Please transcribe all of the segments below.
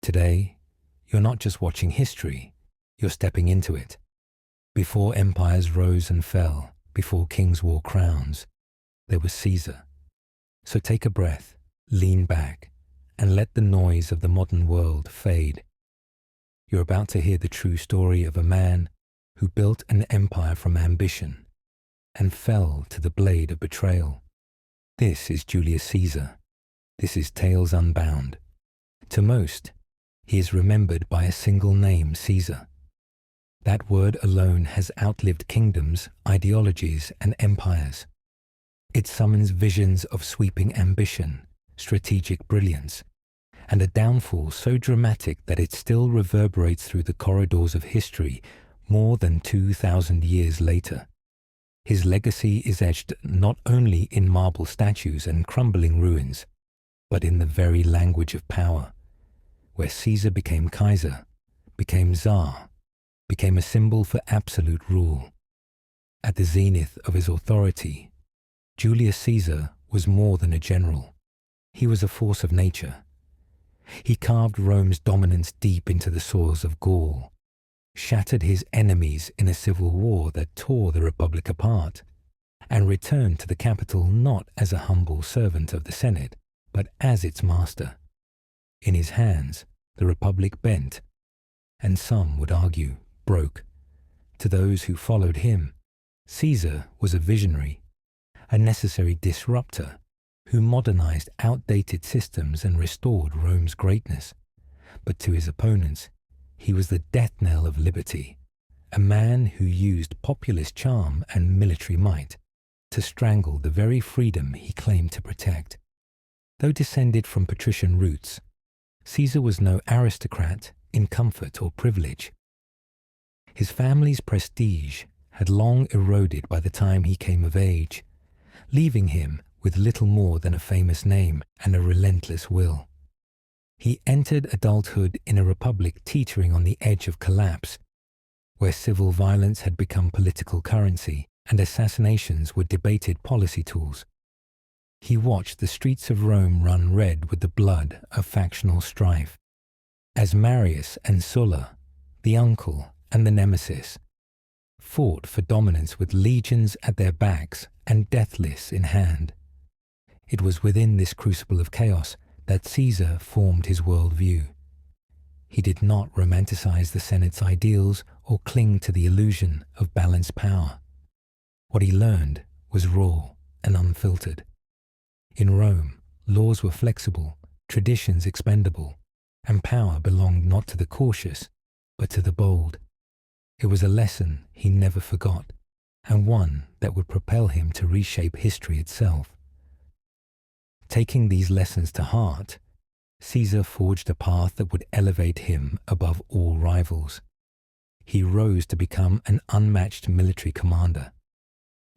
Today, you're not just watching history, you're stepping into it. Before empires rose and fell, before kings wore crowns, there was Caesar. So take a breath, lean back, and let the noise of the modern world fade. You're about to hear the true story of a man who built an empire from ambition and fell to the blade of betrayal. This is Julius Caesar. This is Tales Unbound. To most, he is remembered by a single name, Caesar. That word alone has outlived kingdoms, ideologies, and empires. It summons visions of sweeping ambition, strategic brilliance, and a downfall so dramatic that it still reverberates through the corridors of history more than 2,000 years later. His legacy is etched not only in marble statues and crumbling ruins, but in the very language of power, where Caesar became Kaiser, became Tsar, became a symbol for absolute rule. At the zenith of his authority, Julius Caesar was more than a general. He was a force of nature. He carved Rome's dominance deep into the soils of Gaul, shattered his enemies in a civil war that tore the Republic apart, and returned to the capital not as a humble servant of the Senate, but as its master. In his hands, the Republic bent, and some would argue, broke. To those who followed him, Caesar was a visionary, a necessary disruptor who modernized outdated systems and restored Rome's greatness. But to his opponents, he was the death knell of liberty, a man who used populist charm and military might to strangle the very freedom he claimed to protect. Though descended from patrician roots, Caesar was no aristocrat in comfort or privilege. His family's prestige had long eroded by the time he came of age, leaving him with little more than a famous name and a relentless will. He entered adulthood in a republic teetering on the edge of collapse, where civil violence had become political currency and assassinations were debated policy tools. He watched the streets of Rome run red with the blood of factional strife, as Marius and Sulla, the uncle and the nemesis, fought for dominance with legions at their backs and death lists in hand. It was within this crucible of chaos that Caesar formed his worldview. He did not romanticize the Senate's ideals or cling to the illusion of balanced power. What he learned was raw and unfiltered. In Rome, laws were flexible, traditions expendable, and power belonged not to the cautious, but to the bold. It was a lesson he never forgot, and one that would propel him to reshape history itself. Taking these lessons to heart, Caesar forged a path that would elevate him above all rivals. He rose to become an unmatched military commander,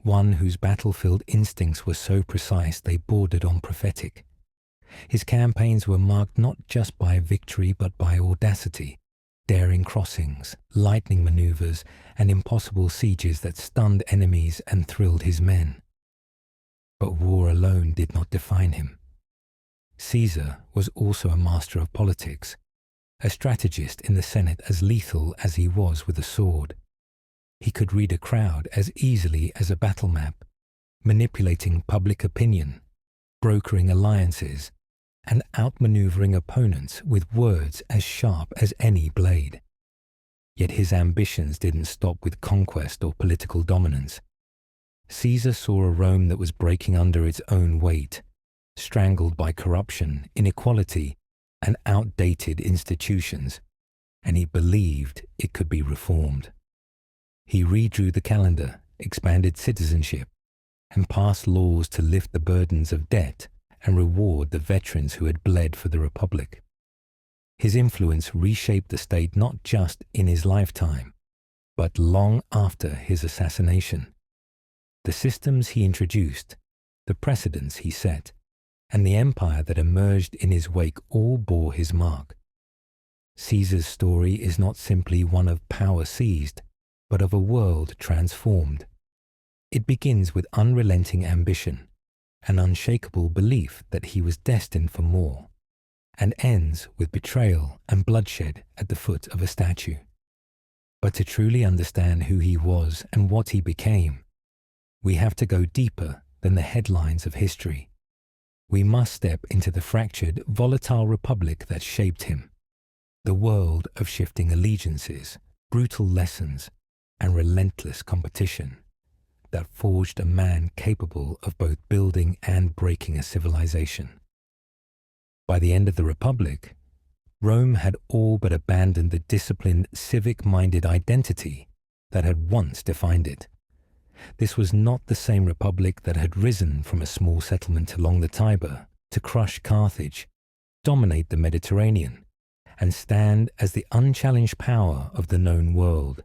one whose battlefield instincts were so precise they bordered on prophetic. His campaigns were marked not just by victory but by audacity, daring crossings, lightning maneuvers, and impossible sieges that stunned enemies and thrilled his men. But war alone did not define him. Caesar was also a master of politics, a strategist in the Senate as lethal as he was with a sword. He could read a crowd as easily as a battle map, manipulating public opinion, brokering alliances, and outmaneuvering opponents with words as sharp as any blade. Yet his ambitions didn't stop with conquest or political dominance. Caesar saw a Rome that was breaking under its own weight, strangled by corruption, inequality, and outdated institutions, and he believed it could be reformed. He redrew the calendar, expanded citizenship, and passed laws to lift the burdens of debt and reward the veterans who had bled for the Republic. His influence reshaped the state not just in his lifetime, but long after his assassination. The systems he introduced, the precedents he set, and the empire that emerged in his wake all bore his mark. Caesar's story is not simply one of power seized, but of a world transformed. It begins with unrelenting ambition, an unshakable belief that he was destined for more, and ends with betrayal and bloodshed at the foot of a statue. But to truly understand who he was and what he became, we have to go deeper than the headlines of history. We must step into the fractured, volatile republic that shaped him, the world of shifting allegiances, brutal lessons, and relentless competition that forged a man capable of both building and breaking a civilization. By the end of the Republic, Rome had all but abandoned the disciplined, civic-minded identity that had once defined it. This was not the same republic that had risen from a small settlement along the Tiber to crush Carthage, dominate the Mediterranean, and stand as the unchallenged power of the known world.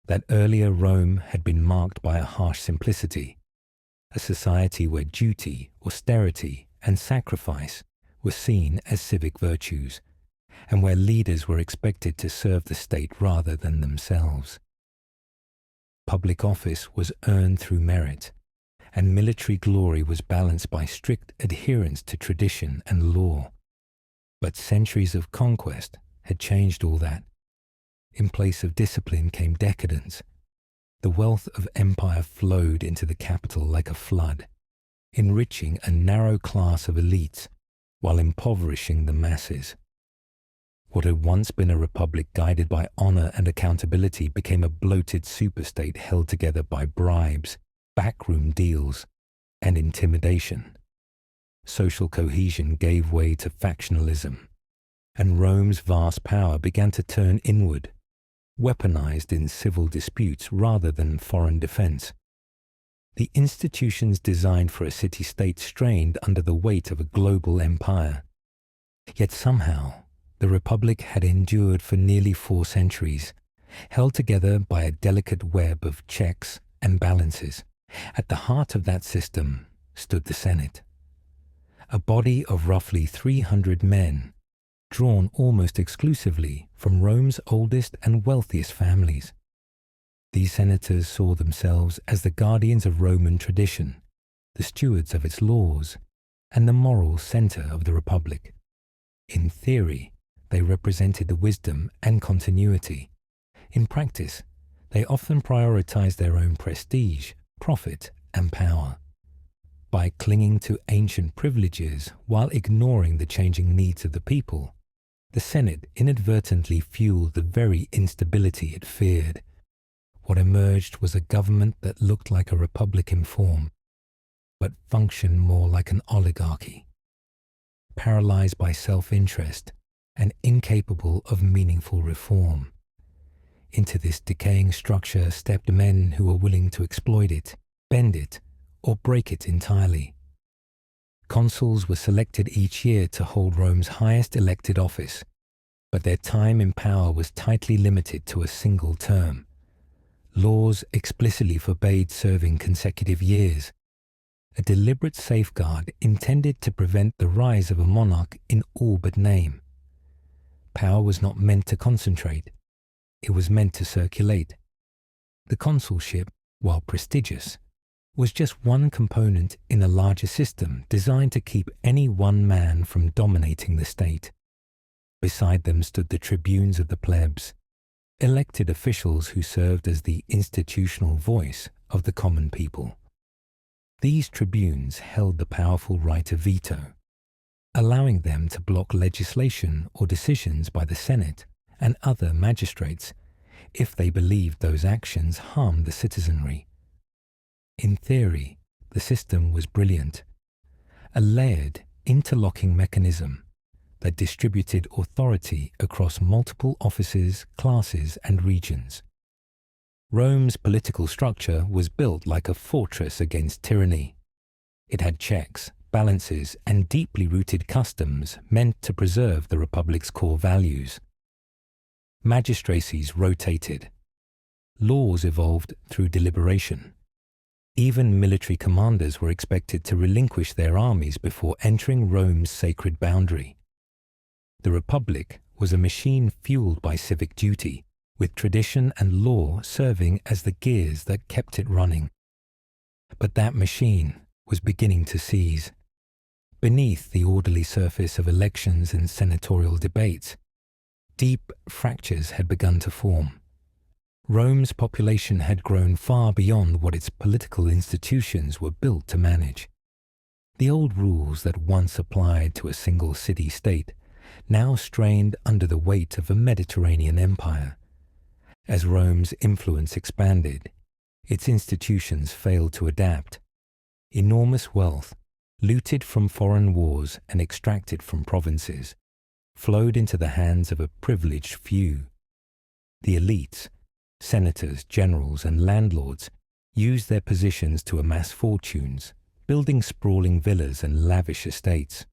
That earlier Rome had been marked by a harsh simplicity, a society where duty, austerity, and sacrifice were seen as civic virtues, and where leaders were expected to serve the state rather than themselves. Public office was earned through merit, and military glory was balanced by strict adherence to tradition and law. But centuries of conquest had changed all that. In place of discipline came decadence. The wealth of empire flowed into the capital like a flood, enriching a narrow class of elites while impoverishing the masses. What had once been a republic guided by honor and accountability became a bloated superstate held together by bribes, backroom deals, and intimidation. Social cohesion gave way to factionalism, and Rome's vast power began to turn inward, weaponized in civil disputes rather than foreign defense. The institutions designed for a city-state strained under the weight of a global empire. Yet somehow, the Republic had endured for nearly 4 centuries, held together by a delicate web of checks and balances. At the heart of that system stood the Senate, a body of roughly 300 men, drawn almost exclusively from Rome's oldest and wealthiest families. These senators saw themselves as the guardians of Roman tradition, the stewards of its laws, and the moral center of the Republic. In theory, they represented the wisdom and continuity. In practice, they often prioritized their own prestige, profit, and power. By clinging to ancient privileges while ignoring the changing needs of the people, the Senate inadvertently fueled the very instability it feared. What emerged was a government that looked like a republic in form, but functioned more like an oligarchy, paralyzed by self-interest and incapable of meaningful reform. Into this decaying structure stepped men who were willing to exploit it, bend it, or break it entirely. Consuls were selected each year to hold Rome's highest elected office, but their time in power was tightly limited to a single term. Laws explicitly forbade serving consecutive years, a deliberate safeguard intended to prevent the rise of a monarch in all but name. Power was not meant to concentrate, it was meant to circulate. The consulship, while prestigious, was just one component in a larger system designed to keep any one man from dominating the state. Beside them stood the tribunes of the plebs, elected officials who served as the institutional voice of the common people. These tribunes held the powerful right of veto, allowing them to block legislation or decisions by the Senate and other magistrates if they believed those actions harmed the citizenry. In theory, the system was brilliant, a layered, interlocking mechanism that distributed authority across multiple offices, classes, and regions. Rome's political structure was built like a fortress against tyranny. It had checks, balances, and deeply rooted customs meant to preserve the Republic's core values. Magistracies rotated. Laws evolved through deliberation. Even military commanders were expected to relinquish their armies before entering Rome's sacred boundary. The Republic was a machine fueled by civic duty, with tradition and law serving as the gears that kept it running. But that machine was beginning to seize. Beneath the orderly surface of elections and senatorial debates, deep fractures had begun to form. Rome's population had grown far beyond what its political institutions were built to manage. The old rules that once applied to a single city-state now strained under the weight of a Mediterranean empire. As Rome's influence expanded, its institutions failed to adapt. Enormous wealth, looted from foreign wars and extracted from provinces, flowed into the hands of a privileged few. The elites, senators, generals, and landlords used their positions to amass fortunes, building sprawling villas and lavish estates.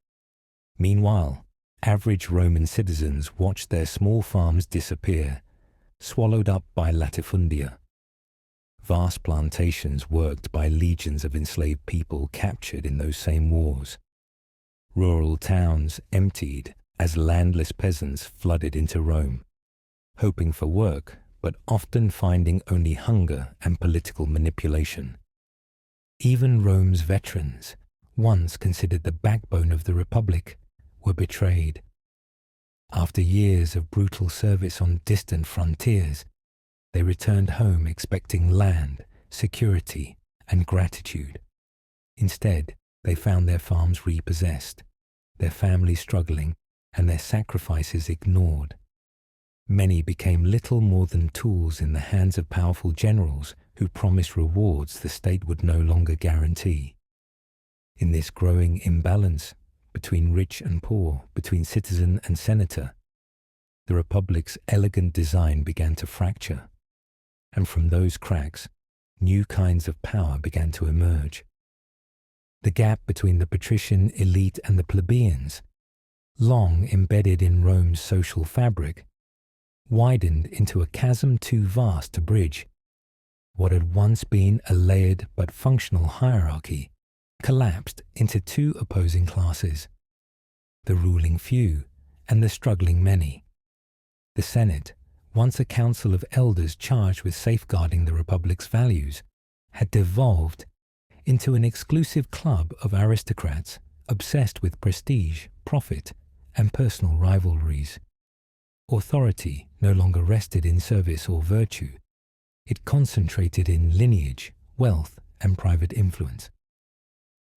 Meanwhile, average Roman citizens watched their small farms disappear, swallowed up by latifundia. Vast plantations worked by legions of enslaved people captured in those same wars. Rural towns emptied as landless peasants flooded into Rome, hoping for work, but often finding only hunger and political manipulation. Even Rome's veterans, once considered the backbone of the Republic, were betrayed. After years of brutal service on distant frontiers, they returned home expecting land, security, and gratitude. Instead, they found their farms repossessed, their families struggling, and their sacrifices ignored. Many became little more than tools in the hands of powerful generals who promised rewards the state would no longer guarantee. In this growing imbalance between rich and poor, between citizen and senator, the Republic's elegant design began to fracture, and from those cracks, new kinds of power began to emerge. The gap between the patrician elite and the plebeians, long embedded in Rome's social fabric, widened into a chasm too vast to bridge. What had once been a layered but functional hierarchy collapsed into two opposing classes: the ruling few and the struggling many. The Senate, once a council of elders charged with safeguarding the Republic's values, had devolved into an exclusive club of aristocrats obsessed with prestige, profit, and personal rivalries. Authority no longer rested in service or virtue. It concentrated in lineage, wealth, and private influence.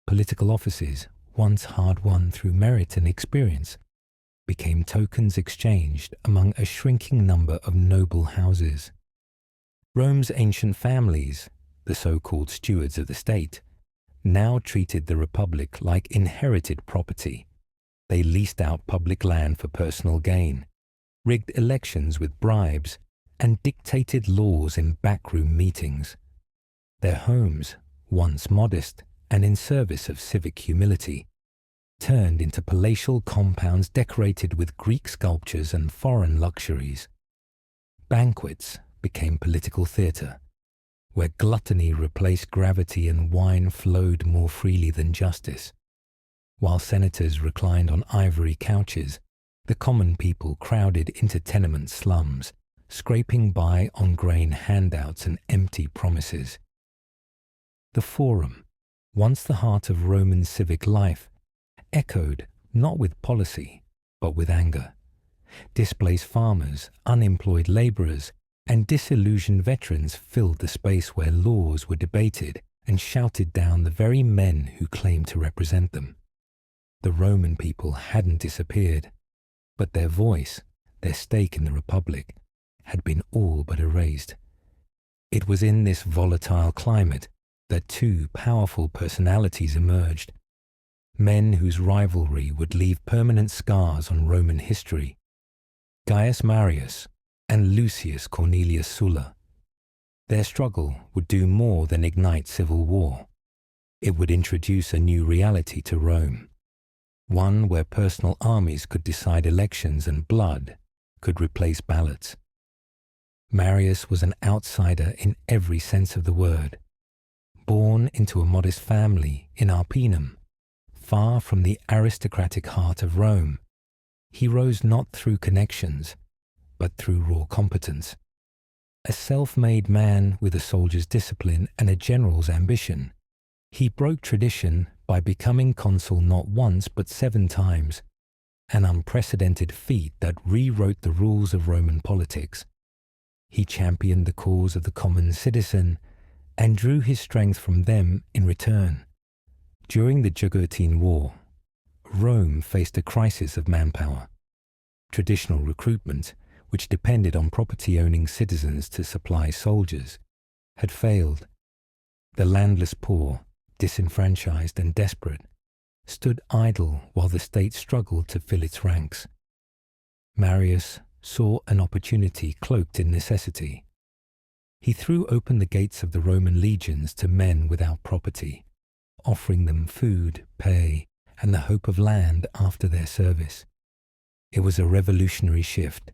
Political offices, once hard-won through merit and experience, became tokens exchanged among a shrinking number of noble houses. Rome's ancient families, the so-called stewards of the state, now treated the Republic like inherited property. They leased out public land for personal gain, rigged elections with bribes, and dictated laws in backroom meetings. Their homes, once modest and in service of civic humility, turned into palatial compounds decorated with Greek sculptures and foreign luxuries. Banquets became political theatre, where gluttony replaced gravity and wine flowed more freely than justice. While senators reclined on ivory couches, the common people crowded into tenement slums, scraping by on grain handouts and empty promises. The Forum, once the heart of Roman civic life, echoed not with policy, but with anger. Displaced farmers, unemployed laborers, and disillusioned veterans filled the space where laws were debated and shouted down the very men who claimed to represent them. The Roman people hadn't disappeared, but their voice, their stake in the Republic, had been all but erased. It was in this volatile climate that two powerful personalities emerged, men whose rivalry would leave permanent scars on Roman history: Gaius Marius and Lucius Cornelius Sulla. Their struggle would do more than ignite civil war. It would introduce a new reality to Rome, one where personal armies could decide elections and blood could replace ballots. Marius was an outsider in every sense of the word. Born into a modest family in Arpinum, far from the aristocratic heart of Rome, he rose not through connections, but through raw competence. A self-made man with a soldier's discipline and a general's ambition, he broke tradition by becoming consul not once but 7 times, an unprecedented feat that rewrote the rules of Roman politics. He championed the cause of the common citizen and drew his strength from them in return. During the Jugurthine War, Rome faced a crisis of manpower. Traditional recruitment, which depended on property-owning citizens to supply soldiers, had failed. The landless poor, disenfranchised and desperate, stood idle while the state struggled to fill its ranks. Marius saw an opportunity cloaked in necessity. He threw open the gates of the Roman legions to men without property, offering them food, pay, and the hope of land after their service. It was a revolutionary shift.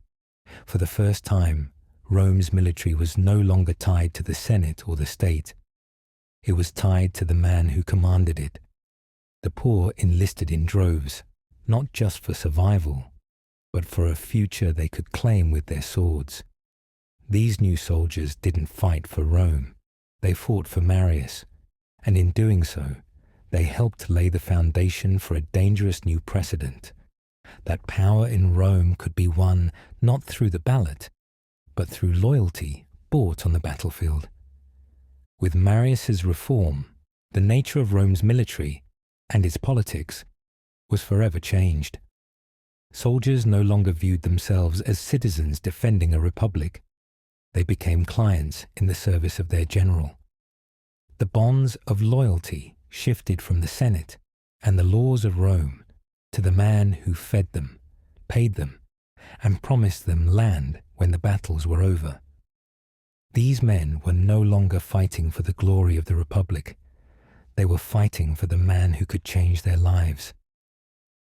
For the first time, Rome's military was no longer tied to the Senate or the state. It was tied to the man who commanded it. The poor enlisted in droves, not just for survival, but for a future they could claim with their swords. These new soldiers didn't fight for Rome. They fought for Marius, and in doing so, they helped lay the foundation for a dangerous new precedent, that power in Rome could be won not through the ballot, but through loyalty bought on the battlefield. With Marius's reform, the nature of Rome's military and its politics was forever changed. Soldiers no longer viewed themselves as citizens defending a republic. They became clients in the service of their general. The bonds of loyalty shifted from the Senate and the laws of Rome to the man who fed them, paid them, and promised them land when the battles were over. These men were no longer fighting for the glory of the Republic. They were fighting for the man who could change their lives.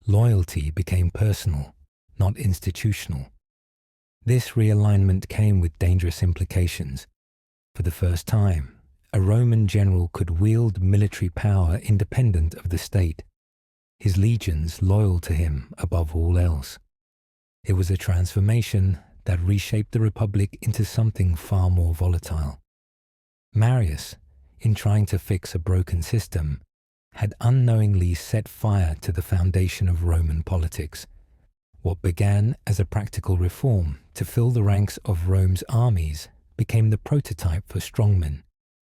Loyalty became personal, not institutional. This realignment came with dangerous implications. For the first time, a Roman general could wield military power independent of the state, his legions loyal to him above all else. It was a transformation that reshaped the Republic into something far more volatile. Marius, in trying to fix a broken system, had unknowingly set fire to the foundation of Roman politics. What began as a practical reform to fill the ranks of Rome's armies became the prototype for strongmen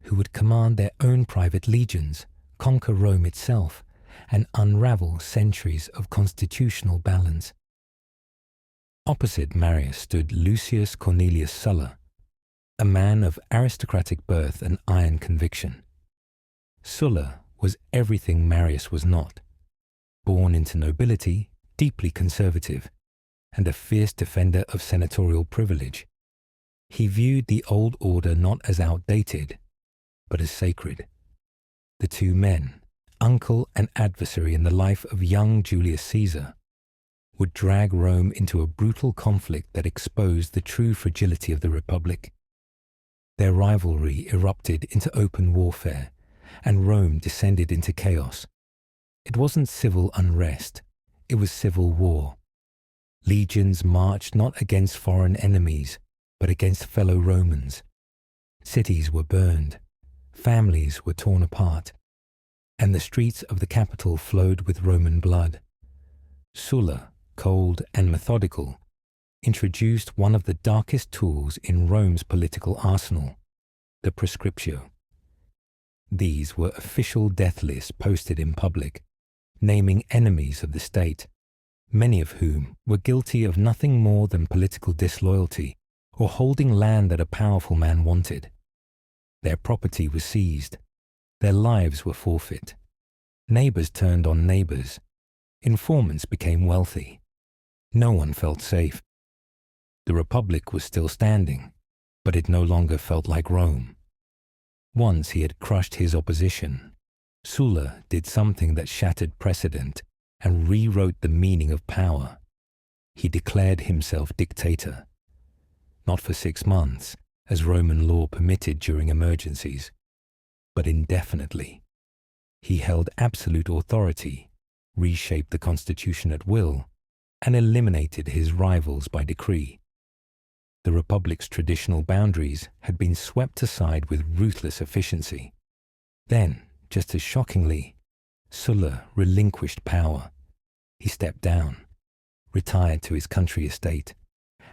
who would command their own private legions, conquer Rome itself, and unravel centuries of constitutional balance. Opposite Marius stood Lucius Cornelius Sulla, a man of aristocratic birth and iron conviction. Sulla was everything Marius was not. Born into nobility, deeply conservative, and a fierce defender of senatorial privilege, he viewed the old order not as outdated, but as sacred. The two men, uncle and adversary in the life of young Julius Caesar, would drag Rome into a brutal conflict that exposed the true fragility of the Republic. Their rivalry erupted into open warfare, and Rome descended into chaos. It wasn't civil unrest, it was civil war. Legions marched not against foreign enemies, but against fellow Romans. Cities were burned, families were torn apart, and the streets of the capital flowed with Roman blood. Sulla, cold and methodical, introduced one of the darkest tools in Rome's political arsenal, the proscriptio. These were official death lists posted in public, naming enemies of the state, many of whom were guilty of nothing more than political disloyalty or holding land that a powerful man wanted. Their property was seized. Their lives were forfeit. Neighbors turned on neighbors. Informants became wealthy. No one felt safe. The Republic was still standing, but it no longer felt like Rome. Once he had crushed his opposition, Sulla did something that shattered precedent and rewrote the meaning of power. He declared himself dictator. Not for 6 months, as Roman law permitted during emergencies, but indefinitely. He held absolute authority, reshaped the constitution at will, and eliminated his rivals by decree. The Republic's traditional boundaries had been swept aside with ruthless efficiency. Then, just as shockingly, Sulla relinquished power. He stepped down, retired to his country estate,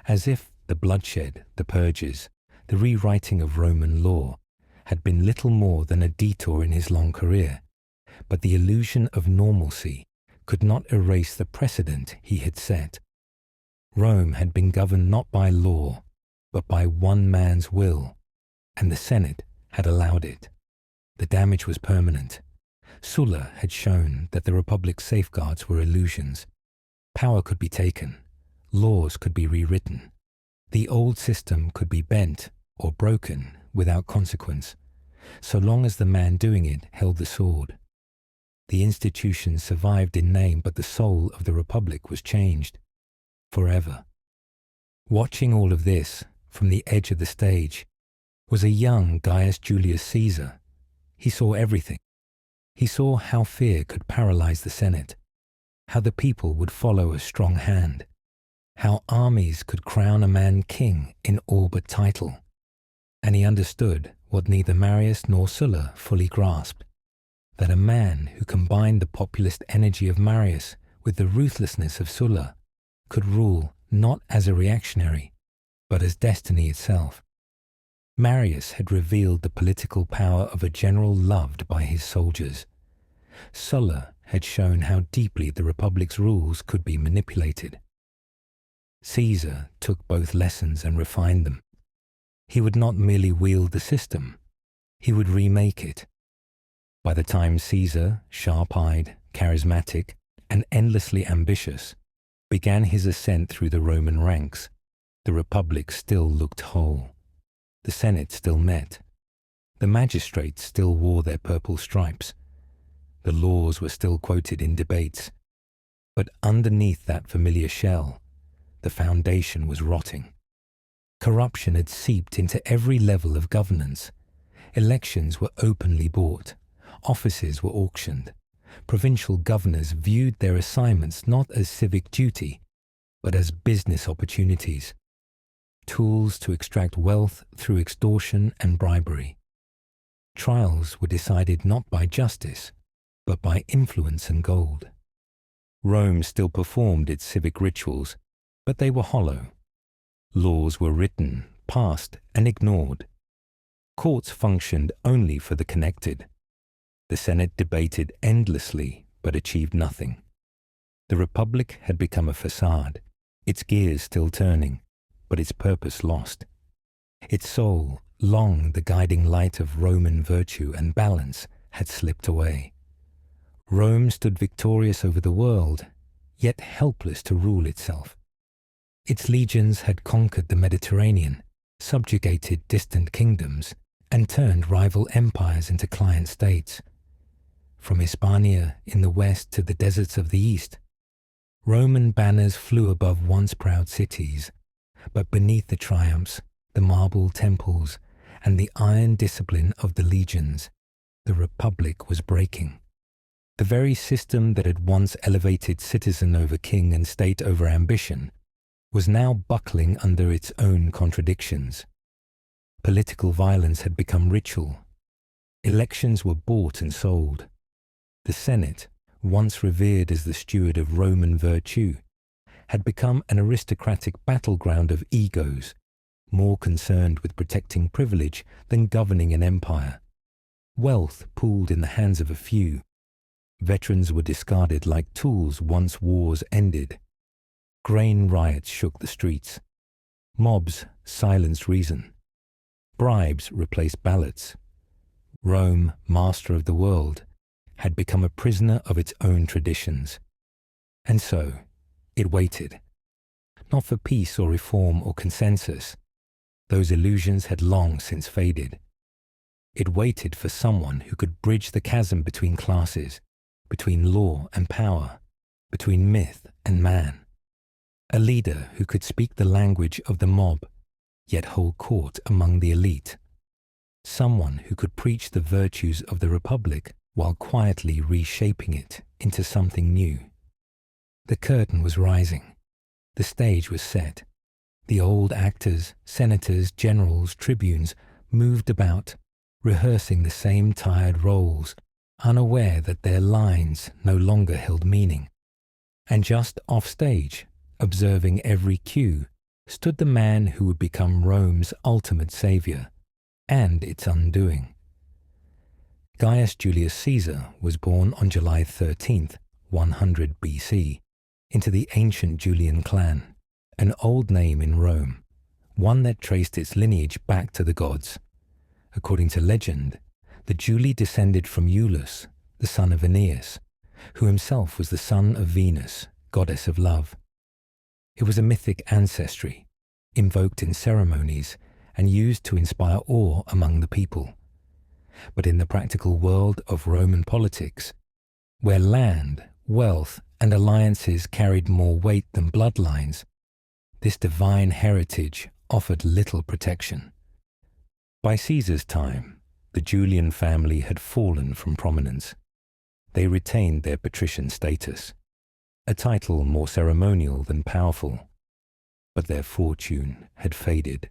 as if the bloodshed, the purges, the rewriting of Roman law had been little more than a detour in his long career. But the illusion of normalcy could not erase the precedent he had set. Rome had been governed not by law, but by one man's will, and the Senate had allowed it. The damage was permanent. Sulla had shown that the Republic's safeguards were illusions. Power could be taken, laws could be rewritten. The old system could be bent or broken without consequence, so long as the man doing it held the sword. The institution survived in name, but the soul of the Republic was changed forever. Watching all of this from the edge of the stage was a young Gaius Julius Caesar. He saw everything. He saw how fear could paralyze the Senate, how the people would follow a strong hand, how armies could crown a man king in all but title. And he understood what neither Marius nor Sulla fully grasped, that a man who combined the populist energy of Marius with the ruthlessness of Sulla could rule not as a reactionary, but as destiny itself. Marius had revealed the political power of a general loved by his soldiers. Sulla had shown how deeply the Republic's rules could be manipulated. Caesar took both lessons and refined them. He would not merely wield the system, he would remake it. By the time Caesar, sharp-eyed, charismatic, and endlessly ambitious, began his ascent through the Roman ranks, the Republic still looked whole. The Senate still met. The magistrates still wore their purple stripes. The laws were still quoted in debates. But underneath that familiar shell, the foundation was rotting. Corruption had seeped into every level of governance. Elections were openly bought. Offices were auctioned. Provincial governors viewed their assignments not as civic duty, but as business opportunities, tools to extract wealth through extortion and bribery. Trials were decided not by justice, but by influence and gold. Rome still performed its civic rituals, but they were hollow. Laws were written, passed, and ignored. Courts functioned only for the connected. The Senate debated endlessly, but achieved nothing. The Republic had become a facade, its gears still turning, but its purpose lost. Its soul, long the guiding light of Roman virtue and balance, had slipped away. Rome stood victorious over the world, yet helpless to rule itself. Its legions had conquered the Mediterranean, subjugated distant kingdoms, and turned rival empires into client states. From Hispania in the west to the deserts of the east, Roman banners flew above once proud cities, but beneath the triumphs, the marble temples, and the iron discipline of the legions, the Republic was breaking. The very system that had once elevated citizen over king and state over ambition was now buckling under its own contradictions. Political violence had become ritual. Elections were bought and sold. The Senate, once revered as the steward of Roman virtue, had become an aristocratic battleground of egos, more concerned with protecting privilege than governing an empire. Wealth pooled in the hands of a few. Veterans were discarded like tools once wars ended. Grain riots shook the streets. Mobs silenced reason. Bribes replaced ballots. Rome, master of the world, had become a prisoner of its own traditions. And so, it waited. Not for peace or reform or consensus. Those illusions had long since faded. It waited for someone who could bridge the chasm between classes, between law and power, between myth and man. A leader who could speak the language of the mob, yet hold court among the elite. Someone who could preach the virtues of the Republic while quietly reshaping it into something new. The curtain was rising. The stage was set. The old actors, senators, generals, tribunes moved about, rehearsing the same tired roles unaware that their lines no longer held meaning. And just off stage, observing every cue, stood the man who would become Rome's ultimate savior, and its undoing. Gaius Julius Caesar was born on July 13th, 100 BC, into the ancient Julian clan, an old name in Rome, one that traced its lineage back to the gods. According to legend, the Julii descended from Iulus, the son of Aeneas, who himself was the son of Venus, goddess of love. It was a mythic ancestry, invoked in ceremonies and used to inspire awe among the people. But in the practical world of Roman politics, where land, wealth, and alliances carried more weight than bloodlines, this divine heritage offered little protection. By Caesar's time, the Julian family had fallen from prominence. They retained their patrician status, a title more ceremonial than powerful, but their fortune had faded.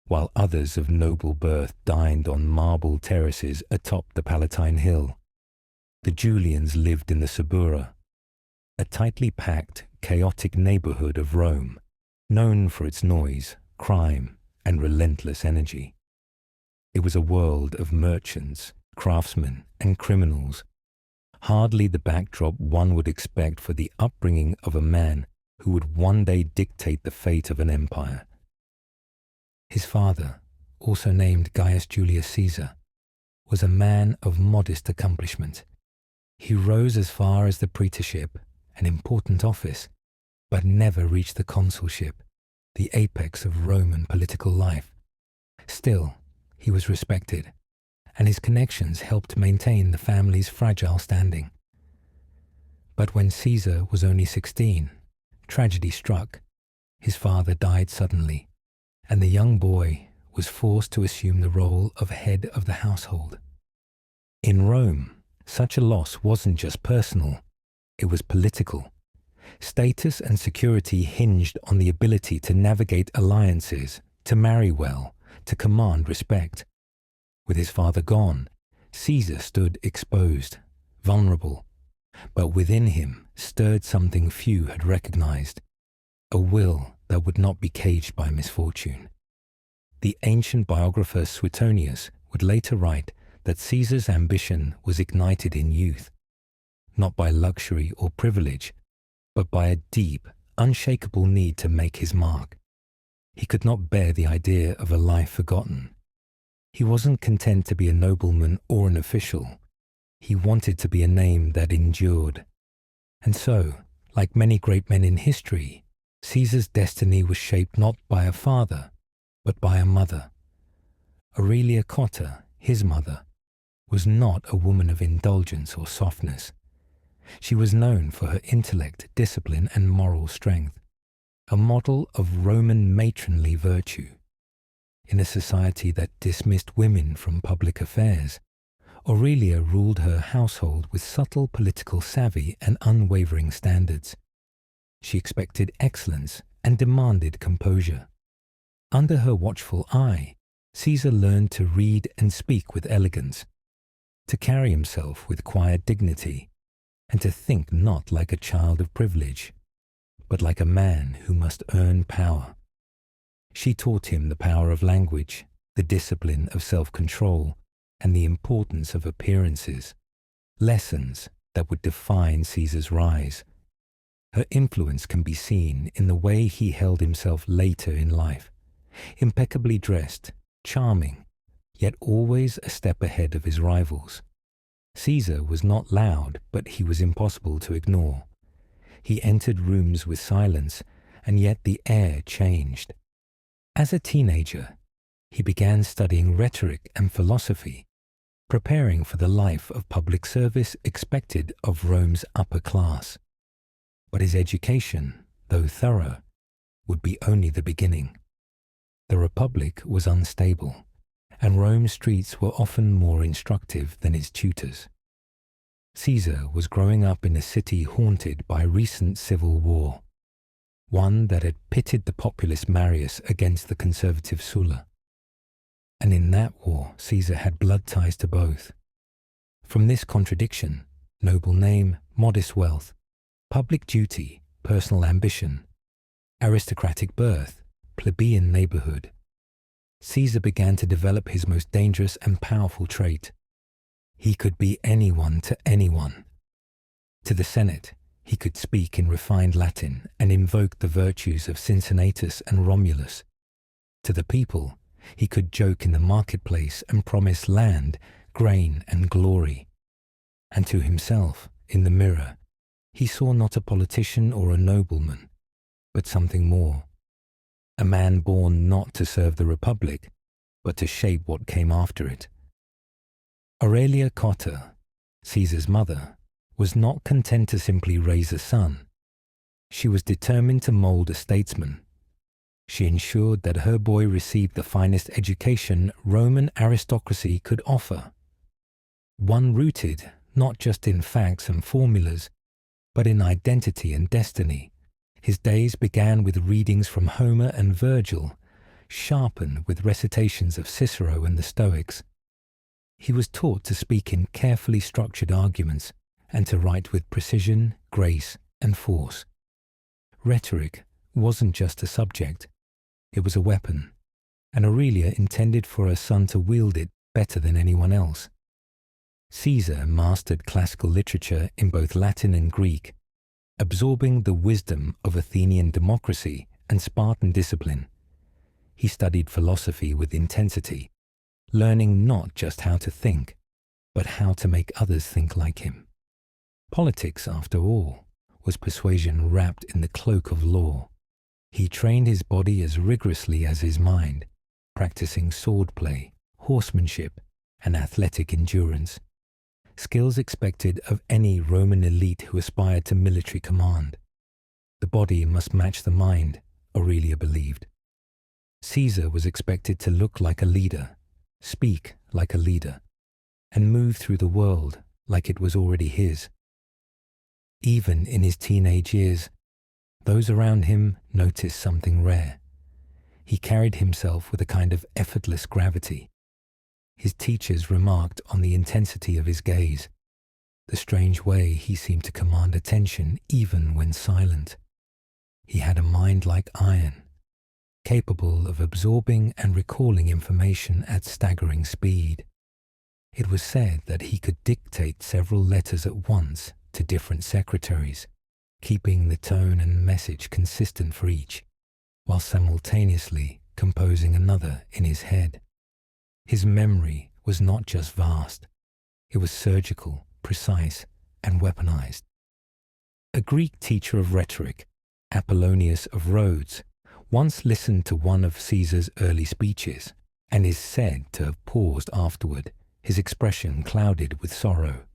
While others of noble birth dined on marble terraces atop the Palatine Hill, the Julians lived in the Subura, a tightly packed, chaotic neighborhood of Rome, known for its noise, crime, and relentless energy. It was a world of merchants, craftsmen, and criminals, hardly the backdrop one would expect for the upbringing of a man who would one day dictate the fate of an empire. His father, also named Gaius Julius Caesar, was a man of modest accomplishment. He rose as far as the praetorship, an important office, but never reached the consulship, the apex of Roman political life. Still, he was respected, and his connections helped maintain the family's fragile standing. But when Caesar was only 16, tragedy struck. His father died suddenly, and the young boy was forced to assume the role of head of the household. In Rome, such a loss wasn't just personal, it was political. Status and security hinged on the ability to navigate alliances, to marry well, to command respect. With his father gone, Caesar stood exposed, vulnerable, but within him stirred something few had recognized, a will that would not be caged by misfortune. The ancient biographer Suetonius would later write that Caesar's ambition was ignited in youth, not by luxury or privilege, but by a deep, unshakable need to make his mark. He could not bear the idea of a life forgotten. He wasn't content to be a nobleman or an official. He wanted to be a name that endured. And so, like many great men in history, Caesar's destiny was shaped not by a father, but by a mother. Aurelia Cotta, his mother, was not a woman of indulgence or softness. She was known for her intellect, discipline, and moral strength, a model of Roman matronly virtue. In a society that dismissed women from public affairs, Aurelia ruled her household with subtle political savvy and unwavering standards. She expected excellence and demanded composure. Under her watchful eye, Caesar learned to read and speak with elegance, to carry himself with quiet dignity, and to think not like a child of privilege, but like a man who must earn power. She taught him the power of language, the discipline of self-control, and the importance of appearances, lessons that would define Caesar's rise. Her influence can be seen in the way he held himself later in life, impeccably dressed, charming, yet always a step ahead of his rivals. Caesar was not loud, but he was impossible to ignore. He entered rooms with silence, and yet the air changed. As a teenager, he began studying rhetoric and philosophy, preparing for the life of public service expected of Rome's upper class. But his education, though thorough, would be only the beginning. The Republic was unstable, and Rome's streets were often more instructive than its tutors. Caesar was growing up in a city haunted by recent civil war, one that had pitted the populist Marius against the conservative Sulla. And in that war, Caesar had blood ties to both. From this contradiction, noble name, modest wealth, public duty, personal ambition, aristocratic birth, plebeian neighborhood, Caesar began to develop his most dangerous and powerful trait. He could be anyone to anyone. To the Senate, he could speak in refined Latin and invoke the virtues of Cincinnatus and Romulus. To the people, he could joke in the marketplace and promise land, grain, and glory. And to himself, in the mirror, he saw not a politician or a nobleman, but something more. A man born not to serve the Republic, but to shape what came after it. Aurelia Cotta, Caesar's mother, was not content to simply raise a son. She was determined to mold a statesman. She ensured that her boy received the finest education Roman aristocracy could offer, one rooted not just in facts and formulas, but in identity and destiny. His days began with readings from Homer and Virgil, sharpened with recitations of Cicero and the Stoics. He was taught to speak in carefully structured arguments and to write with precision, grace, and force. Rhetoric wasn't just a subject, it was a weapon, and Aurelia intended for her son to wield it better than anyone else. Caesar mastered classical literature in both Latin and Greek, absorbing the wisdom of Athenian democracy and Spartan discipline. He studied philosophy with intensity, learning not just how to think, but how to make others think like him. Politics, after all, was persuasion wrapped in the cloak of law. He trained his body as rigorously as his mind, practicing swordplay, horsemanship, and athletic endurance, skills expected of any Roman elite who aspired to military command. The body must match the mind, Aurelia believed. Caesar was expected to look like a leader, speak like a leader, and move through the world like it was already his. Even in his teenage years, those around him noticed something rare. He carried himself with a kind of effortless gravity. His teachers remarked on the intensity of his gaze, the strange way he seemed to command attention even when silent. He had a mind like iron, capable of absorbing and recalling information at staggering speed. It was said that he could dictate several letters at once to different secretaries, keeping the tone and message consistent for each, while simultaneously composing another in his head. His memory was not just vast, it was surgical, precise, and weaponized. A Greek teacher of rhetoric, Apollonius of Rhodes, once listened to one of Caesar's early speeches, and is said to have paused afterward, his expression clouded with sorrow.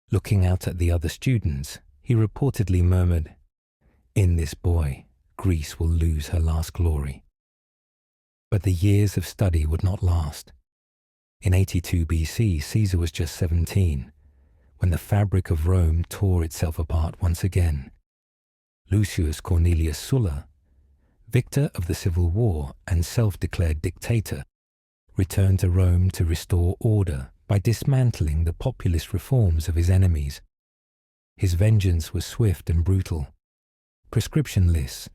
Looking out at the other students, he reportedly murmured, "In this boy, Greece will lose her last glory." But the years of study would not last. In 82 BC, Caesar was just 17, when the fabric of Rome tore itself apart once again. Lucius Cornelius Sulla, victor of the civil war and self-declared dictator, returned to Rome to restore order by dismantling the populist reforms of his enemies. His vengeance was swift and brutal. Prescription lists,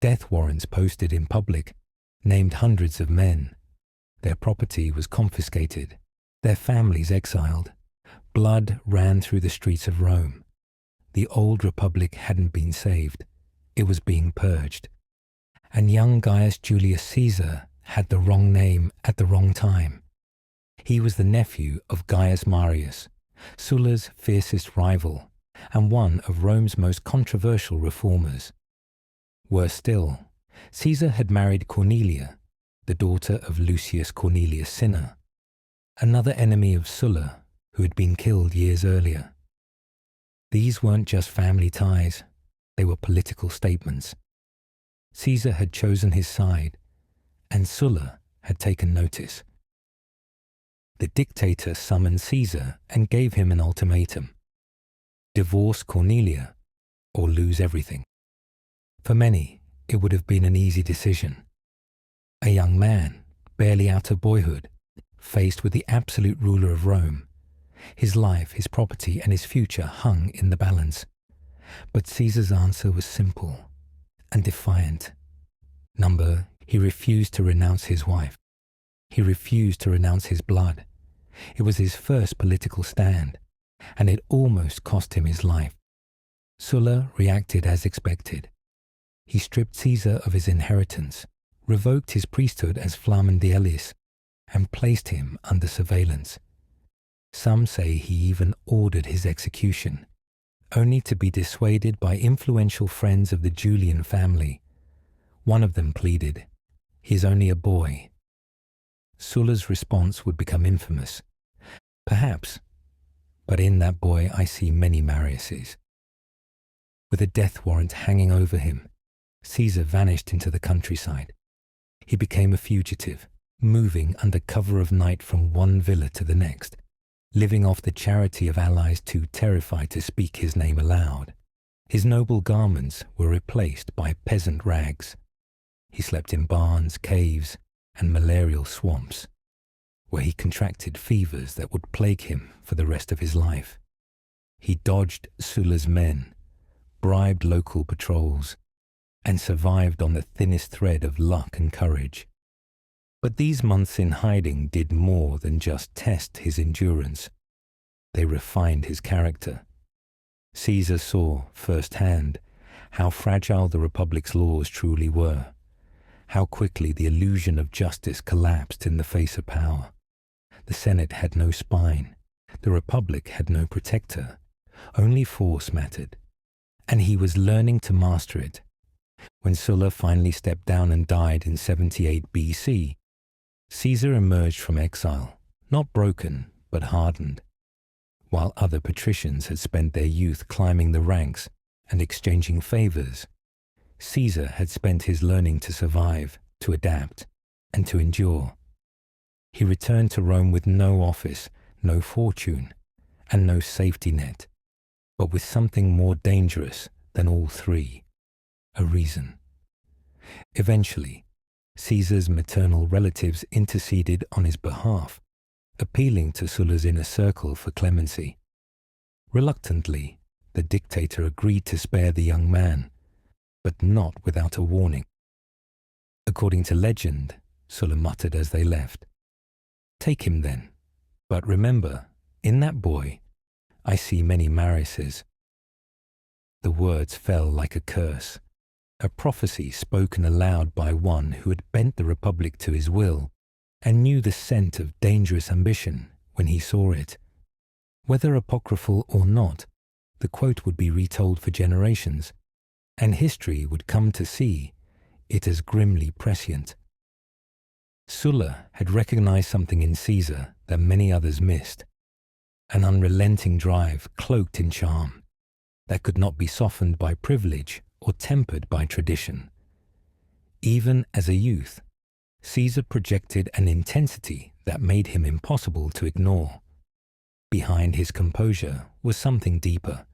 death warrants posted in public, named hundreds of men. Their property was confiscated, their families exiled. Blood ran through the streets of Rome. The old republic hadn't been saved, it was being purged. And young Gaius Julius Caesar had the wrong name at the wrong time. He was the nephew of Gaius Marius, Sulla's fiercest rival, and one of Rome's most controversial reformers. Worse still, Caesar had married Cornelia, the daughter of Lucius Cornelius Cinna, another enemy of Sulla who had been killed years earlier. These weren't just family ties, they were political statements. Caesar had chosen his side, and Sulla had taken notice. The dictator summoned Caesar and gave him an ultimatum: divorce Cornelia or lose everything. For many, it would have been an easy decision. A young man, barely out of boyhood, faced with the absolute ruler of Rome, His life, his property, and his future hung in the balance. But Caesar's answer was simple and defiant. He refused to renounce his wife. He refused to renounce his blood. It was his first political stand, and it almost cost him his life. Sulla reacted as expected. He stripped Caesar of his inheritance, revoked his priesthood as Flamen Dielis, and placed him under surveillance. Some say he even ordered his execution, only to be dissuaded by influential friends of the Julian family. One of them pleaded, "He is only a boy." Sulla's response would become infamous. "Perhaps, but in that boy I see many Mariuses." With a death warrant hanging over him, Caesar vanished into the countryside. He became a fugitive, moving under cover of night from one villa to the next, living off the charity of allies too terrified to speak his name aloud. His noble garments were replaced by peasant rags. He slept in barns, caves, and malarial swamps, where he contracted fevers that would plague him for the rest of his life. He dodged Sulla's men, bribed local patrols, and survived on the thinnest thread of luck and courage. But these months in hiding did more than just test his endurance. They refined his character. Caesar saw firsthand how fragile the Republic's laws truly were, how quickly the illusion of justice collapsed in the face of power. The Senate had no spine, the Republic had no protector, only force mattered, and he was learning to master it. When Sulla finally stepped down and died in 78 BC, Caesar emerged from exile, not broken, but hardened. While other patricians had spent their youth climbing the ranks and exchanging favors, Caesar had spent his learning to survive, to adapt, and to endure. He returned to Rome with no office, no fortune, and no safety net, but with something more dangerous than all three: a reason. Eventually, Caesar's maternal relatives interceded on his behalf, appealing to Sulla's inner circle for clemency. Reluctantly, the dictator agreed to spare the young man, but not without a warning. According to legend, Sulla muttered as they left, "Take him then, but remember, in that boy, I see many Mariuses." The words fell like a curse, a prophecy spoken aloud by one who had bent the Republic to his will and knew the scent of dangerous ambition when he saw it. Whether apocryphal or not, the quote would be retold for generations, and history would come to see it as grimly prescient. Sulla had recognized something in Caesar that many others missed, an unrelenting drive cloaked in charm that could not be softened by privilege or tempered by tradition. Even as a youth, Caesar projected an intensity that made him impossible to ignore. Behind his composure was something deeper,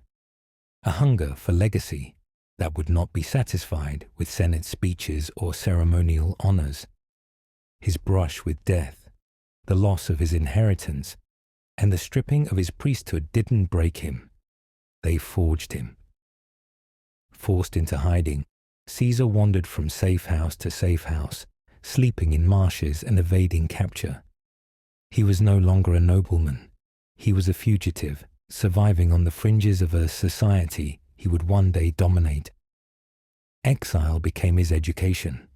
a hunger for legacy that would not be satisfied with Senate speeches or ceremonial honors. His brush with death, the loss of his inheritance, and the stripping of his priesthood didn't break him. They forged him. Forced into hiding, Caesar wandered from safe house to safe house, sleeping in marshes and evading capture. He was no longer a nobleman. He was a fugitive, surviving on the fringes of a society he would one day dominate. Exile became his education.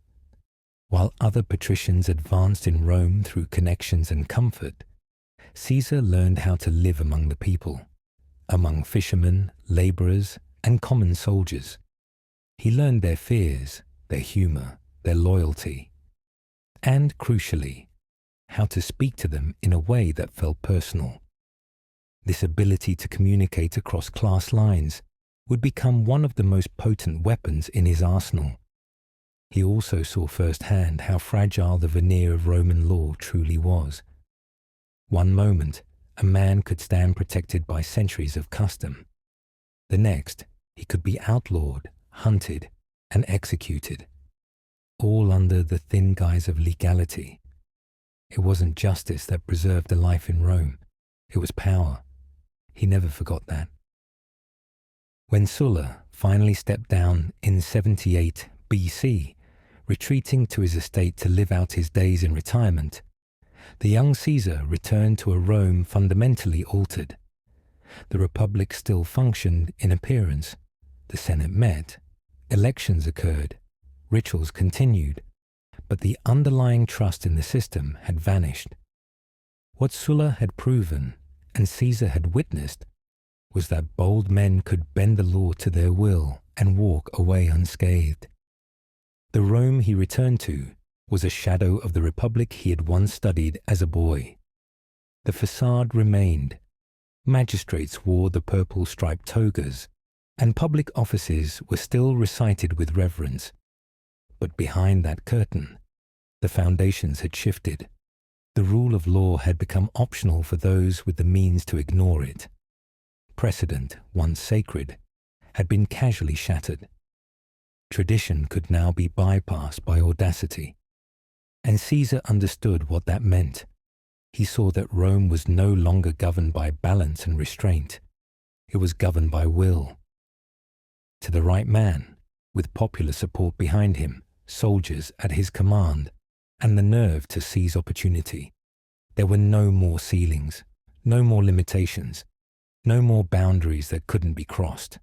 While other patricians advanced in Rome through connections and comfort, Caesar learned how to live among the people, among fishermen, laborers, and common soldiers. He learned their fears, their humor, their loyalty, and, crucially, how to speak to them in a way that felt personal. This ability to communicate across class lines would become one of the most potent weapons in his arsenal. He also saw firsthand how fragile the veneer of Roman law truly was. One moment, a man could stand protected by centuries of custom. The next, he could be outlawed, hunted, and executed, all under the thin guise of legality. It wasn't justice that preserved a life in Rome. It was power. He never forgot that. When Sulla finally stepped down in 78 BC, retreating to his estate to live out his days in retirement, the young Caesar returned to a Rome fundamentally altered. The Republic still functioned in appearance. The Senate met. Elections occurred. Rituals continued. But the underlying trust in the system had vanished. What Sulla had proven, and Caesar had witnessed, was that bold men could bend the law to their will and walk away unscathed. The Rome he returned to was a shadow of the Republic he had once studied as a boy. The facade remained. Magistrates wore the purple-striped togas, and public offices were still recited with reverence. But behind that curtain, the foundations had shifted. The rule of law had become optional for those with the means to ignore it. Precedent, once sacred, had been casually shattered. Tradition could now be bypassed by audacity. And Caesar understood what that meant. He saw that Rome was no longer governed by balance and restraint. It was governed by will. To the right man, with popular support behind him, soldiers at his command, and the nerve to seize opportunity, there were no more ceilings, no more limitations, no more boundaries that couldn't be crossed.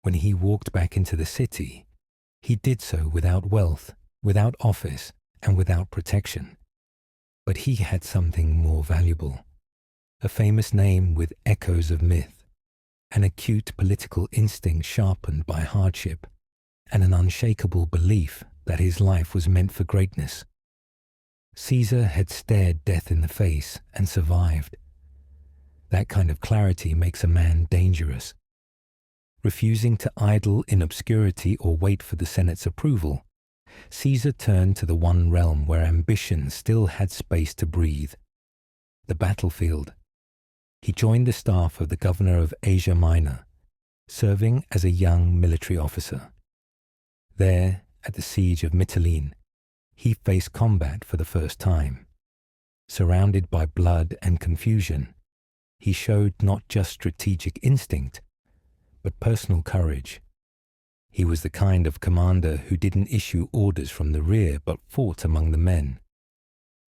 When he walked back into the city, he did so without wealth, without office, and without protection. But he had something more valuable, a famous name with echoes of myth, an acute political instinct sharpened by hardship, and an unshakable belief that his life was meant for greatness. Caesar had stared death in the face and survived. That kind of clarity makes a man dangerous. Refusing to idle in obscurity or wait for the Senate's approval, Caesar turned to the one realm where ambition still had space to breathe, the battlefield. He joined the staff of the governor of Asia Minor, serving as a young military officer. There, at the siege of Mytilene, he faced combat for the first time. Surrounded by blood and confusion, he showed not just strategic instinct, but personal courage. He was the kind of commander who didn't issue orders from the rear but fought among the men.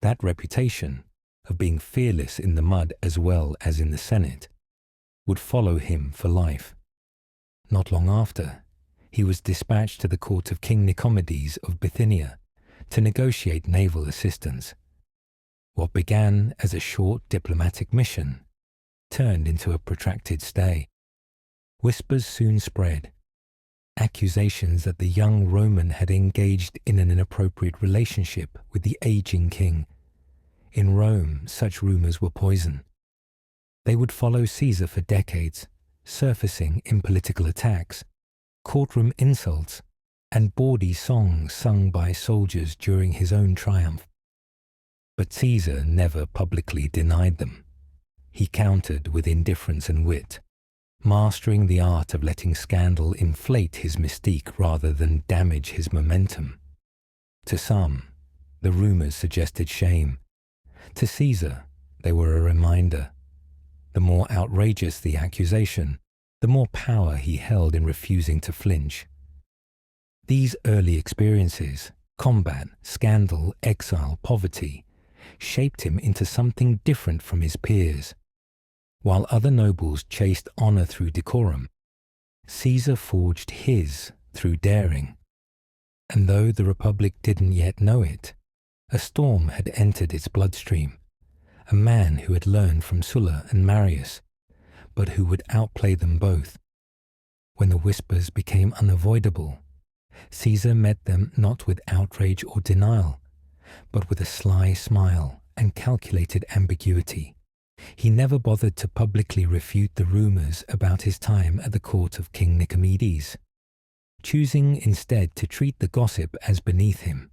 That reputation, of being fearless in the mud as well as in the Senate, would follow him for life. Not long after, he was dispatched to the court of King Nicomedes of Bithynia to negotiate naval assistance. What began as a short diplomatic mission turned into a protracted stay. Whispers soon spread. Accusations that the young Roman had engaged in an inappropriate relationship with the aging king. In Rome, such rumors were poison. They would follow Caesar for decades, surfacing in political attacks, courtroom insults, and bawdy songs sung by soldiers during his own triumph. But Caesar never publicly denied them. He countered with indifference and wit, mastering the art of letting scandal inflate his mystique rather than damage his momentum. To some, the rumors suggested shame. To Caesar, they were a reminder. The more outrageous the accusation, the more power he held in refusing to flinch. These early experiences, combat, scandal, exile, poverty, shaped him into something different from his peers. While other nobles chased honor through decorum, Caesar forged his through daring. And though the Republic didn't yet know it, a storm had entered its bloodstream, a man who had learned from Sulla and Marius, but who would outplay them both. When the whispers became unavoidable, Caesar met them not with outrage or denial, but with a sly smile and calculated ambiguity. He never bothered to publicly refute the rumors about his time at the court of King Nicomedes, choosing instead to treat the gossip as beneath him.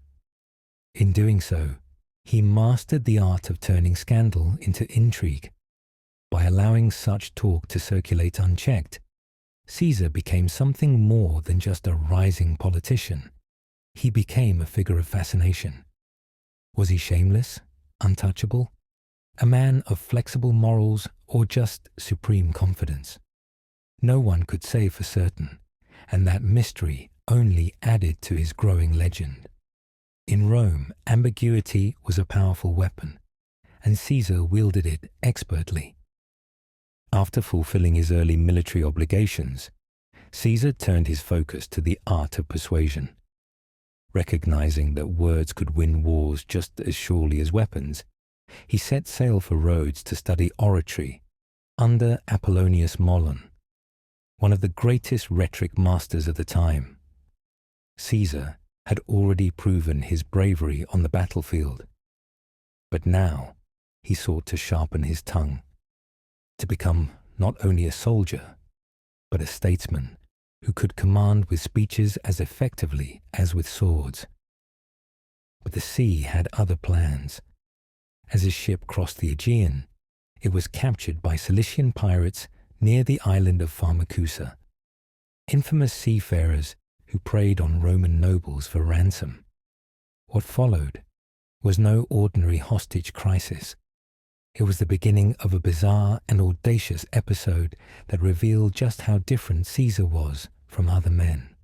In doing so, he mastered the art of turning scandal into intrigue. By allowing such talk to circulate unchecked, Caesar became something more than just a rising politician. He became a figure of fascination. Was he shameless, untouchable? a man of flexible morals or just supreme confidence. No one could say for certain, and that mystery only added to his growing legend. In Rome, ambiguity was a powerful weapon, and Caesar wielded it expertly. After fulfilling his early military obligations, Caesar turned his focus to the art of persuasion. Recognizing that words could win wars just as surely as weapons, he set sail for Rhodes to study oratory under Apollonius Molon, one of the greatest rhetoric masters of the time. Caesar had already proven his bravery on the battlefield, but now he sought to sharpen his tongue, to become not only a soldier, but a statesman who could command with speeches as effectively as with swords. But the sea had other plans. As his ship crossed the Aegean, it was captured by Cilician pirates near the island of Pharmacusa, infamous seafarers who preyed on Roman nobles for ransom. What followed was no ordinary hostage crisis. It was the beginning of a bizarre and audacious episode that revealed just how different Caesar was from other men.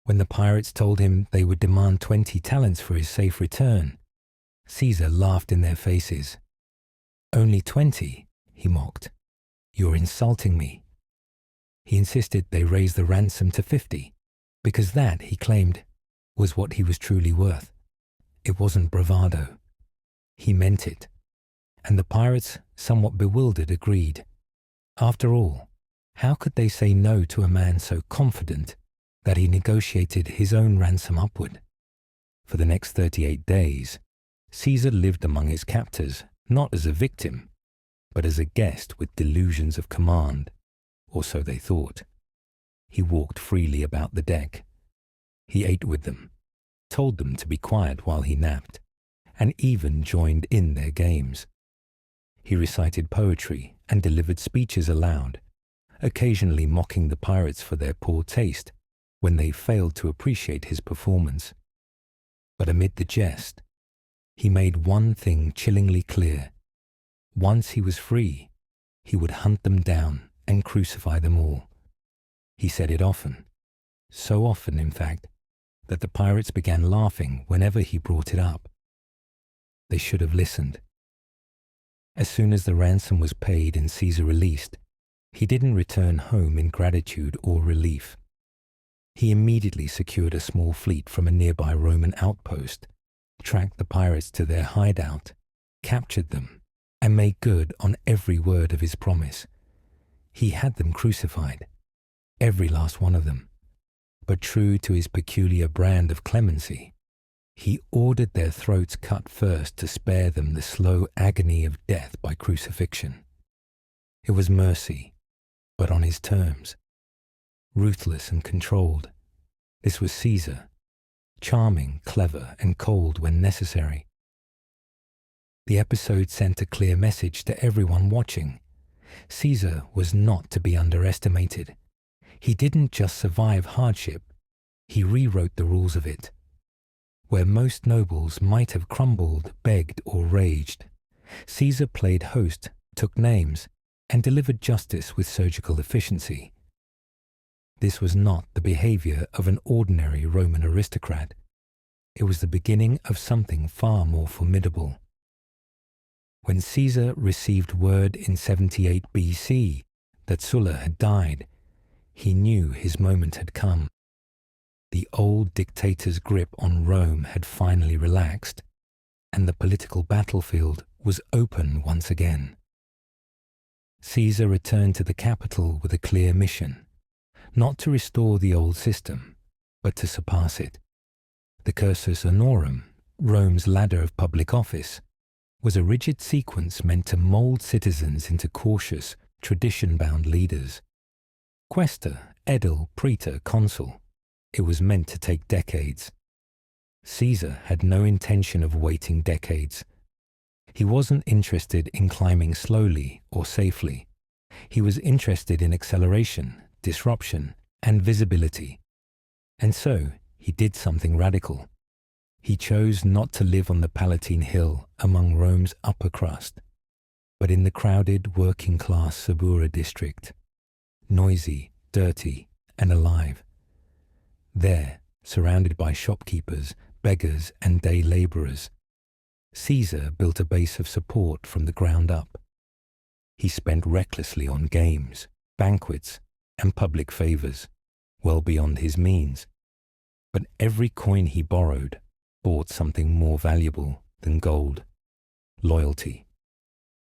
When the pirates told him they would demand 20 talents for his safe return, Caesar laughed in their faces. "Only 20, he mocked. "You're insulting me." He insisted they raise the ransom to 50, because that, he claimed, was what he was truly worth. It wasn't bravado. He meant it. And the pirates, somewhat bewildered, agreed. After all, how could they say no to a man so confident that he negotiated his own ransom upward? For the next 38 days, Caesar lived among his captors not as a victim, but as a guest with delusions of command, or so they thought. He walked freely about the deck. He ate with them, told them to be quiet while he napped, and even joined in their games. He recited poetry and delivered speeches aloud, occasionally mocking the pirates for their poor taste when they failed to appreciate his performance. But amid the jest, he made one thing chillingly clear. Once he was free, he would hunt them down and crucify them all. He said it often, so often, in fact, that the pirates began laughing whenever he brought it up. They should have listened. As soon as the ransom was paid and Caesar released, he didn't return home in gratitude or relief. He immediately secured a small fleet from a nearby Roman outpost, tracked the pirates to their hideout, captured them, and made good on every word of his promise. He had them crucified, every last one of them. But true to his peculiar brand of clemency, he ordered their throats cut first to spare them the slow agony of death by crucifixion. It was mercy, but on his terms. Ruthless and controlled. This was Caesar, charming, clever, and cold when necessary. The episode sent a clear message to everyone watching. Caesar was not to be underestimated. He didn't just survive hardship, he rewrote the rules of it. Where most nobles might have crumbled, begged, or raged, Caesar played host, took names, and delivered justice with surgical efficiency. This was not the behavior of an ordinary Roman aristocrat. It was the beginning of something far more formidable. When Caesar received word in 78 BC that Sulla had died, he knew his moment had come. The old dictator's grip on Rome had finally relaxed, and the political battlefield was open once again. Caesar returned to the capital with a clear mission, not to restore the old system, but to surpass it. The cursus honorum, Rome's ladder of public office, was a rigid sequence meant to mold citizens into cautious, tradition-bound leaders. Quaestor, edile, praetor, consul. It was meant to take decades. Caesar had no intention of waiting decades. He wasn't interested in climbing slowly or safely. He was interested in acceleration, disruption, and visibility. And so he did something radical. He chose not to live on the Palatine Hill among Rome's upper crust. but in the crowded working-class Sabura district, noisy, dirty, and alive. There, surrounded by shopkeepers, beggars, and day laborers, Caesar built a base of support from the ground up. He spent recklessly on games, banquets, and public favors, well beyond his means. But every coin he borrowed bought something more valuable than gold: loyalty.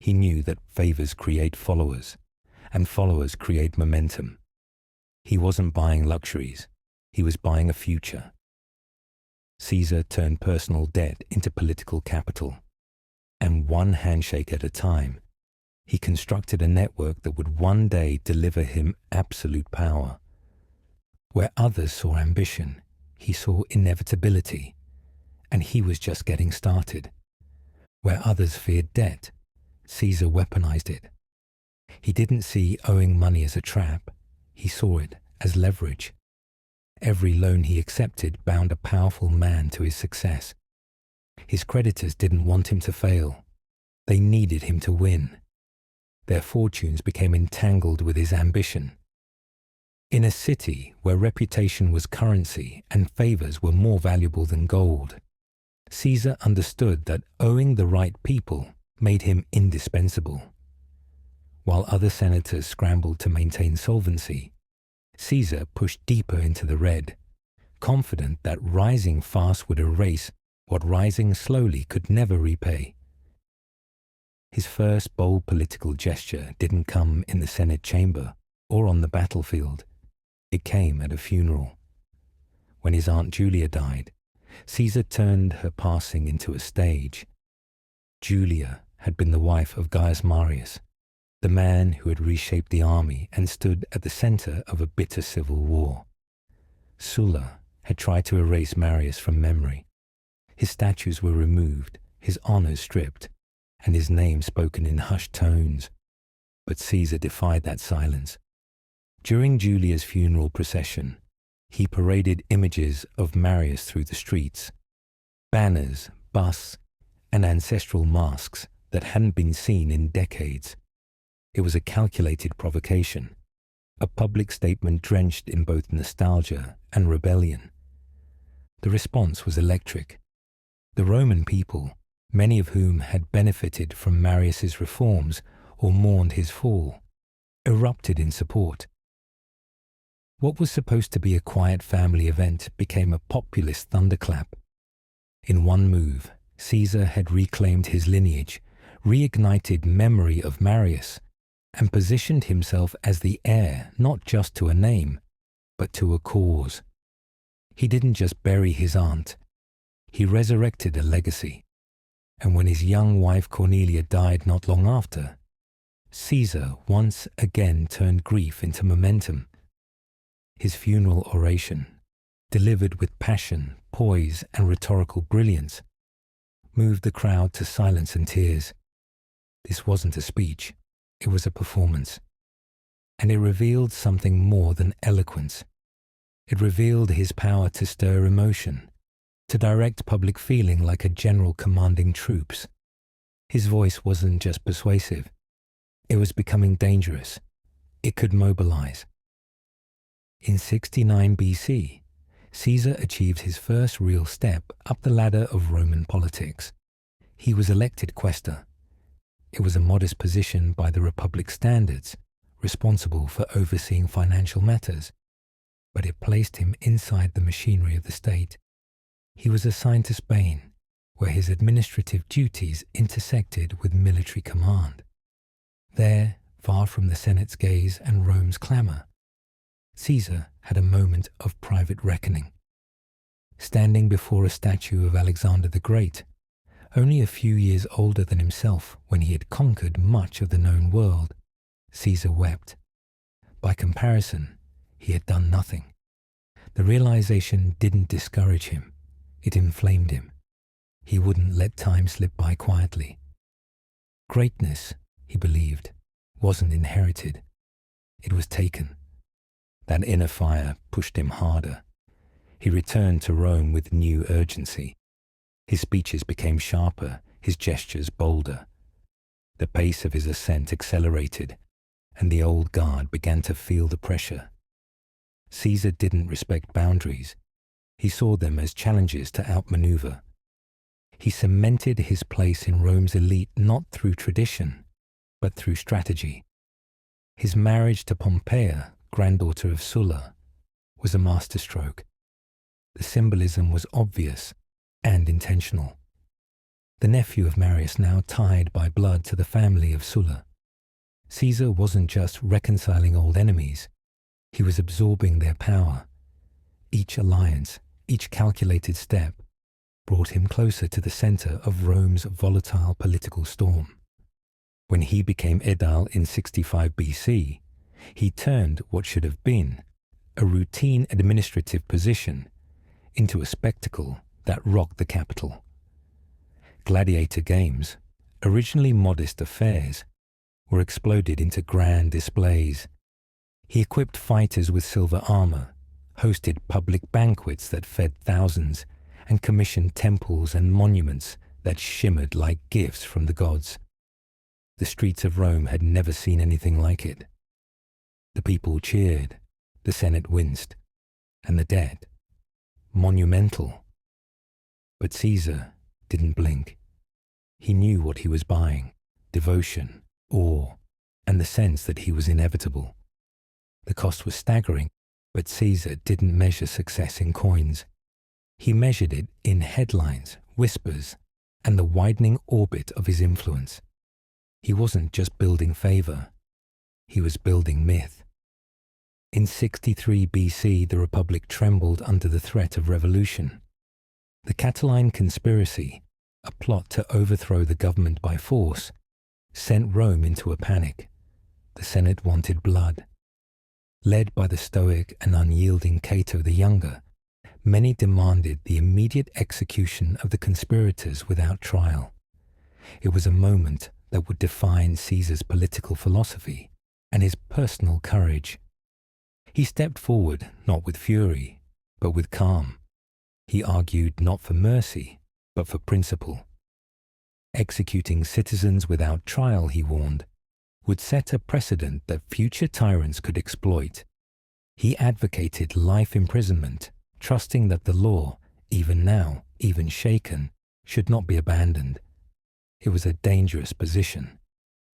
He knew that favors create followers, and followers create momentum. He wasn't buying luxuries, he was buying a future. Caesar turned personal debt into political capital, and one handshake at a time, he constructed a network that would one day deliver him absolute power. Where others saw ambition, he saw inevitability, and he was just getting started. Where others feared debt, Caesar weaponized it. He didn't see owing money as a trap, he saw it as leverage. Every loan he accepted bound a powerful man to his success. His creditors didn't want him to fail. They needed him to win. Their fortunes became entangled with his ambition. In a city where reputation was currency and favors were more valuable than gold, Caesar understood that owing the right people made him indispensable. While other senators scrambled to maintain solvency, Caesar pushed deeper into the red, confident that rising fast would erase what rising slowly could never repay. His first bold political gesture didn't come in the Senate chamber or on the battlefield. It came at a funeral. When his Aunt Julia died, Caesar turned her passing into a stage. Julia had been the wife of Gaius Marius, the man who had reshaped the army and stood at the center of a bitter civil war. Sulla had tried to erase Marius from memory. His statues were removed, his honors stripped, and his name spoken in hushed tones. But Caesar defied that silence. During Julia's funeral procession, he paraded images of Marius through the streets, banners, busts, and ancestral masks that hadn't been seen in decades. It was a calculated provocation, a public statement drenched in both nostalgia and rebellion. The response was electric. The Roman people, many of whom had benefited from Marius's reforms or mourned his fall, erupted in support. What was supposed to be a quiet family event became a populist thunderclap. In one move, Caesar had reclaimed his lineage, reignited memory of Marius, and positioned himself as the heir not just to a name, but to a cause. He didn't just bury his aunt, he resurrected a legacy. And when his young wife Cornelia died not long after, Caesar once again turned grief into momentum. His funeral oration, delivered with passion, poise, and rhetorical brilliance, moved the crowd to silence and tears. This wasn't a speech. It was a performance, and it revealed something more than eloquence. It revealed his power to stir emotion, to direct public feeling like a general commanding troops. His voice wasn't just persuasive, it was becoming dangerous. It could mobilize. In 69 BC, Caesar achieved his first real step up the ladder of Roman politics. He was elected quaestor. It was a modest position by the Republic's standards, responsible for overseeing financial matters, but it placed him inside the machinery of the state. He was assigned to Spain, where his administrative duties intersected with military command. There, far from the Senate's gaze and Rome's clamor, Caesar had a moment of private reckoning. Standing before a statue of Alexander the Great, only a few years older than himself when he had conquered much of the known world, Caesar wept. By comparison, he had done nothing. The realization didn't discourage him, it inflamed him. He wouldn't let time slip by quietly. Greatness, he believed, wasn't inherited. It was taken. That inner fire pushed him harder. He returned to Rome with new urgency. His speeches became sharper, his gestures bolder. The pace of his ascent accelerated, and the old guard began to feel the pressure. Caesar didn't respect boundaries. He saw them as challenges to outmaneuver. He cemented his place in Rome's elite not through tradition, but through strategy. His marriage to Pompeia, granddaughter of Sulla, was a masterstroke. The symbolism was obvious and intentional. The nephew of Marius now tied by blood to the family of Sulla. Caesar wasn't just reconciling old enemies, he was absorbing their power. Each alliance, each calculated step, brought him closer to the center of Rome's volatile political storm. When he became Aedile in 65 BC, he turned what should have been a routine administrative position into a spectacle that rocked the capital. Gladiator games, originally modest affairs, were exploded into grand displays. He equipped fighters with silver armor, hosted public banquets that fed thousands, and commissioned temples and monuments that shimmered like gifts from the gods. The streets of Rome had never seen anything like it. The people cheered, the Senate winced, and the dead, monumental. But Caesar didn't blink. He knew what he was buying: devotion, awe, and the sense that he was inevitable. The cost was staggering, but Caesar didn't measure success in coins. He measured it in headlines, whispers, and the widening orbit of his influence. He wasn't just building favor, he was building myth. In 63 BC, the Republic trembled under the threat of revolution. The Catiline conspiracy, a plot to overthrow the government by force, sent Rome into a panic. The Senate wanted blood. Led by the stoic and unyielding Cato the Younger, many demanded the immediate execution of the conspirators without trial. It was a moment that would define Caesar's political philosophy and his personal courage. He stepped forward not with fury, but with calm. He argued not for mercy, but for principle. Executing citizens without trial, he warned, would set a precedent that future tyrants could exploit. He advocated life imprisonment, trusting that the law, even now, even shaken, should not be abandoned. It was a dangerous position.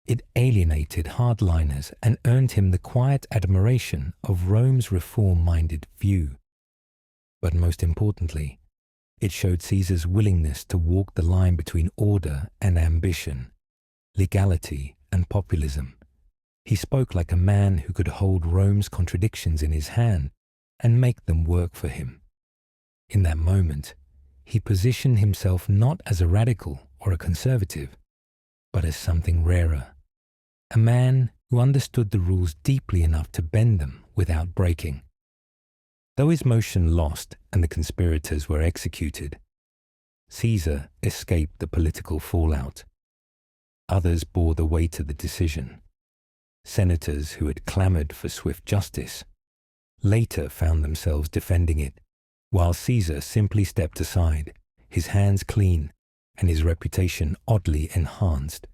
It alienated hardliners and earned him the quiet admiration of Rome's reform-minded view. But most importantly, it showed Caesar's willingness to walk the line between order and ambition, legality and populism. He spoke like a man who could hold Rome's contradictions in his hand and make them work for him. In that moment, he positioned himself not as a radical or a conservative, but as something rarer. A man who understood the rules deeply enough to bend them without breaking. Though his motion lost and the conspirators were executed, Caesar escaped the political fallout. Others bore the weight of the decision. Senators who had clamored for swift justice later found themselves defending it, while Caesar simply stepped aside, his hands clean and his reputation oddly enhanced.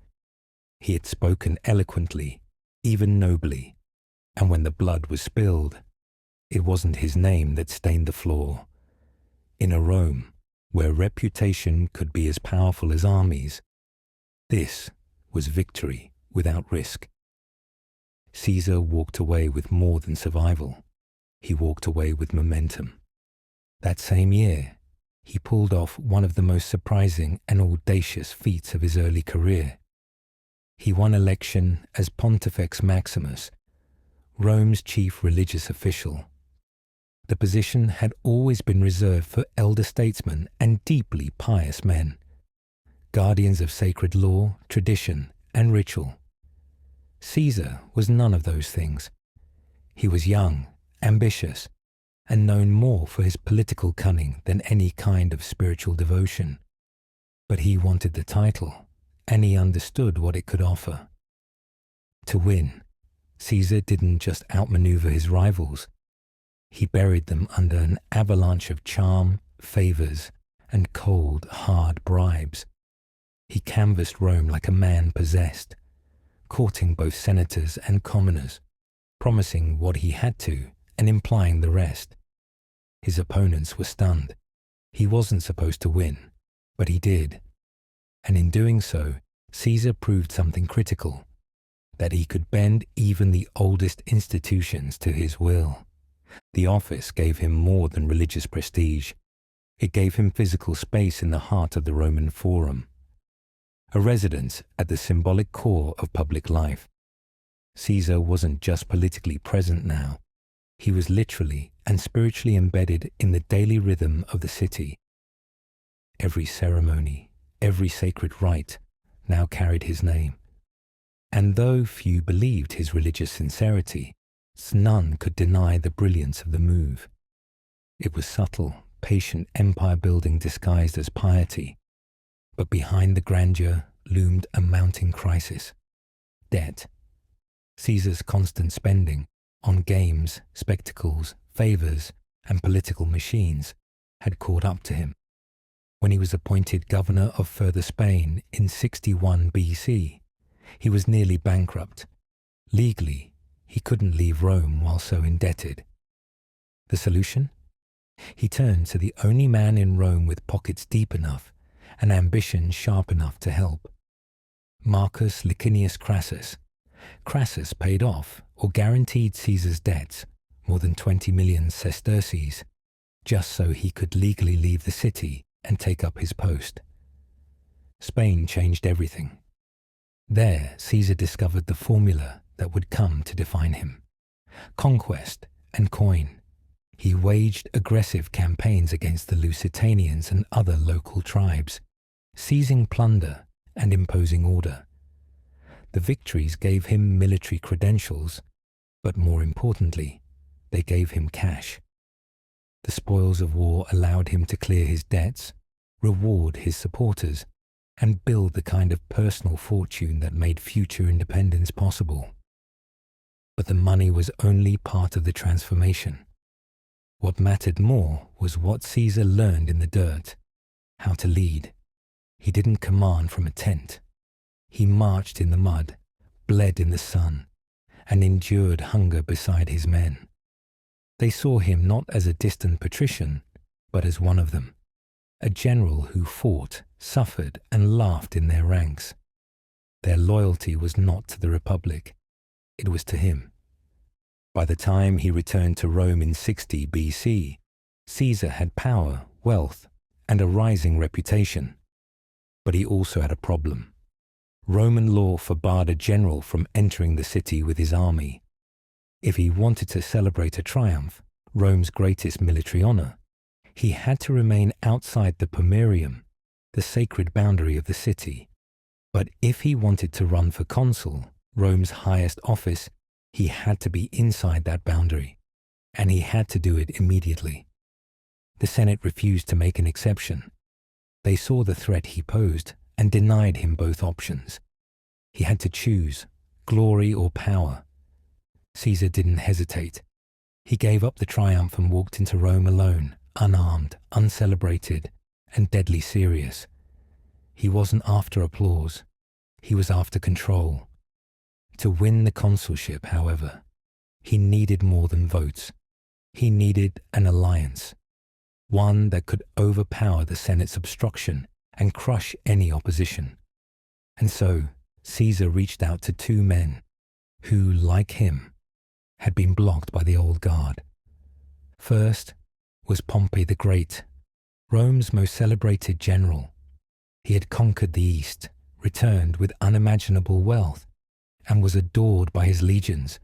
He had spoken eloquently, even nobly, and when the blood was spilled, it wasn't his name that stained the floor. In a Rome where reputation could be as powerful as armies, this was victory without risk. Caesar walked away with more than survival. He walked away with momentum. That same year, he pulled off one of the most surprising and audacious feats of his early career. He won election as Pontifex Maximus, Rome's chief religious official. The position had always been reserved for elder statesmen and deeply pious men, guardians of sacred law, tradition, and ritual. Caesar was none of those things. He was young, ambitious, and known more for his political cunning than any kind of spiritual devotion. But he wanted the title, and he understood what it could offer. To win, Caesar didn't just outmaneuver his rivals. He buried them under an avalanche of charm, favors, and cold, hard bribes. He canvassed Rome like a man possessed, courting both senators and commoners, promising what he had to and implying the rest. His opponents were stunned. He wasn't supposed to win, but he did. And in doing so, Caesar proved something critical, that he could bend even the oldest institutions to his will. The office gave him more than religious prestige. It gave him physical space in the heart of the Roman Forum, a residence at the symbolic core of public life. Caesar wasn't just politically present now. He was literally and spiritually embedded in the daily rhythm of the city. Every ceremony, every sacred rite now carried his name. And though few believed his religious sincerity, none could deny the brilliance of the move. It was subtle, patient empire-building disguised as piety. But behind the grandeur loomed a mounting crisis: debt. Caesar's constant spending on games, spectacles, favors, and political machines had caught up to him. When he was appointed governor of Further Spain in 61 BC, he was nearly bankrupt. Legally, he couldn't leave Rome while so indebted. The solution? He turned to the only man in Rome with pockets deep enough and ambition sharp enough to help: Marcus Licinius Crassus. Crassus paid off or guaranteed Caesar's debts, more than 20 million sesterces, just so he could legally leave the city and take up his post. Spain changed everything. There, Caesar discovered the formula that would come to define him: conquest and coin. He waged aggressive campaigns against the Lusitanians and other local tribes, seizing plunder and imposing order. The victories gave him military credentials, but more importantly, they gave him cash. The spoils of war allowed him to clear his debts, reward his supporters, and build the kind of personal fortune that made future independence possible. But the money was only part of the transformation. What mattered more was what Caesar learned in the dirt: how to lead. He didn't command from a tent. He marched in the mud, bled in the sun, and endured hunger beside his men. They saw him not as a distant patrician, but as one of them, a general who fought, suffered, and laughed in their ranks. Their loyalty was not to the Republic, it was to him. By the time he returned to Rome in 60 BC, Caesar had power, wealth, and a rising reputation. But he also had a problem. Roman law forbade a general from entering the city with his army. If he wanted to celebrate a triumph, Rome's greatest military honor, he had to remain outside the pomerium, the sacred boundary of the city. But if he wanted to run for consul, Rome's highest office, he had to be inside that boundary, and he had to do it immediately. The Senate refused to make an exception. They saw the threat he posed and denied him both options. He had to choose glory or power. Caesar didn't hesitate. He gave up the triumph and walked into Rome alone, unarmed, uncelebrated, and deadly serious. He wasn't after applause. He was after control. To win the consulship, however, he needed more than votes. He needed an alliance, one that could overpower the Senate's obstruction and crush any opposition. And so Caesar reached out to two men who, like him, had been blocked by the old guard. First was Pompey the Great, Rome's most celebrated general. He had conquered the East, returned with unimaginable wealth, and was adored by his legions.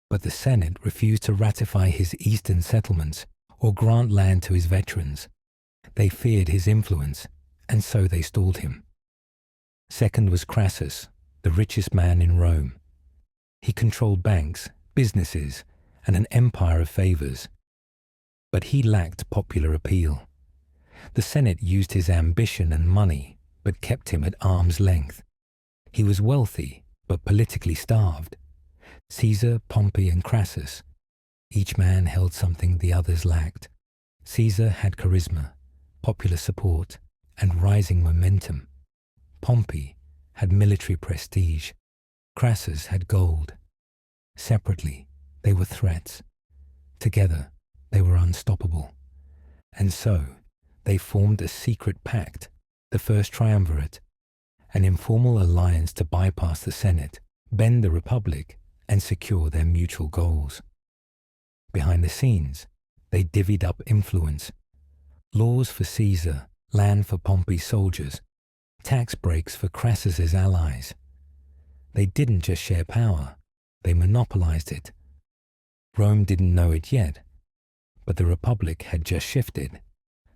But the Senate refused to ratify his eastern settlements or grant land to his veterans. They feared his influence, and so they stalled him. Second was Crassus, the richest man in Rome. He controlled banks, businesses, and an empire of favors. But he lacked popular appeal. The Senate used his ambition and money, but kept him at arm's length. He was wealthy, but politically starved. Caesar, Pompey, and Crassus, each man held something the others lacked. Caesar had charisma, popular support, and rising momentum. Pompey had military prestige. Crassus had gold. Separately, they were threats. Together, they were unstoppable. And so, they formed a secret pact, the First Triumvirate, an informal alliance to bypass the Senate, bend the Republic, and secure their mutual goals. Behind the scenes, they divvied up influence. Laws for Caesar, land for Pompey's soldiers, tax breaks for Crassus's allies. They didn't just share power, they monopolized it. Rome didn't know it yet, but the Republic had just shifted.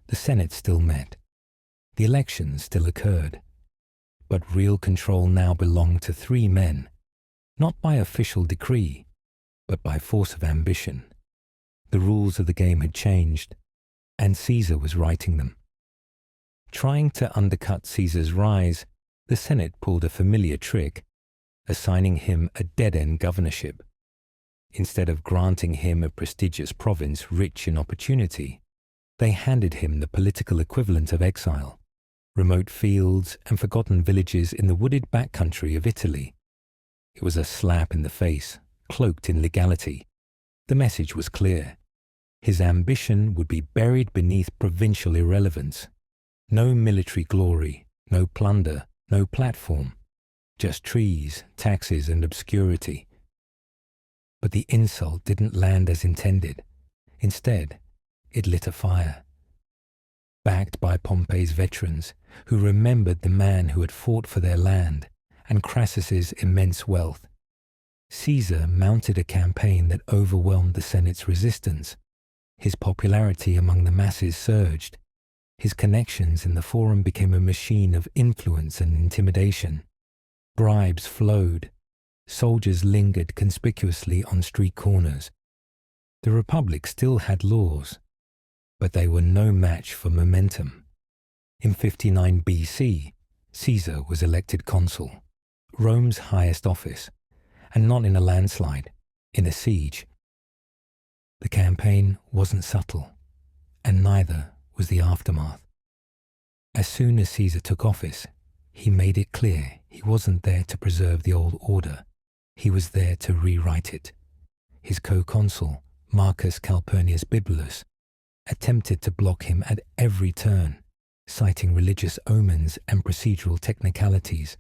The Senate still met. The elections still occurred. But real control now belonged to three men, not by official decree, but by force of ambition. The rules of the game had changed, and Caesar was writing them. Trying to undercut Caesar's rise, the Senate pulled a familiar trick, assigning him a dead-end governorship. Instead of granting him a prestigious province rich in opportunity, they handed him the political equivalent of exile, remote fields and forgotten villages in the wooded backcountry of Italy. It was a slap in the face, cloaked in legality. The message was clear. His ambition would be buried beneath provincial irrelevance. No military glory, no plunder, no platform. Just trees, taxes, and obscurity. But the insult didn't land as intended. Instead, it lit a fire. Backed by Pompey's veterans, who remembered the man who had fought for their land, and Crassus's immense wealth, Caesar mounted a campaign that overwhelmed the Senate's resistance. His popularity among the masses surged. His connections in the forum became a machine of influence and intimidation. Bribes flowed. Soldiers lingered conspicuously on street corners. The Republic still had laws, but they were no match for momentum. In 59 BC, Caesar was elected consul, Rome's highest office, and not in a landslide, in a siege. The campaign wasn't subtle, and neither was the aftermath. As soon as Caesar took office, he made it clear he wasn't there to preserve the old order. He was there to rewrite it. His co-consul, Marcus Calpurnius Bibulus, attempted to block him at every turn, citing religious omens and procedural technicalities.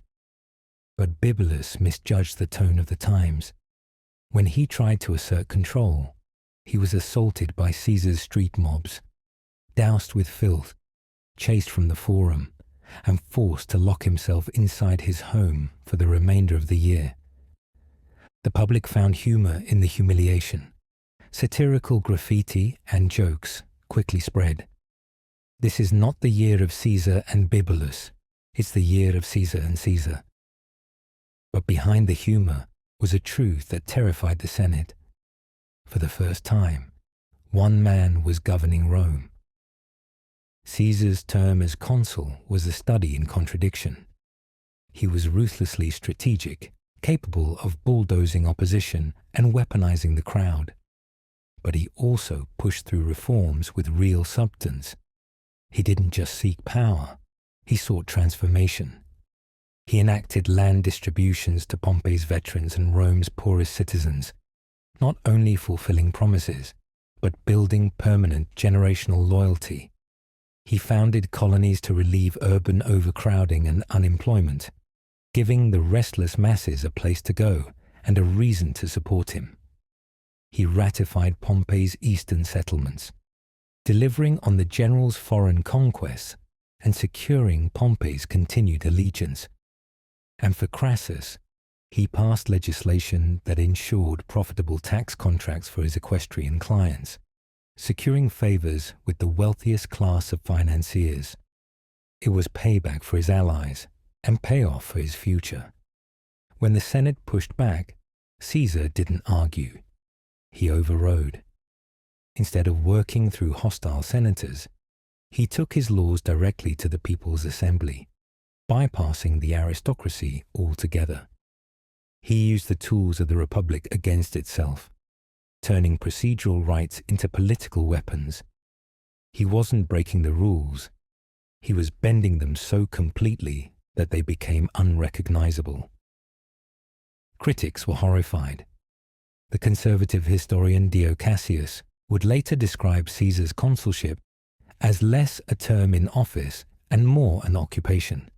But Bibulus misjudged the tone of the times. When he tried to assert control, he was assaulted by Caesar's street mobs, doused with filth, chased from the forum, and forced to lock himself inside his home for the remainder of the year. The public found humor in the humiliation. Satirical graffiti and jokes quickly spread. This is not the year of Caesar and Bibulus. It's the year of Caesar and Caesar. But behind the humor was a truth that terrified the Senate. For the first time, one man was governing Rome. Caesar's term as consul was a study in contradiction. He was ruthlessly strategic, capable of bulldozing opposition and weaponizing the crowd. But he also pushed through reforms with real substance. He didn't just seek power, he sought transformation. He enacted land distributions to Pompey's veterans and Rome's poorest citizens, not only fulfilling promises, but building permanent generational loyalty. He founded colonies to relieve urban overcrowding and unemployment, giving the restless masses a place to go and a reason to support him. He ratified Pompey's eastern settlements, delivering on the general's foreign conquests and securing Pompey's continued allegiance. And for Crassus, he passed legislation that ensured profitable tax contracts for his equestrian clients, securing favors with the wealthiest class of financiers. It was payback for his allies and payoff for his future. When the Senate pushed back, Caesar didn't argue. He overrode. Instead of working through hostile senators, he took his laws directly to the People's Assembly, bypassing the aristocracy altogether. He used the tools of the Republic against itself, turning procedural rights into political weapons. He wasn't breaking the rules. He was bending them so completely that they became unrecognizable. Critics were horrified. The conservative historian Dio Cassius would later describe Caesar's consulship as less a term in office and more an occupation.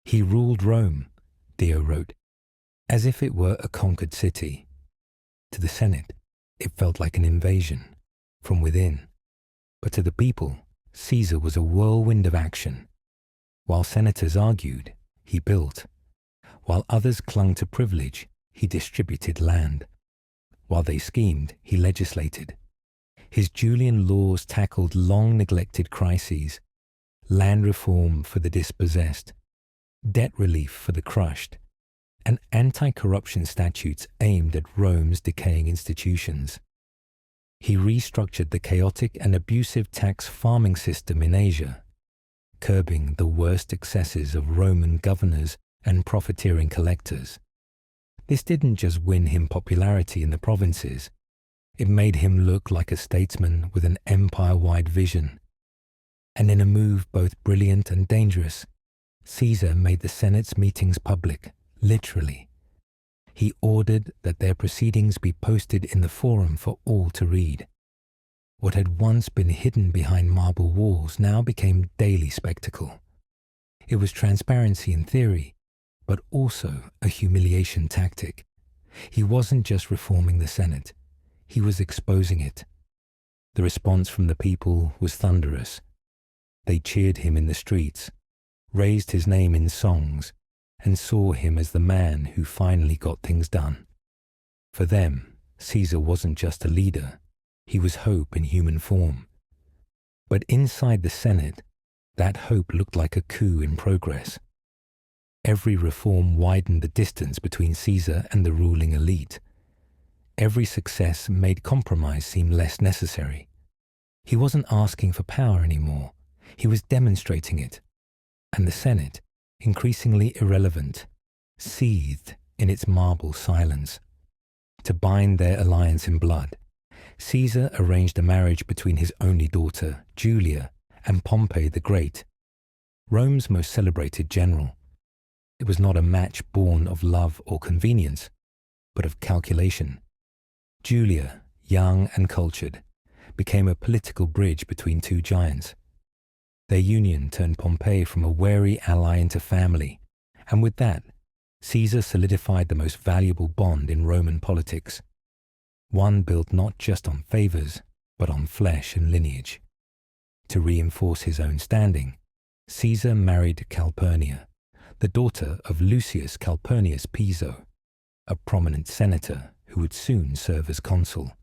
He ruled Rome, Dio wrote, as if it were a conquered city. To the Senate, it felt like an invasion from within. But to the people, Caesar was a whirlwind of action. While senators argued, he built. While others clung to privilege, he distributed land. While they schemed, he legislated. His Julian laws tackled long-neglected crises, land reform for the dispossessed, debt relief for the crushed, and anti-corruption statutes aimed at Rome's decaying institutions. He restructured the chaotic and abusive tax farming system in Asia, curbing the worst excesses of Roman governors and profiteering collectors. This didn't just win him popularity in the provinces. It made him look like a statesman with an empire-wide vision. And in a move both brilliant and dangerous, Caesar made the Senate's meetings public, literally. He ordered that their proceedings be posted in the forum for all to read. What had once been hidden behind marble walls now became daily spectacle. It was transparency in theory, but also a humiliation tactic. He wasn't just reforming the Senate, he was exposing it. The response from the people was thunderous. They cheered him in the streets, raised his name in songs, and saw him as the man who finally got things done. For them, Caesar wasn't just a leader, he was hope in human form. But inside the Senate, that hope looked like a coup in progress. Every reform widened the distance between Caesar and the ruling elite. Every success made compromise seem less necessary. He wasn't asking for power anymore, he was demonstrating it. And the Senate, increasingly irrelevant, seethed in its marble silence. To bind their alliance in blood, Caesar arranged a marriage between his only daughter, Julia, and Pompey the Great, Rome's most celebrated general. It was not a match born of love or convenience, but of calculation. Julia, young and cultured, became a political bridge between two giants. Their union turned Pompey from a wary ally into family, and with that, Caesar solidified the most valuable bond in Roman politics, one built not just on favors, but on flesh and lineage. To reinforce his own standing, Caesar married Calpurnia, the daughter of Lucius Calpurnius Piso, a prominent senator who would soon serve as consul.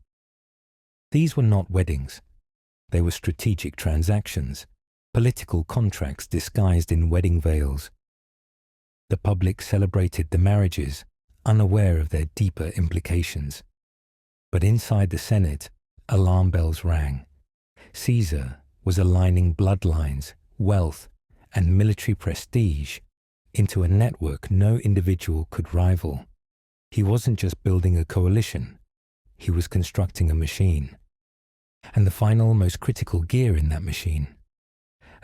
These were not weddings. They were strategic transactions, political contracts disguised in wedding veils. The public celebrated the marriages, unaware of their deeper implications. But inside the Senate, alarm bells rang. Caesar was aligning bloodlines, wealth, and military prestige into a network no individual could rival. He wasn't just building a coalition, he was constructing a machine. And the final, most critical gear in that machine,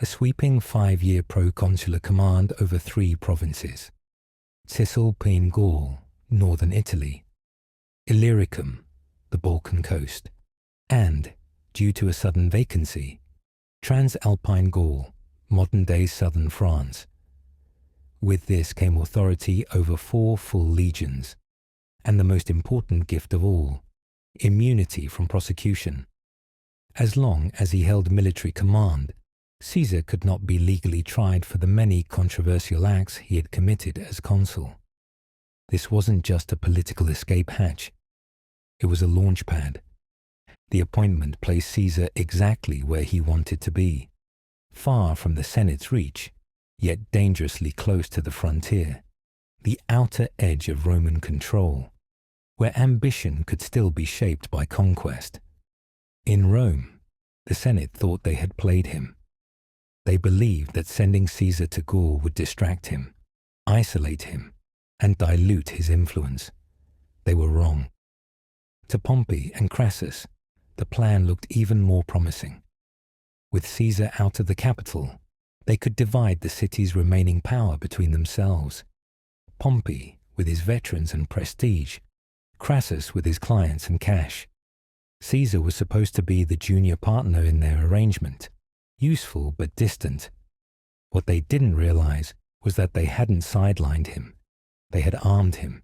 a sweeping 5-year proconsular command over 3 provinces: Cisalpine Gaul, northern Italy; Illyricum, the Balkan coast; and, due to a sudden vacancy, Transalpine Gaul, modern-day southern France. With this came authority over 4 full legions, and the most important gift of all, immunity from prosecution. As long as he held military command, Caesar could not be legally tried for the many controversial acts he had committed as consul. This wasn't just a political escape hatch. It was a launch pad. The appointment placed Caesar exactly where he wanted to be, far from the Senate's reach, yet dangerously close to the frontier, the outer edge of Roman control, where ambition could still be shaped by conquest. In Rome, the Senate thought they had played him. They believed that sending Caesar to Gaul would distract him, isolate him, and dilute his influence. They were wrong. To Pompey and Crassus, the plan looked even more promising. With Caesar out of the capital, they could divide the city's remaining power between themselves. Pompey with his veterans and prestige, Crassus with his clients and cash. Caesar was supposed to be the junior partner in their arrangement, useful but distant. What they didn't realize was that they hadn't sidelined him. They had armed him.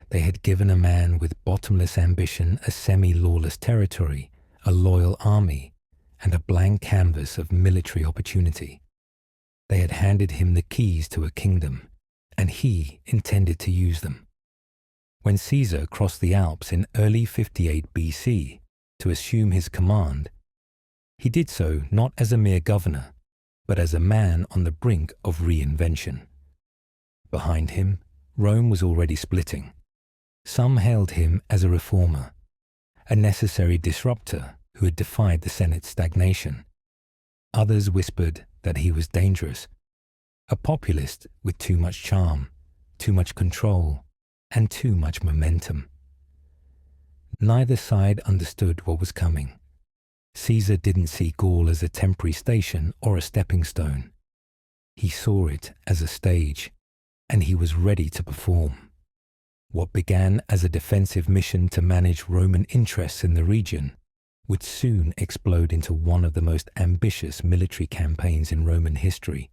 They had given a man with bottomless ambition a semi-lawless territory, a loyal army, and a blank canvas of military opportunity. They had handed him the keys to a kingdom, and he intended to use them. When Caesar crossed the Alps in early 58 BC to assume his command, he did so not as a mere governor, but as a man on the brink of reinvention. Behind him, Rome was already splitting. Some hailed him as a reformer, a necessary disruptor who had defied the Senate's stagnation. Others whispered that he was dangerous, a populist with too much charm, too much control, and too much momentum. Neither side understood what was coming. Caesar didn't see Gaul as a temporary station or a stepping stone. He saw it as a stage, and he was ready to perform. What began as a defensive mission to manage Roman interests in the region would soon explode into one of the most ambitious military campaigns in Roman history,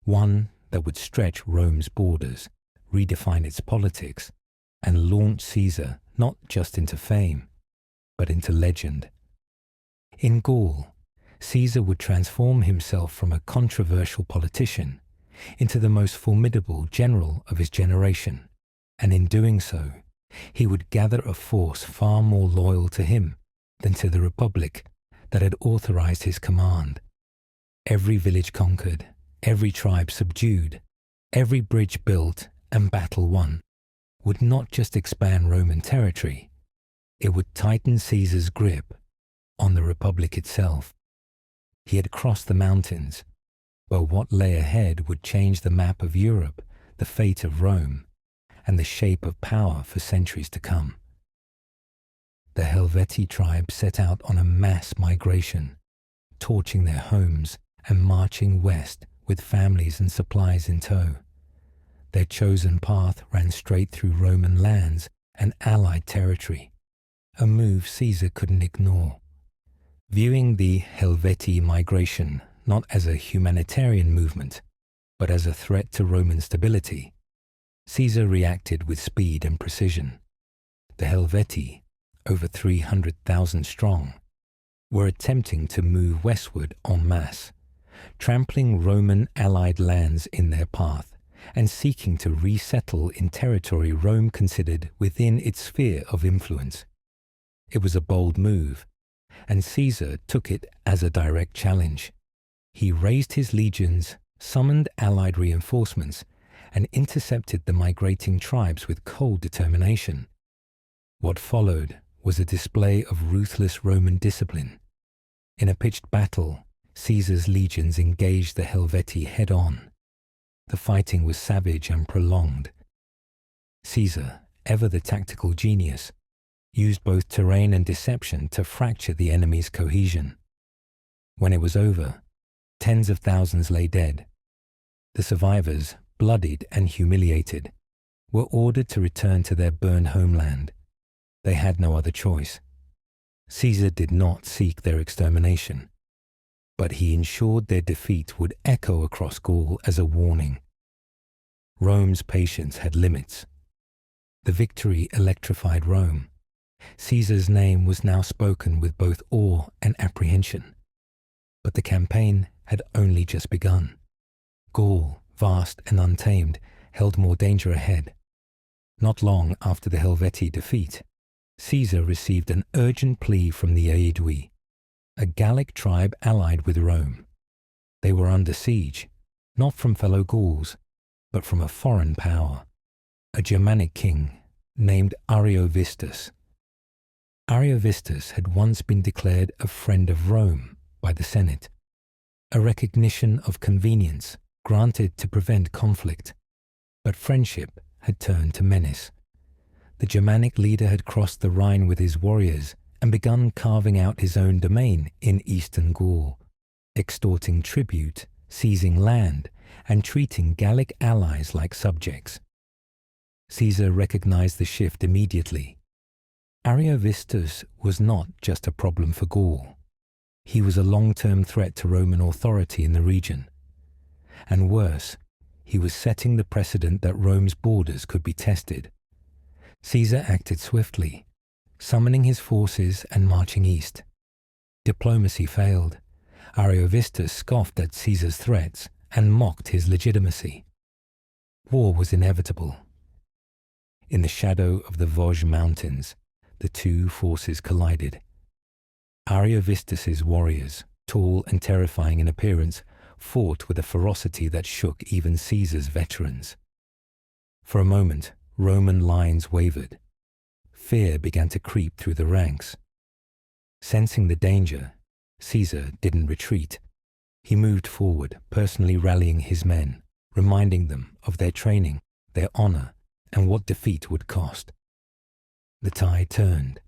one that would stretch Rome's borders, redefine its politics, and launch Caesar not just into fame, but into legend. In Gaul, Caesar would transform himself from a controversial politician into the most formidable general of his generation, and in doing so, he would gather a force far more loyal to him than to the republic that had authorized his command. Every village conquered, every tribe subdued, every bridge built and battle won would not just expand Roman territory, it would tighten Caesar's grip on the republic itself. He had crossed the mountains, but what lay ahead would change the map of Europe, the fate of Rome, and the shape of power for centuries to come. The Helvetii tribe set out on a mass migration, torching their homes and marching west with families and supplies in tow. Their chosen path ran straight through Roman lands and allied territory, a move Caesar couldn't ignore. Viewing the Helvetii migration not as a humanitarian movement, but as a threat to Roman stability, Caesar reacted with speed and precision. The Helvetii, over 300,000 strong, were attempting to move westward en masse, trampling Roman allied lands in their path and seeking to resettle in territory Rome considered within its sphere of influence. It was a bold move, and Caesar took it as a direct challenge. He raised his legions, summoned allied reinforcements, and intercepted the migrating tribes with cold determination. What followed was a display of ruthless Roman discipline. In a pitched battle, Caesar's legions engaged the Helvetii head-on. The fighting was savage and prolonged. Caesar, ever the tactical genius, used both terrain and deception to fracture the enemy's cohesion. When it was over, tens of thousands lay dead. The survivors, bloodied and humiliated, were ordered to return to their burned homeland. They had no other choice. Caesar did not seek their extermination, but he ensured their defeat would echo across Gaul as a warning. Rome's patience had limits. The victory electrified Rome. Caesar's name was now spoken with both awe and apprehension. But the campaign had only just begun. Gaul, vast and untamed, held more danger ahead. Not long after the Helvetii defeat, Caesar received an urgent plea from the Aedui, a Gallic tribe allied with Rome. They were under siege, not from fellow Gauls, but from a foreign power, a Germanic king named Ariovistus. Ariovistus had once been declared a friend of Rome by the Senate, a recognition of convenience granted to prevent conflict, but friendship had turned to menace. The Germanic leader had crossed the Rhine with his warriors and begun carving out his own domain in eastern Gaul, extorting tribute, seizing land, and treating Gallic allies like subjects. Caesar recognized the shift immediately. Ariovistus was not just a problem for Gaul. He was a long-term threat to Roman authority in the region. And worse, he was setting the precedent that Rome's borders could be tested. Caesar acted swiftly, summoning his forces and marching east. Diplomacy failed. Ariovistus scoffed at Caesar's threats and mocked his legitimacy. War was inevitable. In the shadow of the Vosges Mountains, the two forces collided. Ariovistus's warriors, tall and terrifying in appearance, fought with a ferocity that shook even Caesar's veterans. For a moment, Roman lines wavered. Fear began to creep through the ranks. Sensing the danger, Caesar didn't retreat. He moved forward, personally rallying his men, reminding them of their training, their honor, and what defeat would cost. The tide turned.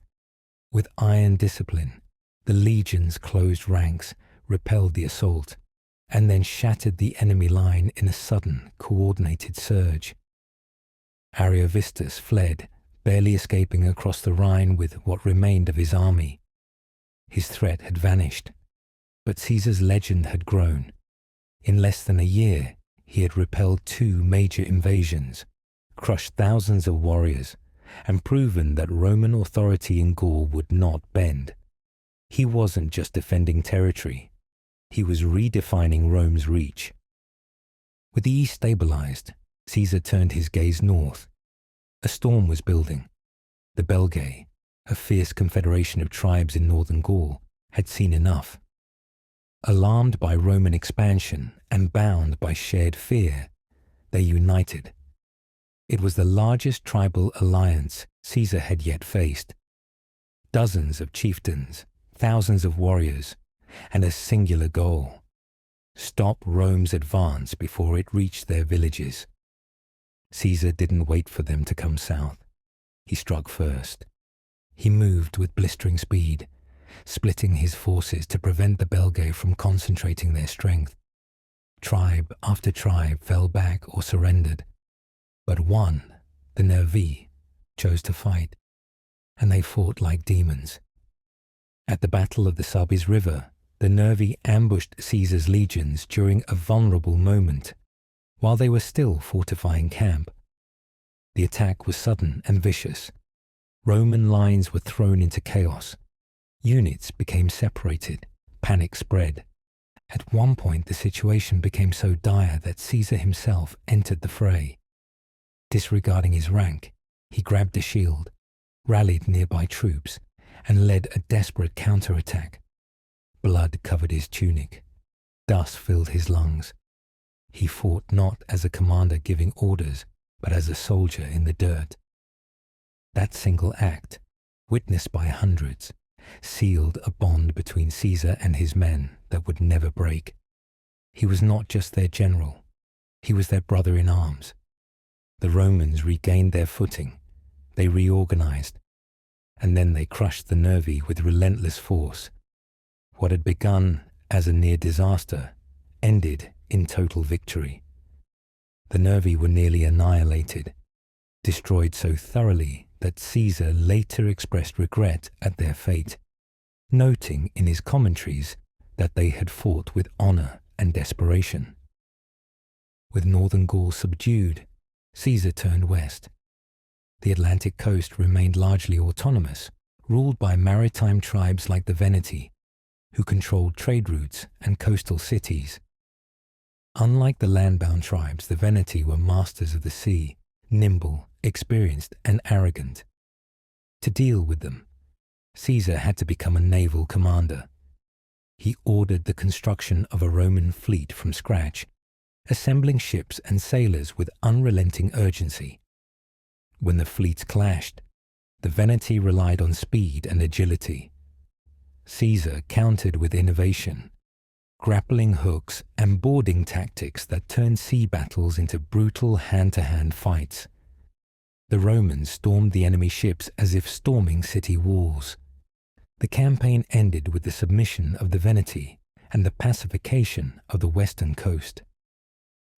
With iron discipline, the legions closed ranks, repelled the assault, and then shattered the enemy line in a sudden, coordinated surge. Ariovistus fled, barely escaping across the Rhine with what remained of his army. His threat had vanished, but Caesar's legend had grown. In less than a year, he had repelled 2 major invasions, crushed thousands of warriors, and proven that Roman authority in Gaul would not bend. He wasn't just defending territory. He was redefining Rome's reach. With the east stabilized, Caesar turned his gaze north. A storm was building. The Belgae, a fierce confederation of tribes in northern Gaul, had seen enough. Alarmed by Roman expansion and bound by shared fear, they united. It was the largest tribal alliance Caesar had yet faced. Dozens of chieftains, thousands of warriors, and a singular goal: stop Rome's advance before it reached their villages. Caesar didn't wait for them to come south. He struck first. He moved with blistering speed, splitting his forces to prevent the Belgae from concentrating their strength. Tribe after tribe fell back or surrendered, but one, the Nervi, chose to fight, and they fought like demons. At the Battle of the Sabis River, the Nervi ambushed Caesar's legions during a vulnerable moment, while they were still fortifying camp. The attack was sudden and vicious. Roman lines were thrown into chaos. Units became separated. Panic spread. At one point, the situation became so dire that Caesar himself entered the fray. Disregarding his rank, he grabbed a shield, rallied nearby troops, and led a desperate counterattack. Blood covered his tunic. Dust filled his lungs. He fought not as a commander giving orders, but as a soldier in the dirt. That single act, witnessed by hundreds, sealed a bond between Caesar and his men that would never break. He was not just their general. He was their brother in arms. The Romans regained their footing. They reorganized. And then they crushed the Nervi with relentless force. What had begun as a near disaster ended in total victory. The Nervi were nearly annihilated, destroyed so thoroughly that Caesar later expressed regret at their fate, noting in his commentaries that they had fought with honor and desperation. With northern Gaul subdued, Caesar turned west. The Atlantic coast remained largely autonomous, ruled by maritime tribes like the Veneti, who controlled trade routes and coastal cities. Unlike the land-bound tribes, the Veneti were masters of the sea, nimble, experienced, and arrogant. To deal with them, Caesar had to become a naval commander. He ordered the construction of a Roman fleet from scratch, assembling ships and sailors with unrelenting urgency. When the fleets clashed, the Veneti relied on speed and agility. Caesar countered with innovation, grappling hooks and boarding tactics that turned sea battles into brutal hand-to-hand fights. The Romans stormed the enemy ships as if storming city walls. The campaign ended with the submission of the Veneti and the pacification of the western coast.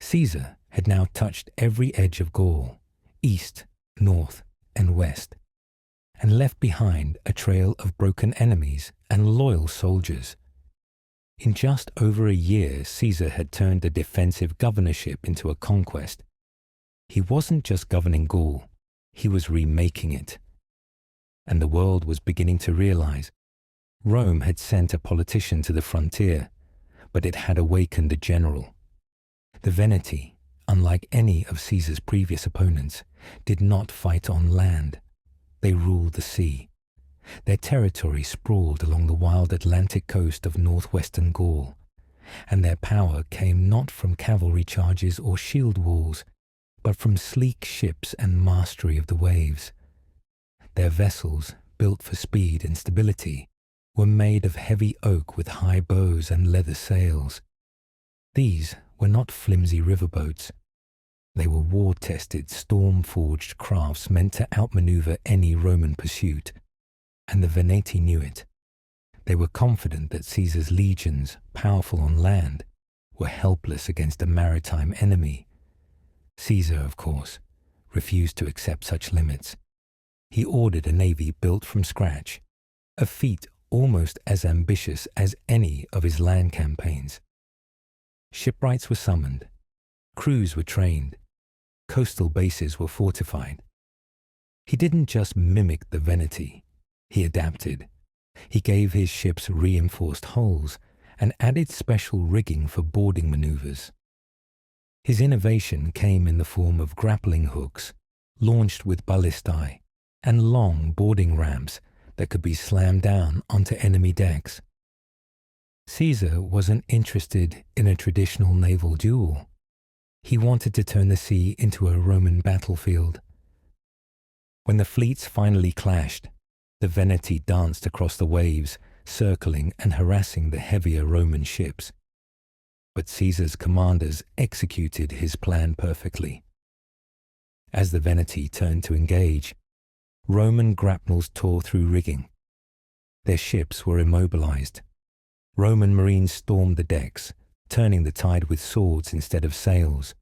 Caesar had now touched every edge of Gaul, east, north, and west, and left behind a trail of broken enemies and loyal soldiers. In just over a year, Caesar had turned a defensive governorship into a conquest. He wasn't just governing Gaul, he was remaking it. And the world was beginning to realize Rome had sent a politician to the frontier, but it had awakened a general. The Veneti, unlike any of Caesar's previous opponents, did not fight on land. They ruled the sea. Their territory sprawled along the wild Atlantic coast of northwestern Gaul, and their power came not from cavalry charges or shield walls, but from sleek ships and mastery of the waves. Their vessels, built for speed and stability, were made of heavy oak with high bows and leather sails. These were not flimsy riverboats. They were war-tested, storm-forged crafts meant to outmaneuver any Roman pursuit, and the Veneti knew it. They were confident that Caesar's legions, powerful on land, were helpless against a maritime enemy. Caesar, of course, refused to accept such limits. He ordered a navy built from scratch, a feat almost as ambitious as any of his land campaigns. Shipwrights were summoned, crews were trained, coastal bases were fortified. He didn't just mimic the Veneti, he adapted. He gave his ships reinforced hulls and added special rigging for boarding maneuvers. His innovation came in the form of grappling hooks, launched with ballistae, and long boarding ramps that could be slammed down onto enemy decks. Caesar wasn't interested in a traditional naval duel. He wanted to turn the sea into a Roman battlefield. When the fleets finally clashed, the Veneti danced across the waves, circling and harassing the heavier Roman ships. But Caesar's commanders executed his plan perfectly. As the Veneti turned to engage, Roman grapnels tore through rigging. Their ships were immobilized. Roman marines stormed the decks, turning the tide with swords instead of sails.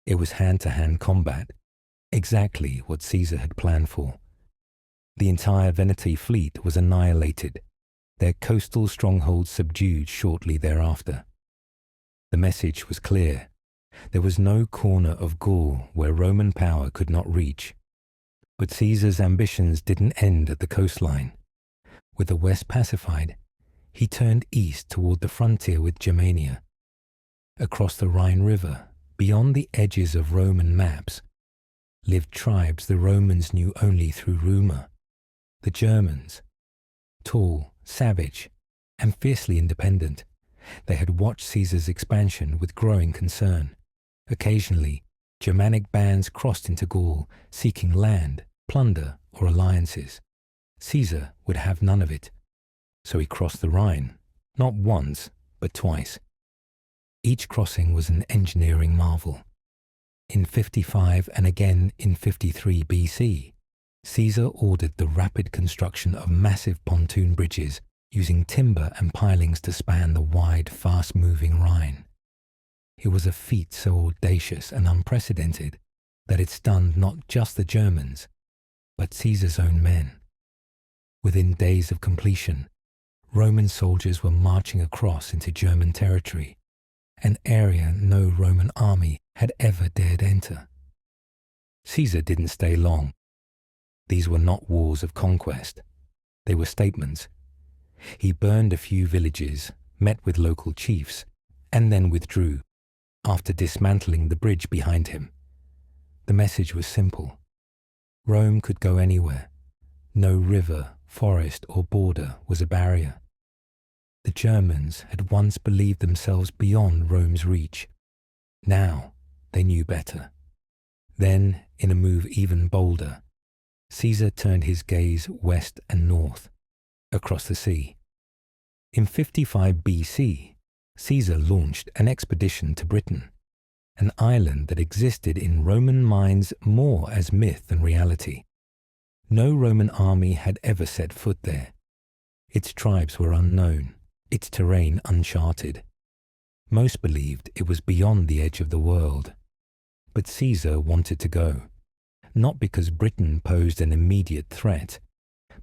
It was hand-to-hand combat, exactly what Caesar had planned for. The entire Veneti fleet was annihilated, their coastal strongholds subdued shortly thereafter. The message was clear. There was no corner of Gaul where Roman power could not reach. But Caesar's ambitions didn't end at the coastline. With the west pacified, he turned east toward the frontier with Germania. Across the Rhine River, beyond the edges of Roman maps, lived tribes the Romans knew only through rumor. The Germans, tall, savage, and fiercely independent, they had watched Caesar's expansion with growing concern. Occasionally, Germanic bands crossed into Gaul, seeking land, plunder, or alliances. Caesar would have none of it, so he crossed the Rhine, not once, but twice. Each crossing was an engineering marvel. In 55 and again in 53 BC, Caesar ordered the rapid construction of massive pontoon bridges using timber and pilings to span the wide, fast-moving Rhine. It was a feat so audacious and unprecedented that it stunned not just the Germans, but Caesar's own men. Within days of completion, Roman soldiers were marching across into German territory, an area no Roman army had ever dared enter. Caesar didn't stay long. These were not wars of conquest. They were statements. He burned a few villages, met with local chiefs, and then withdrew, after dismantling the bridge behind him. The message was simple. Rome could go anywhere. No river, forest, or border was a barrier. The Germans had once believed themselves beyond Rome's reach. Now they knew better. Then, in a move even bolder, Caesar turned his gaze west and north, across the sea. In 55 BC, Caesar launched an expedition to Britain, an island that existed in Roman minds more as myth than reality. No Roman army had ever set foot there. Its tribes were unknown, its terrain uncharted. Most believed it was beyond the edge of the world. But Caesar wanted to go. not because Britain posed an immediate threat,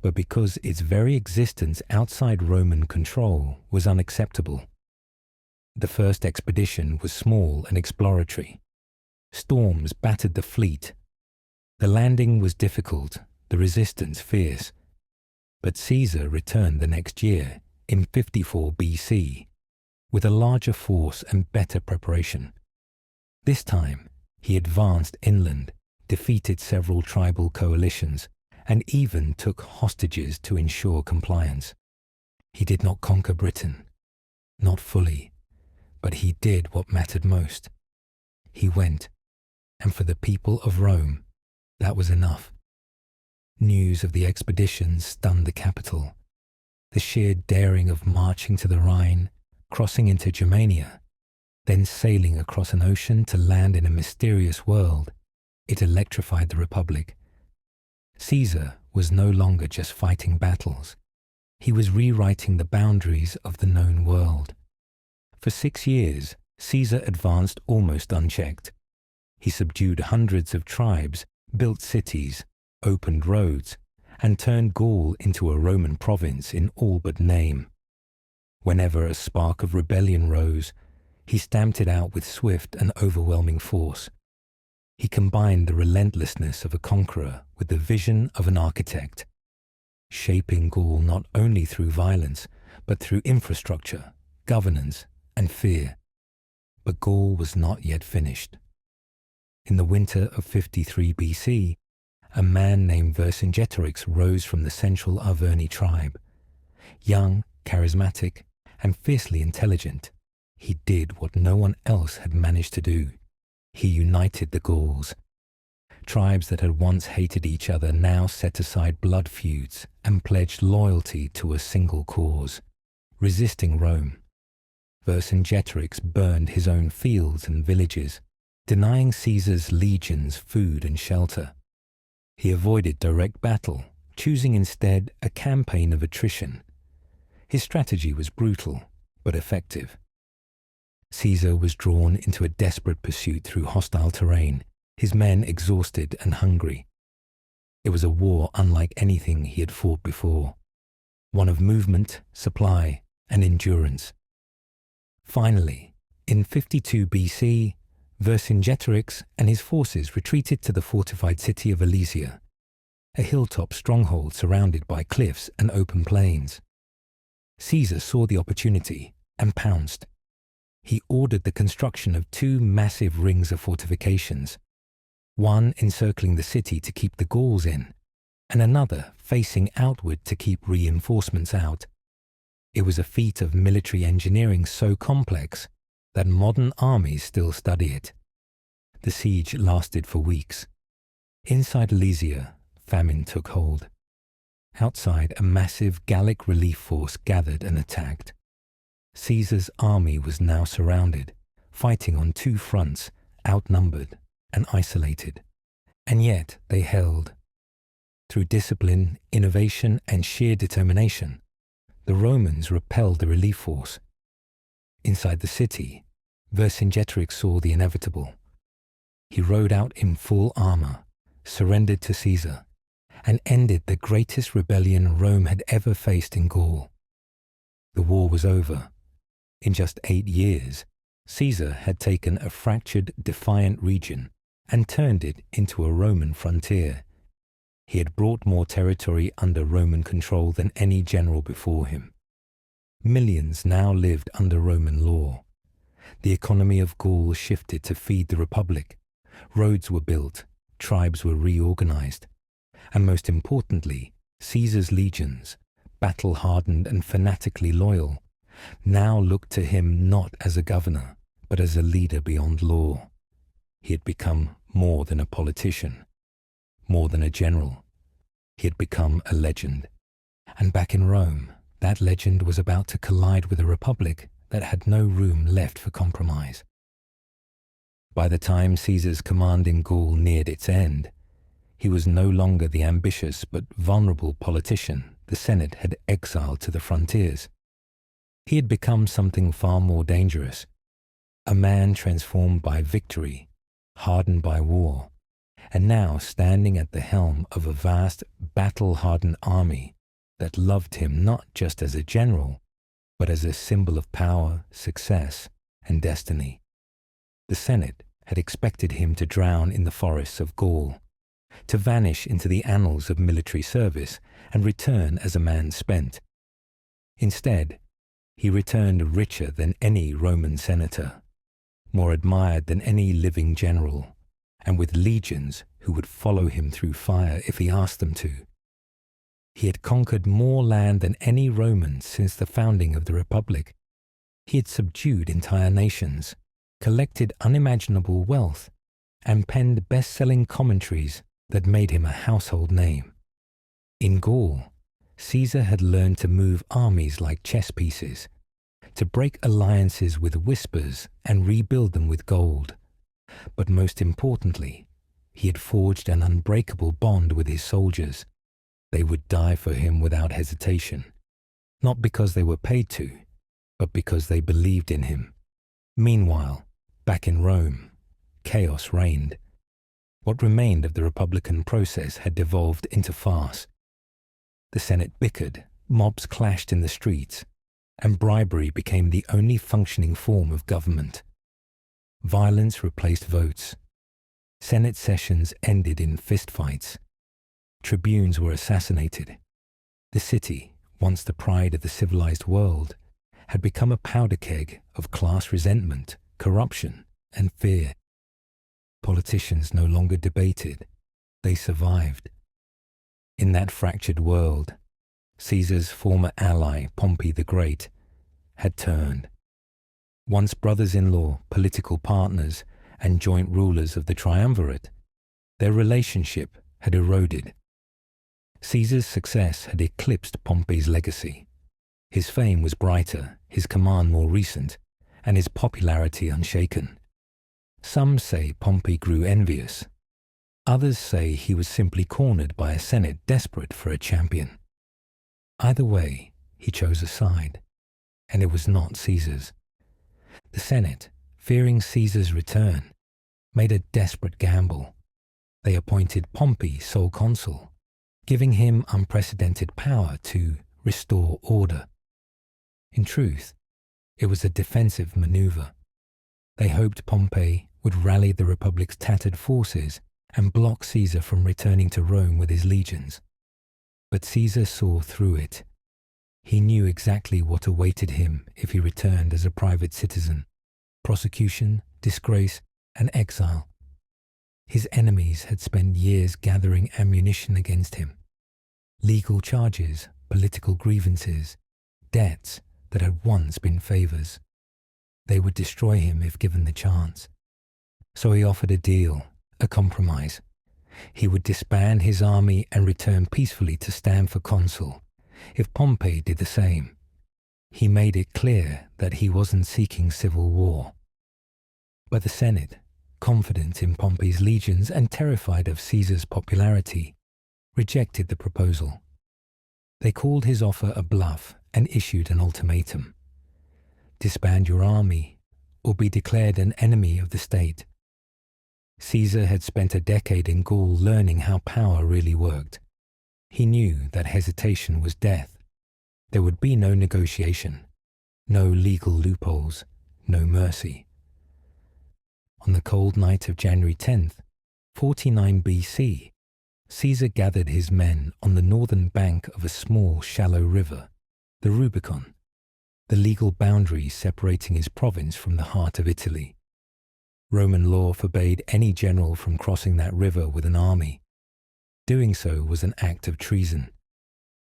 but because its very existence outside Roman control was unacceptable. The first expedition was small and exploratory. Storms battered the fleet. The landing was difficult, the resistance fierce. But Caesar returned the next year, in 54 BC, with a larger force and better preparation. This time, he advanced inland, defeated several tribal coalitions, and even took hostages to ensure compliance. He did not conquer Britain, not fully, but he did what mattered most. He went, and for the people of Rome, that was enough. News of the expedition stunned the capital. The sheer daring of marching to the Rhine, crossing into Germania, then sailing across an ocean to land in a mysterious world, it electrified the Republic. Caesar was no longer just fighting battles. He was rewriting the boundaries of the known world. For 6 years, Caesar advanced almost unchecked. He subdued hundreds of tribes, built cities, opened roads, and turned Gaul into a Roman province in all but name. Whenever a spark of rebellion rose, he stamped it out with swift and overwhelming force. He combined the relentlessness of a conqueror with the vision of an architect, shaping Gaul not only through violence, but through infrastructure, governance, and fear. But Gaul was not yet finished. In the winter of 53 BC, a man named Vercingetorix rose from the central Arverni tribe. Young, charismatic, and fiercely intelligent, he did what no one else had managed to do. He united the Gauls. Tribes that had once hated each other now set aside blood feuds and pledged loyalty to a single cause, resisting Rome. Vercingetorix burned his own fields and villages, denying Caesar's legions food and shelter. He avoided direct battle, choosing instead a campaign of attrition. His strategy was brutal, but effective. Caesar was drawn into a desperate pursuit through hostile terrain, his men exhausted and hungry. It was a war unlike anything he had fought before, one of movement, supply, and endurance. Finally, in 52 BC, Vercingetorix and his forces retreated to the fortified city of Alesia, a hilltop stronghold surrounded by cliffs and open plains. Caesar saw the opportunity and pounced. He ordered the construction of 2 massive rings of fortifications, one encircling the city to keep the Gauls in, and another facing outward to keep reinforcements out. It was a feat of military engineering so complex that modern armies still study it. The siege lasted for weeks. Inside Alesia, famine took hold. Outside, a massive Gallic relief force gathered and attacked. Caesar's army was now surrounded, fighting on 2 fronts, outnumbered and isolated. And yet they held. Through discipline, innovation, and sheer determination, the Romans repelled the relief force. Inside the city, Vercingetorix saw the inevitable. He rode out in full armor, surrendered to Caesar, and ended the greatest rebellion Rome had ever faced in Gaul. The war was over. In just 8 years, Caesar had taken a fractured, defiant region and turned it into a Roman frontier. He had brought more territory under Roman control than any general before him. Millions now lived under Roman law. The economy of Gaul shifted to feed the Republic. Roads were built, tribes were reorganized, and most importantly, Caesar's legions, battle-hardened and fanatically loyal, now looked to him not as a governor, but as a leader beyond law. He had become more than a politician, more than a general. He had become a legend. And back in Rome, that legend was about to collide with a republic that had no room left for compromise. By the time Caesar's command in Gaul neared its end, he was no longer the ambitious but vulnerable politician the Senate had exiled to the frontiers. He had become something far more dangerous, a man transformed by victory, hardened by war, and now standing at the helm of a vast, battle-hardened army that loved him not just as a general, but as a symbol of power, success, and destiny. The Senate had expected him to drown in the forests of Gaul, to vanish into the annals of military service and return as a man spent. Instead, he returned richer than any Roman senator, more admired than any living general, and with legions who would follow him through fire if he asked them to. He had conquered more land than any Roman since the founding of the Republic. He had subdued entire nations, collected unimaginable wealth, and penned best-selling commentaries that made him a household name. In Gaul, Caesar had learned to move armies like chess pieces, to break alliances with whispers and rebuild them with gold. But most importantly, he had forged an unbreakable bond with his soldiers. They would die for him without hesitation, not because they were paid to, but because they believed in him. Meanwhile, back in Rome, chaos reigned. What remained of the republican process had devolved into farce. The Senate bickered, mobs clashed in the streets, and bribery became the only functioning form of government. Violence replaced votes. Senate sessions ended in fistfights. Tribunes were assassinated. The city, once the pride of the civilized world, had become a powder keg of class resentment, corruption, and fear. Politicians no longer debated, they survived. In that fractured world, Caesar's former ally, Pompey the Great, had turned. Once brothers-in-law, political partners, and joint rulers of the triumvirate, their relationship had eroded. Caesar's success had eclipsed Pompey's legacy. His fame was brighter, his command more recent, and his popularity unshaken. Some say Pompey grew envious. Others say he was simply cornered by a Senate desperate for a champion. Either way, he chose a side, and it was not Caesar's. The Senate, fearing Caesar's return, made a desperate gamble. They appointed Pompey sole consul, giving him unprecedented power to restore order. In truth, it was a defensive maneuver. They hoped Pompey would rally the Republic's tattered forces and block Caesar from returning to Rome with his legions. But Caesar saw through it. He knew exactly what awaited him if he returned as a private citizen: prosecution, disgrace, and exile. His enemies had spent years gathering ammunition against him. Legal charges, political grievances, debts that had once been favors. They would destroy him if given the chance. So he offered a deal, a compromise. He would disband his army and return peacefully to stand for consul, if Pompey did the same. He made it clear that he wasn't seeking civil war. But the Senate, confident in Pompey's legions and terrified of Caesar's popularity, rejected the proposal. They called his offer a bluff and issued an ultimatum: disband your army or be declared an enemy of the state. Caesar had spent a decade in Gaul learning how power really worked. He knew that hesitation was death. There would be no negotiation, no legal loopholes, no mercy. On the cold night of January 10th, 49 BC, Caesar gathered his men on the northern bank of a small, shallow river, the Rubicon, the legal boundary separating his province from the heart of Italy. Roman law forbade any general from crossing that river with an army. Doing so was an act of treason.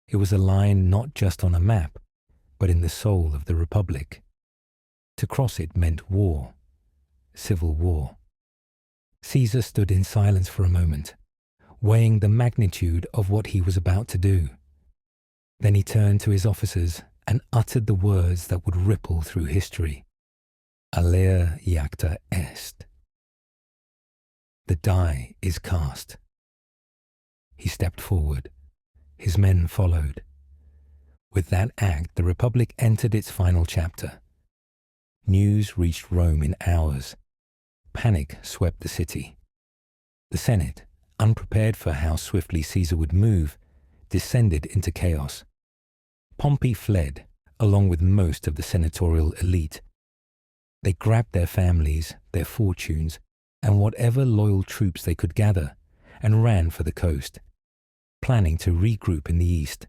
It was a line not just on a map, but in the soul of the Republic. To cross it meant war, civil war. Caesar stood in silence for a moment, weighing the magnitude of what he was about to do. Then he turned to his officers and uttered the words that would ripple through history: Alea iacta est. The die is cast. He stepped forward. His men followed. With that act, the Republic entered its final chapter. News reached Rome in hours. Panic swept the city. The Senate, unprepared for how swiftly Caesar would move, descended into chaos. Pompey fled, along with most of the senatorial elite. They grabbed their families, their fortunes, and whatever loyal troops they could gather, and ran for the coast, planning to regroup in the east.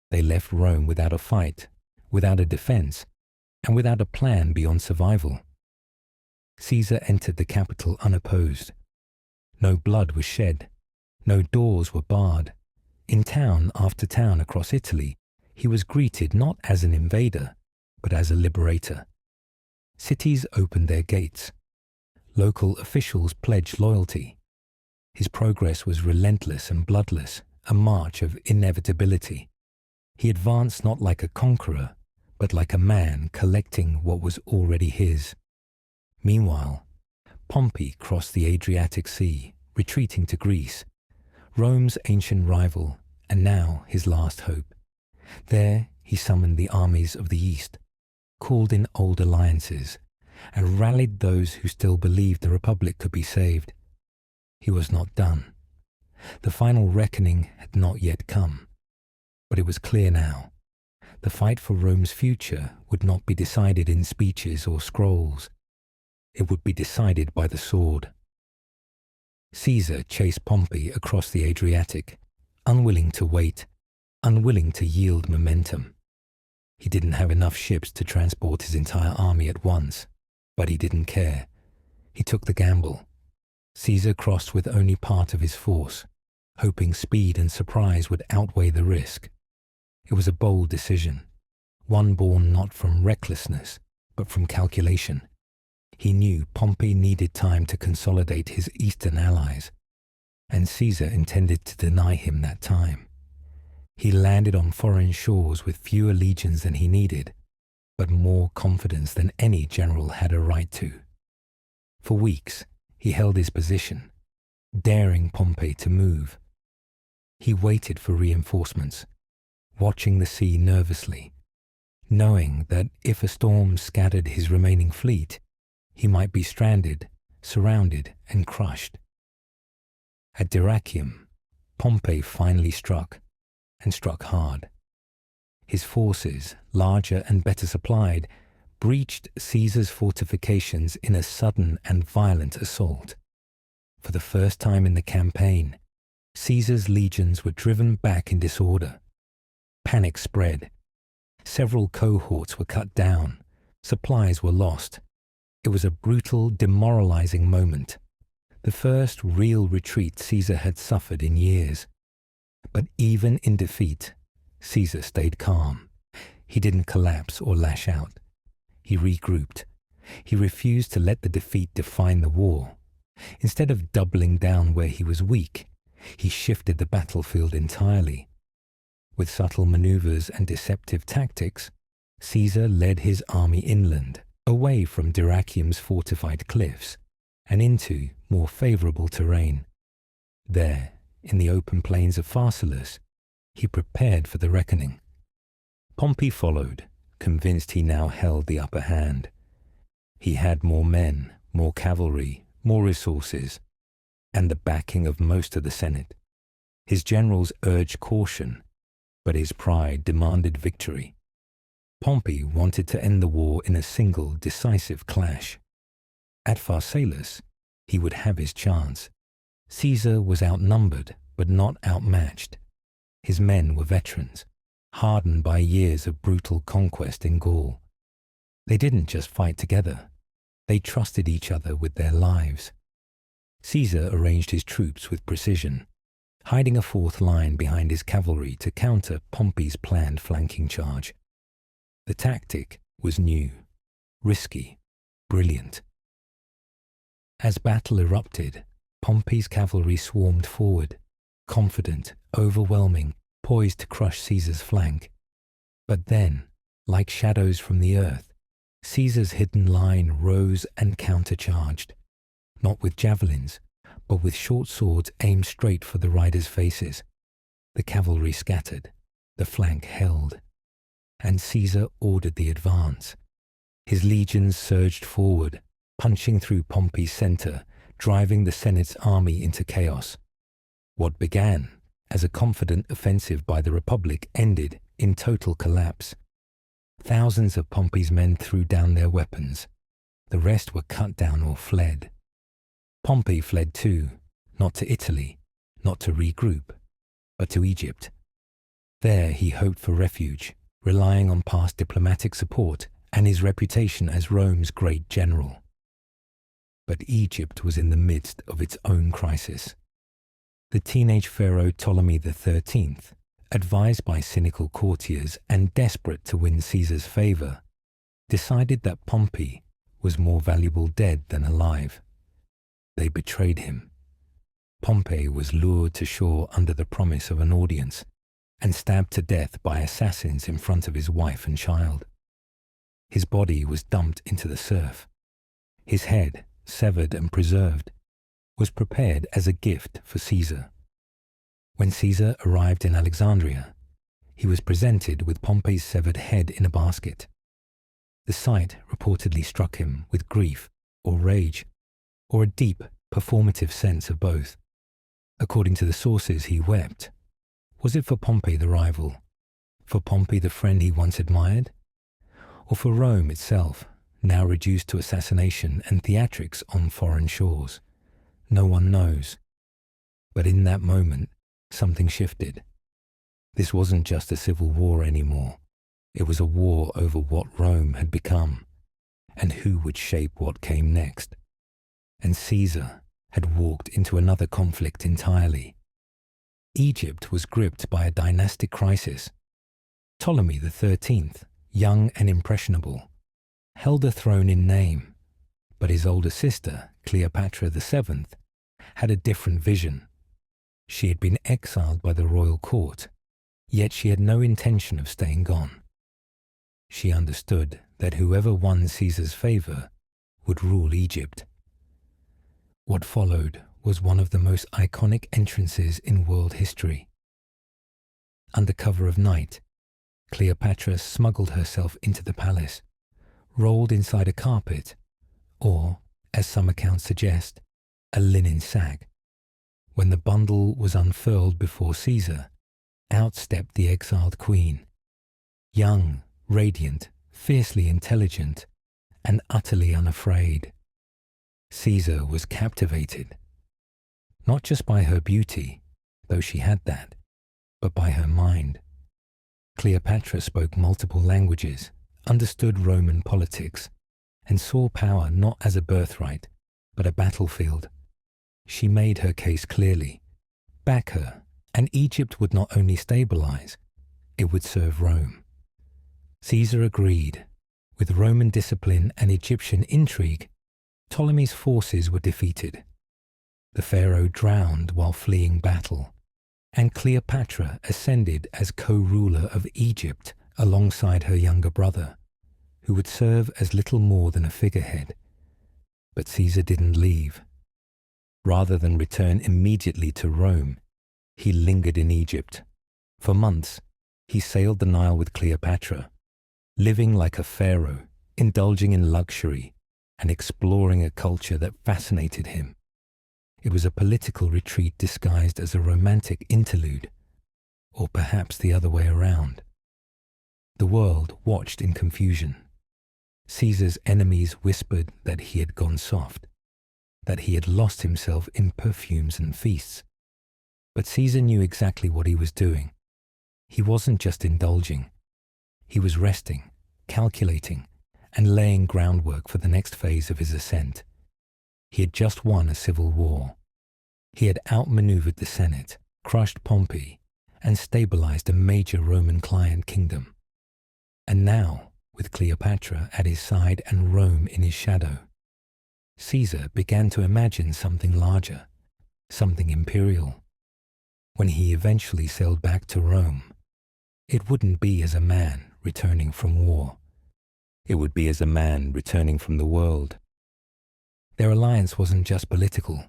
They left Rome without a fight, without a defense, and without a plan beyond survival. Caesar entered the capital unopposed. No blood was shed. No doors were barred. In town after town across Italy, he was greeted not as an invader, but as a liberator. Cities opened their gates. Local officials pledged loyalty. His progress was relentless and bloodless, a march of inevitability. He advanced not like a conqueror, but like a man collecting what was already his. Meanwhile, Pompey crossed the Adriatic Sea, retreating to Greece, Rome's ancient rival, and now his last hope. There he summoned the armies of the East, called in old alliances, and rallied those who still believed the Republic could be saved. He was not done. The final reckoning had not yet come. But it was clear now. The fight for Rome's future would not be decided in speeches or scrolls. It would be decided by the sword. Caesar chased Pompey across the Adriatic, unwilling to wait, unwilling to yield momentum. He didn't have enough ships to transport his entire army at once, but he didn't care. He took the gamble. Caesar crossed with only part of his force, hoping speed and surprise would outweigh the risk. It was a bold decision, one born not from recklessness, but from calculation. He knew Pompey needed time to consolidate his eastern allies, and Caesar intended to deny him that time. He landed on foreign shores with fewer legions than he needed, but more confidence than any general had a right to. For weeks, he held his position, daring Pompey to move. He waited for reinforcements, watching the sea nervously, knowing that if a storm scattered his remaining fleet, he might be stranded, surrounded, and crushed. At Dyrrhachium, Pompey finally struck, and struck hard. His forces, larger and better supplied, breached Caesar's fortifications in a sudden and violent assault. For the first time in the campaign, Caesar's legions were driven back in disorder. Panic spread. Several cohorts were cut down. Supplies were lost. It was a brutal, demoralizing moment. The first real retreat Caesar had suffered in years. But even in defeat, Caesar stayed calm. He didn't collapse or lash out. He regrouped. He refused to let the defeat define the war. Instead of doubling down where he was weak, he shifted the battlefield entirely. With subtle maneuvers and deceptive tactics, Caesar led his army inland, away from Dyrrhachium's fortified cliffs, and into more favorable terrain. There, in the open plains of Pharsalus, he prepared for the reckoning. Pompey followed, convinced he now held the upper hand. He had more men, more cavalry, more resources, and the backing of most of the Senate. His generals urged caution, but his pride demanded victory. Pompey wanted to end the war in a single, decisive clash. At Pharsalus, he would have his chance. Caesar was outnumbered, but not outmatched. His men were veterans, hardened by years of brutal conquest in Gaul. They didn't just fight together. They trusted each other with their lives. Caesar arranged his troops with precision, hiding a fourth line behind his cavalry to counter Pompey's planned flanking charge. The tactic was new, risky, brilliant. As battle erupted, Pompey's cavalry swarmed forward, confident, overwhelming, poised to crush Caesar's flank. But then, like shadows from the earth, Caesar's hidden line rose and countercharged, not with javelins, but with short swords aimed straight for the riders' faces. The cavalry scattered, the flank held, and Caesar ordered the advance. His legions surged forward, punching through Pompey's center, driving the Senate's army into chaos. What began as a confident offensive by the Republic ended in total collapse. Thousands of Pompey's men threw down their weapons. The rest were cut down or fled. Pompey fled too, not to Italy, not to regroup, but to Egypt. There he hoped for refuge, relying on past diplomatic support and his reputation as Rome's great general. But Egypt was in the midst of its own crisis. The teenage pharaoh Ptolemy XIII, advised by cynical courtiers and desperate to win Caesar's favor, decided that Pompey was more valuable dead than alive. They betrayed him. Pompey was lured to shore under the promise of an audience and stabbed to death by assassins in front of his wife and child. His body was dumped into the surf. His head, severed and preserved, was prepared as a gift for Caesar. When Caesar arrived in Alexandria, he was presented with Pompey's severed head in a basket. The sight reportedly struck him with grief or rage, or a deep, performative sense of both. According to the sources, he wept. Was it for Pompey the rival? For Pompey the friend he once admired? Or for Rome itself, now reduced to assassination and theatrics on foreign shores? No one knows. But in that moment, something shifted. This wasn't just a civil war anymore. It was a war over what Rome had become, and who would shape what came next. And Caesar had walked into another conflict entirely. Egypt was gripped by a dynastic crisis. Ptolemy XIII, young and impressionable, held a throne in name, but his older sister, Cleopatra VII, had a different vision. She had been exiled by the royal court, yet she had no intention of staying gone. She understood that whoever won Caesar's favor would rule Egypt. What followed was one of the most iconic entrances in world history. Under cover of night, Cleopatra smuggled herself into the palace, rolled inside a carpet, or, as some accounts suggest, a linen sack. When the bundle was unfurled before Caesar, out stepped the exiled queen. Young, radiant, fiercely intelligent, and utterly unafraid. Caesar was captivated, not just by her beauty, though she had that, but by her mind. Cleopatra spoke multiple languages, understood Roman politics, and saw power not as a birthright, but a battlefield. She made her case clearly. Back her, and Egypt would not only stabilize, it would serve Rome. Caesar agreed. With Roman discipline and Egyptian intrigue, Ptolemy's forces were defeated. The pharaoh drowned while fleeing battle, and Cleopatra ascended as co-ruler of Egypt alongside her younger brother, who would serve as little more than a figurehead. But Caesar didn't leave. Rather than return immediately to Rome, he lingered in Egypt. For months, he sailed the Nile with Cleopatra, living like a pharaoh, indulging in luxury, and exploring a culture that fascinated him. It was a political retreat disguised as a romantic interlude, or perhaps the other way around. The world watched in confusion. Caesar's enemies whispered that he had gone soft, that he had lost himself in perfumes and feasts. But Caesar knew exactly what he was doing. He wasn't just indulging. He was resting, calculating, and laying groundwork for the next phase of his ascent. He had just won a civil war. He had outmaneuvered the Senate, crushed Pompey, and stabilized a major Roman client kingdom. And now, with Cleopatra at his side and Rome in his shadow, Caesar began to imagine something larger, something imperial. When he eventually sailed back to Rome, it wouldn't be as a man returning from war. It would be as a man returning from the world. Their alliance wasn't just political.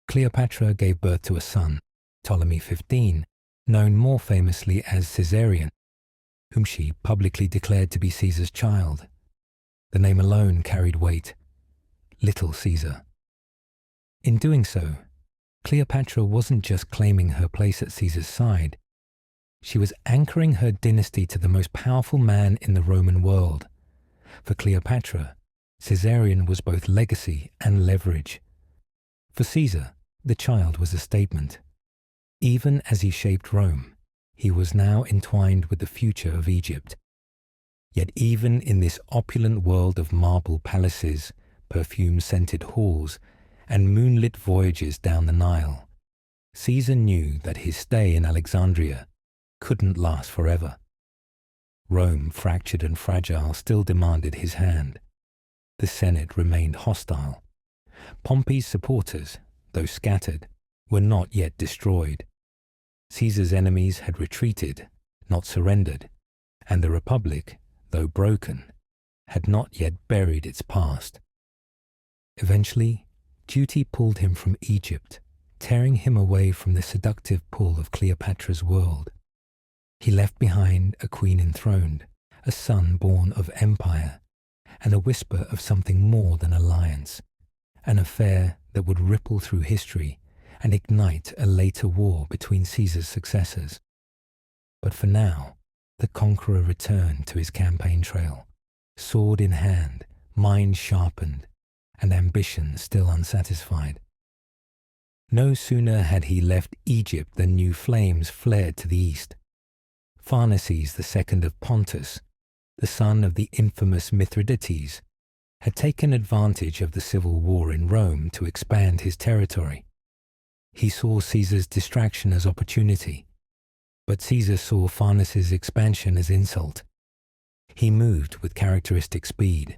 Cleopatra gave birth to a son, Ptolemy XV, known more famously as Caesarion, whom she publicly declared to be Caesar's child. The name alone carried weight. Little Caesar. In doing so, Cleopatra wasn't just claiming her place at Caesar's side, she was anchoring her dynasty to the most powerful man in the Roman world. For Cleopatra, Caesarion was both legacy and leverage. For Caesar, the child was a statement. Even as he shaped Rome, he was now entwined with the future of Egypt. Yet even in this opulent world of marble palaces, perfume-scented halls, and moonlit voyages down the Nile, Caesar knew that his stay in Alexandria couldn't last forever. Rome, fractured and fragile, still demanded his hand. The Senate remained hostile. Pompey's supporters, though scattered, were not yet destroyed. Caesar's enemies had retreated, not surrendered, and the Republic, though broken, had not yet buried its past. Eventually, duty pulled him from Egypt, tearing him away from the seductive pull of Cleopatra's world. He left behind a queen enthroned, a son born of empire, and a whisper of something more than alliance, an affair that would ripple through history and ignite a later war between Caesar's successors. But for now, the conqueror returned to his campaign trail, sword in hand, mind sharpened, and ambition still unsatisfied. No sooner had he left Egypt than new flames flared to the east. Pharnaces II of Pontus, the son of the infamous Mithridates, had taken advantage of the civil war in Rome to expand his territory. He saw Caesar's distraction as opportunity, but Caesar saw Pharnaces' expansion as insult. He moved with characteristic speed.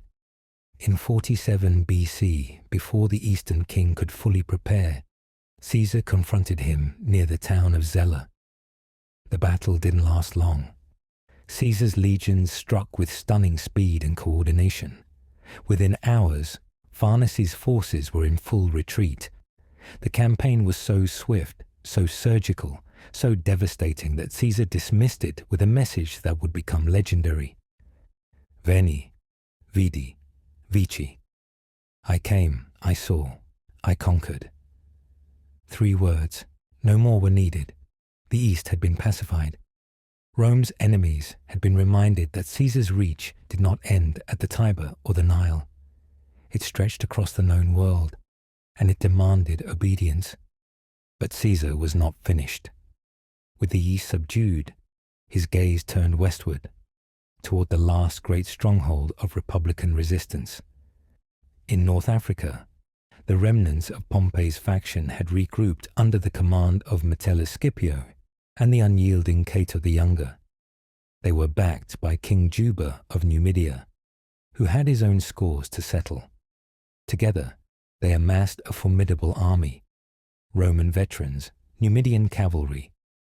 In 47 BC, before the Eastern king could fully prepare, Caesar confronted him near the town of Zela. The battle didn't last long. Caesar's legions struck with stunning speed and coordination. Within hours, Pharnaces' forces were in full retreat. The campaign was so swift, so surgical, so devastating that Caesar dismissed it with a message that would become legendary. Veni, vidi, vici. I came, I saw, I conquered. 3 words, no more were needed. The East had been pacified. Rome's enemies had been reminded that Caesar's reach did not end at the Tiber or the Nile. It stretched across the known world, and it demanded obedience. But Caesar was not finished. With the East subdued, his gaze turned westward, toward the last great stronghold of Republican resistance. In North Africa, the remnants of Pompey's faction had regrouped under the command of Metellus Scipio and the unyielding Cato the Younger. They were backed by King Juba of Numidia, who had his own scores to settle. Together, they amassed a formidable army, Roman veterans, Numidian cavalry,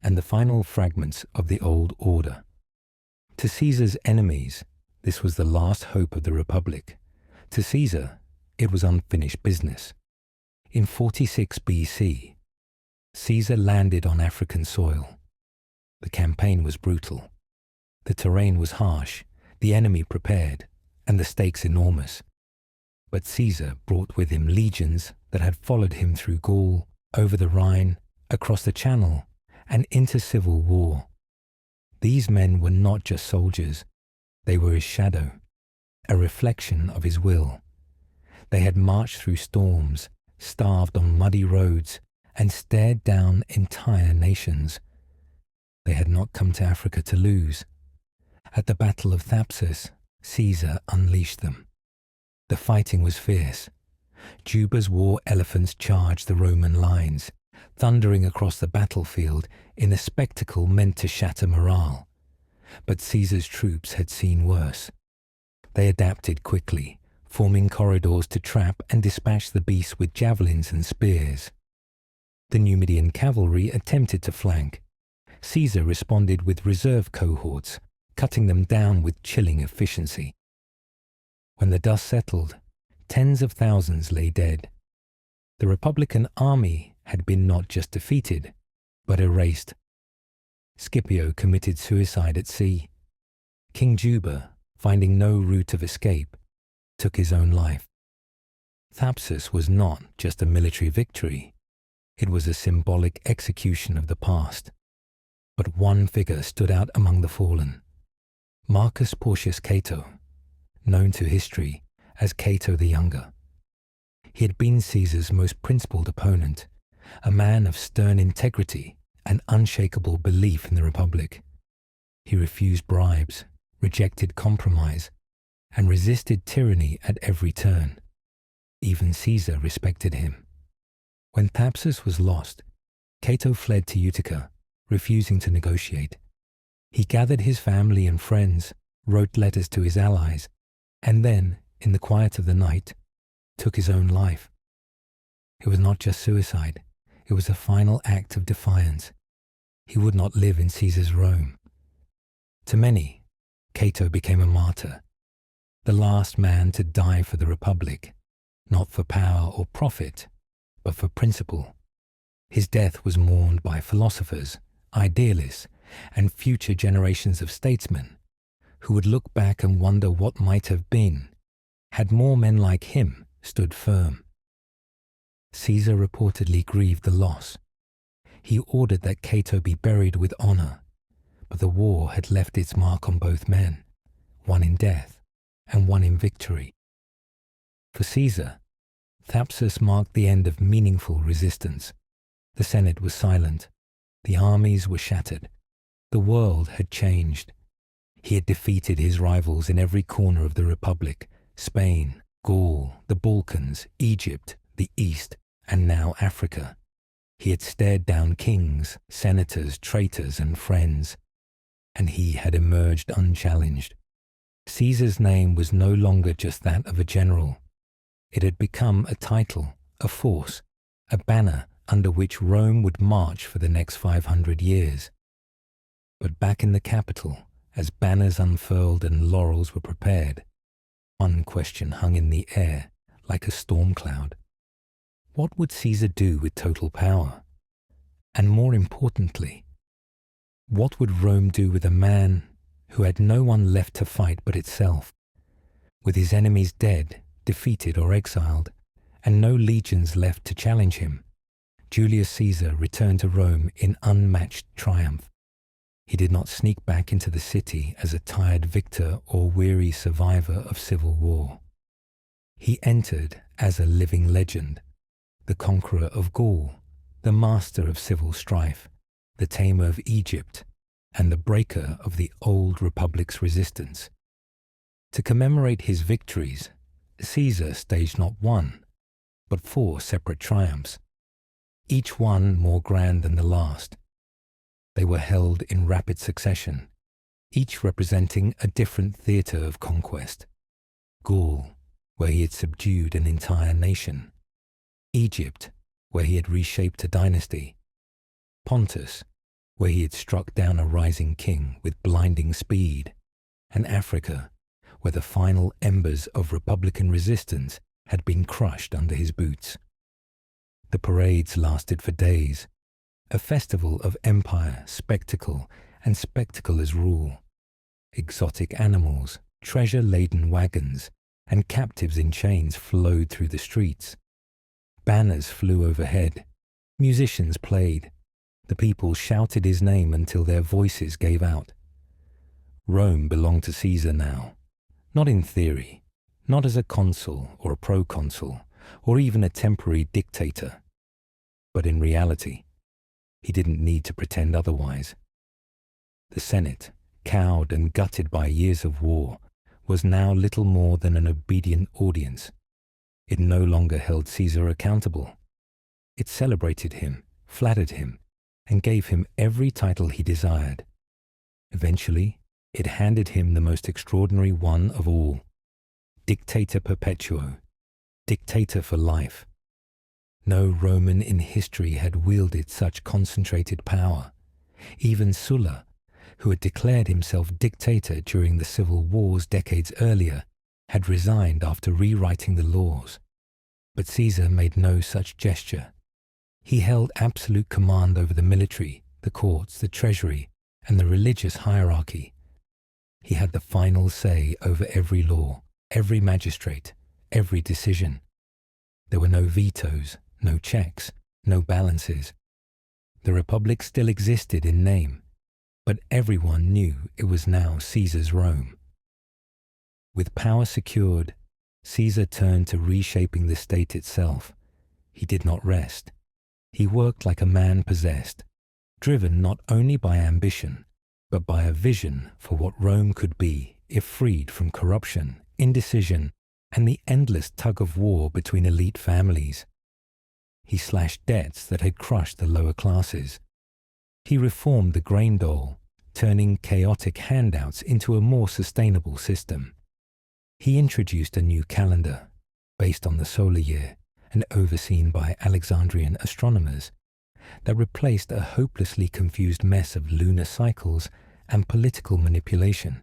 and the final fragments of the old order. To Caesar's enemies, this was the last hope of the Republic. To Caesar, it was unfinished business. In 46 BC, Caesar landed on African soil. The campaign was brutal. The terrain was harsh, the enemy prepared, and the stakes enormous. But Caesar brought with him legions that had followed him through Gaul, over the Rhine, across the Channel, and into civil war. These men were not just soldiers, they were his shadow, a reflection of his will. They had marched through storms, starved on muddy roads, and stared down entire nations. They had not come to Africa to lose. At the Battle of Thapsus, Caesar unleashed them. The fighting was fierce. Juba's war elephants charged the Roman lines, thundering across the battlefield in a spectacle meant to shatter morale. But Caesar's troops had seen worse. They adapted quickly, forming corridors to trap and dispatch the beasts with javelins and spears. The Numidian cavalry attempted to flank. Caesar responded with reserve cohorts, cutting them down with chilling efficiency. When the dust settled, tens of thousands lay dead. The Republican army had been not just defeated, but erased. Scipio committed suicide at sea. King Juba, finding no route of escape, took his own life. Thapsus was not just a military victory. It was a symbolic execution of the past. But one figure stood out among the fallen. Marcus Porcius Cato, known to history as Cato the Younger. He had been Caesar's most principled opponent, a man of stern integrity and unshakable belief in the Republic. He refused bribes, rejected compromise, and resisted tyranny at every turn. Even Caesar respected him. When Thapsus was lost, Cato fled to Utica, refusing to negotiate. He gathered his family and friends, wrote letters to his allies, and then, in the quiet of the night, took his own life. It was not just suicide, it was a final act of defiance. He would not live in Caesar's Rome. To many, Cato became a martyr, the last man to die for the Republic, not for power or profit, but for principle. His death was mourned by philosophers, idealists, and future generations of statesmen, who would look back and wonder what might have been, had more men like him stood firm. Caesar reportedly grieved the loss. He ordered that Cato be buried with honor, but the war had left its mark on both men, one in death and one in victory. For Caesar, Thapsus marked the end of meaningful resistance. The Senate was silent. The armies were shattered. The world had changed. He had defeated his rivals in every corner of the Republic: Spain, Gaul, the Balkans, Egypt, the East, and now Africa. He had stared down kings, senators, traitors, and friends, and he had emerged unchallenged. Caesar's name was no longer just that of a general. It had become a title, a force, a banner under which Rome would march for the next 500 years. But back in the capital, as banners unfurled and laurels were prepared, one question hung in the air like a storm cloud. What would Caesar do with total power? And more importantly, what would Rome do with a man who had no one left to fight but itself? With his enemies dead, defeated or exiled, and no legions left to challenge him, Julius Caesar returned to Rome in unmatched triumph. He did not sneak back into the city as a tired victor or weary survivor of civil war. He entered as a living legend, the conqueror of Gaul, the master of civil strife, the tamer of Egypt, and the breaker of the old republic's resistance. To commemorate his victories, Caesar staged not one, but 4 separate triumphs, each one more grand than the last. They were held in rapid succession, each representing a different theatre of conquest. Gaul, where he had subdued an entire nation. Egypt, where he had reshaped a dynasty. Pontus, where he had struck down a rising king with blinding speed. And Africa, where the final embers of republican resistance had been crushed under his boots. The parades lasted for days, a festival of empire, spectacle, and spectacle as rule. Exotic animals, treasure-laden wagons, and captives in chains flowed through the streets. Banners flew overhead. Musicians played. The people shouted his name until their voices gave out. Rome belonged to Caesar now, not in theory, not as a consul or a proconsul, or even a temporary dictator, but in reality. He didn't need to pretend otherwise. The Senate, cowed and gutted by years of war, was now little more than an obedient audience. It no longer held Caesar accountable. It celebrated him, flattered him, and gave him every title he desired. Eventually, it handed him the most extraordinary one of all: Dictator Perpetuo, dictator for life. No Roman in history had wielded such concentrated power. Even Sulla, who had declared himself dictator during the civil wars decades earlier, had resigned after rewriting the laws. But Caesar made no such gesture. He held absolute command over the military, the courts, the treasury, and the religious hierarchy. He had the final say over every law, every magistrate, every decision. There were no vetoes, no checks, no balances. The Republic still existed in name, but everyone knew it was now Caesar's Rome. With power secured, Caesar turned to reshaping the state itself. He did not rest. He worked like a man possessed, driven not only by ambition, but by a vision for what Rome could be if freed from corruption, indecision, and the endless tug-of-war between elite families. He slashed debts that had crushed the lower classes. He reformed the grain dole, turning chaotic handouts into a more sustainable system. He introduced a new calendar, based on the solar year and overseen by Alexandrian astronomers, that replaced a hopelessly confused mess of lunar cycles and political manipulation.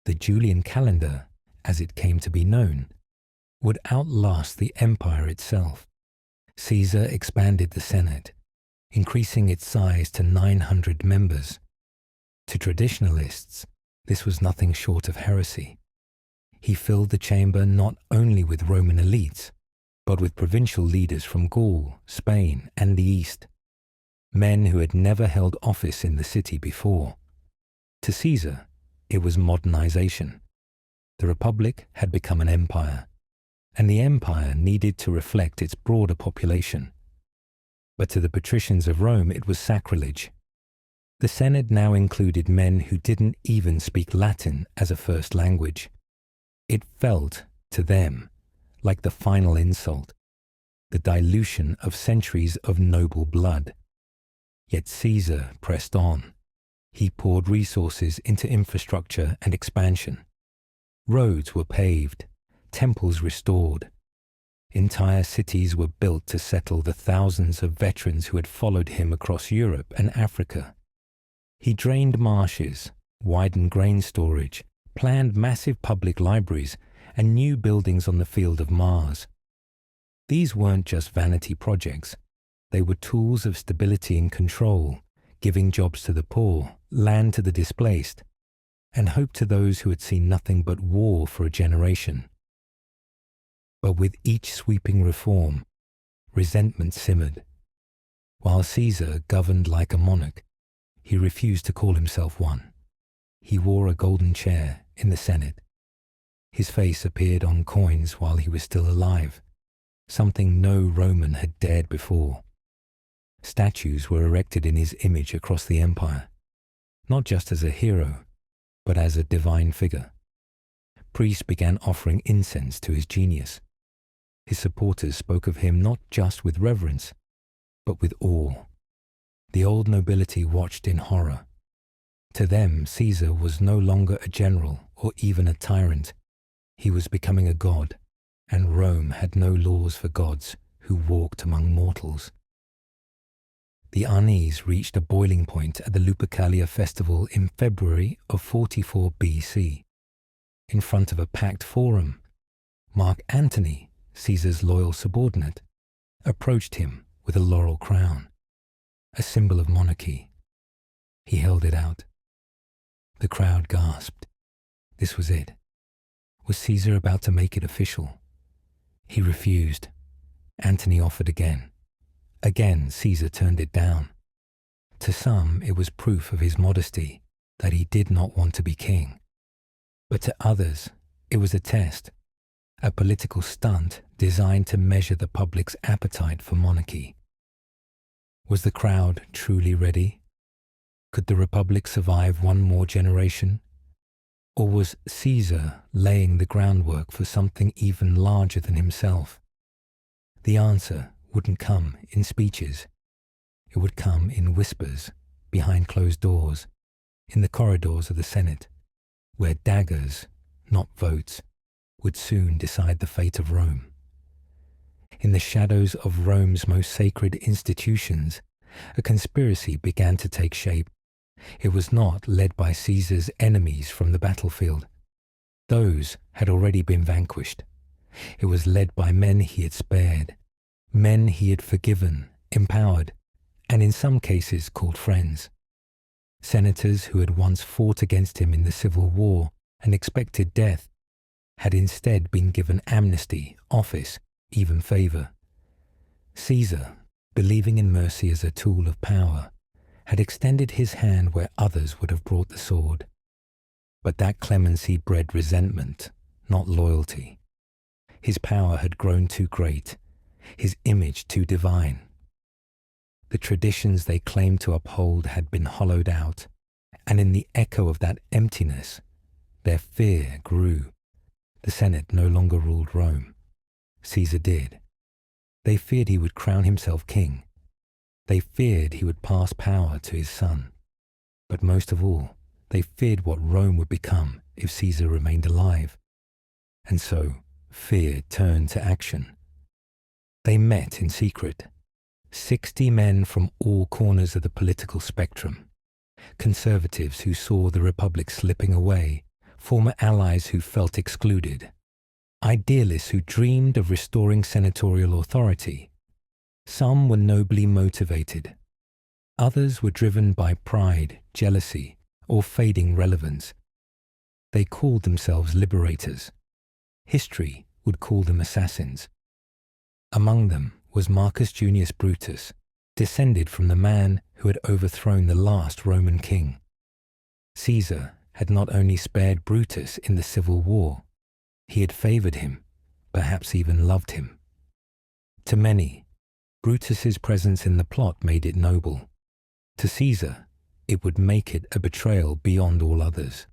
The Julian calendar, as it came to be known, would outlast the empire itself. Caesar expanded the Senate, increasing its size to 900 members. To traditionalists, this was nothing short of heresy. He filled the chamber not only with Roman elites, but with provincial leaders from Gaul, Spain, and the East, men who had never held office in the city before. To Caesar, it was modernization. The Republic had become an empire, and the empire needed to reflect its broader population. But to the patricians of Rome, it was sacrilege. The Senate now included men who didn't even speak Latin as a first language. It felt, to them, like the final insult, the dilution of centuries of noble blood. Yet Caesar pressed on. He poured resources into infrastructure and expansion. Roads were paved, temples restored. Entire cities were built to settle the thousands of veterans who had followed him across Europe and Africa. He drained marshes, widened grain storage, planned massive public libraries, and new buildings on the field of Mars. These weren't just vanity projects. They were tools of stability and control, giving jobs to the poor, land to the displaced, and hope to those who had seen nothing but war for a generation. But with each sweeping reform, resentment simmered. While Caesar governed like a monarch, he refused to call himself one. He wore a golden chair in the Senate. His face appeared on coins while he was still alive, something no Roman had dared before. Statues were erected in his image across the empire, not just as a hero, but as a divine figure. Priests began offering incense to his genius. His supporters spoke of him not just with reverence, but with awe. The old nobility watched in horror. To them, Caesar was no longer a general or even a tyrant. He was becoming a god, and Rome had no laws for gods who walked among mortals. The unease reached a boiling point at the Lupercalia festival in February of 44 BC. In front of a packed forum, Mark Antony, Caesar's loyal subordinate, approached him with a laurel crown, a symbol of monarchy. He held it out. The crowd gasped. This was it. Was Caesar about to make it official? He refused. Antony offered again. Again, Caesar turned it down. To some, it was proof of his modesty, that he did not want to be king. But to others, it was a test, a political stunt designed to measure the public's appetite for monarchy. Was the crowd truly ready? Could the Republic survive one more generation? Or was Caesar laying the groundwork for something even larger than himself? The answer wouldn't come in speeches. It would come in whispers, behind closed doors, in the corridors of the Senate, where daggers, not votes, would soon decide the fate of Rome. In the shadows of Rome's most sacred institutions, a conspiracy began to take shape. It was not led by Caesar's enemies from the battlefield. Those had already been vanquished. It was led by men he had spared, men he had forgiven, empowered, and in some cases called friends. Senators who had once fought against him in the Civil War and expected death had instead been given amnesty, office, even favor. Caesar, believing in mercy as a tool of power, had extended his hand where others would have brought the sword. But that clemency bred resentment, not loyalty. His power had grown too great, his image too divine. The traditions they claimed to uphold had been hollowed out, and in the echo of that emptiness, their fear grew. The Senate no longer ruled Rome. Caesar did. They feared he would crown himself king. They feared he would pass power to his son. But most of all, they feared what Rome would become if Caesar remained alive. And so, fear turned to action. They met in secret. 60 men from all corners of the political spectrum. Conservatives who saw the Republic slipping away, former allies who felt excluded, idealists who dreamed of restoring senatorial authority. Some were nobly motivated. Others were driven by pride, jealousy, or fading relevance. They called themselves liberators. History would call them assassins. Among them was Marcus Junius Brutus, descended from the man who had overthrown the last Roman king. Caesar had not only spared Brutus in the civil war, he had favored him, perhaps even loved him. To many, Brutus's presence in the plot made it noble. To Caesar, it would make it a betrayal beyond all others.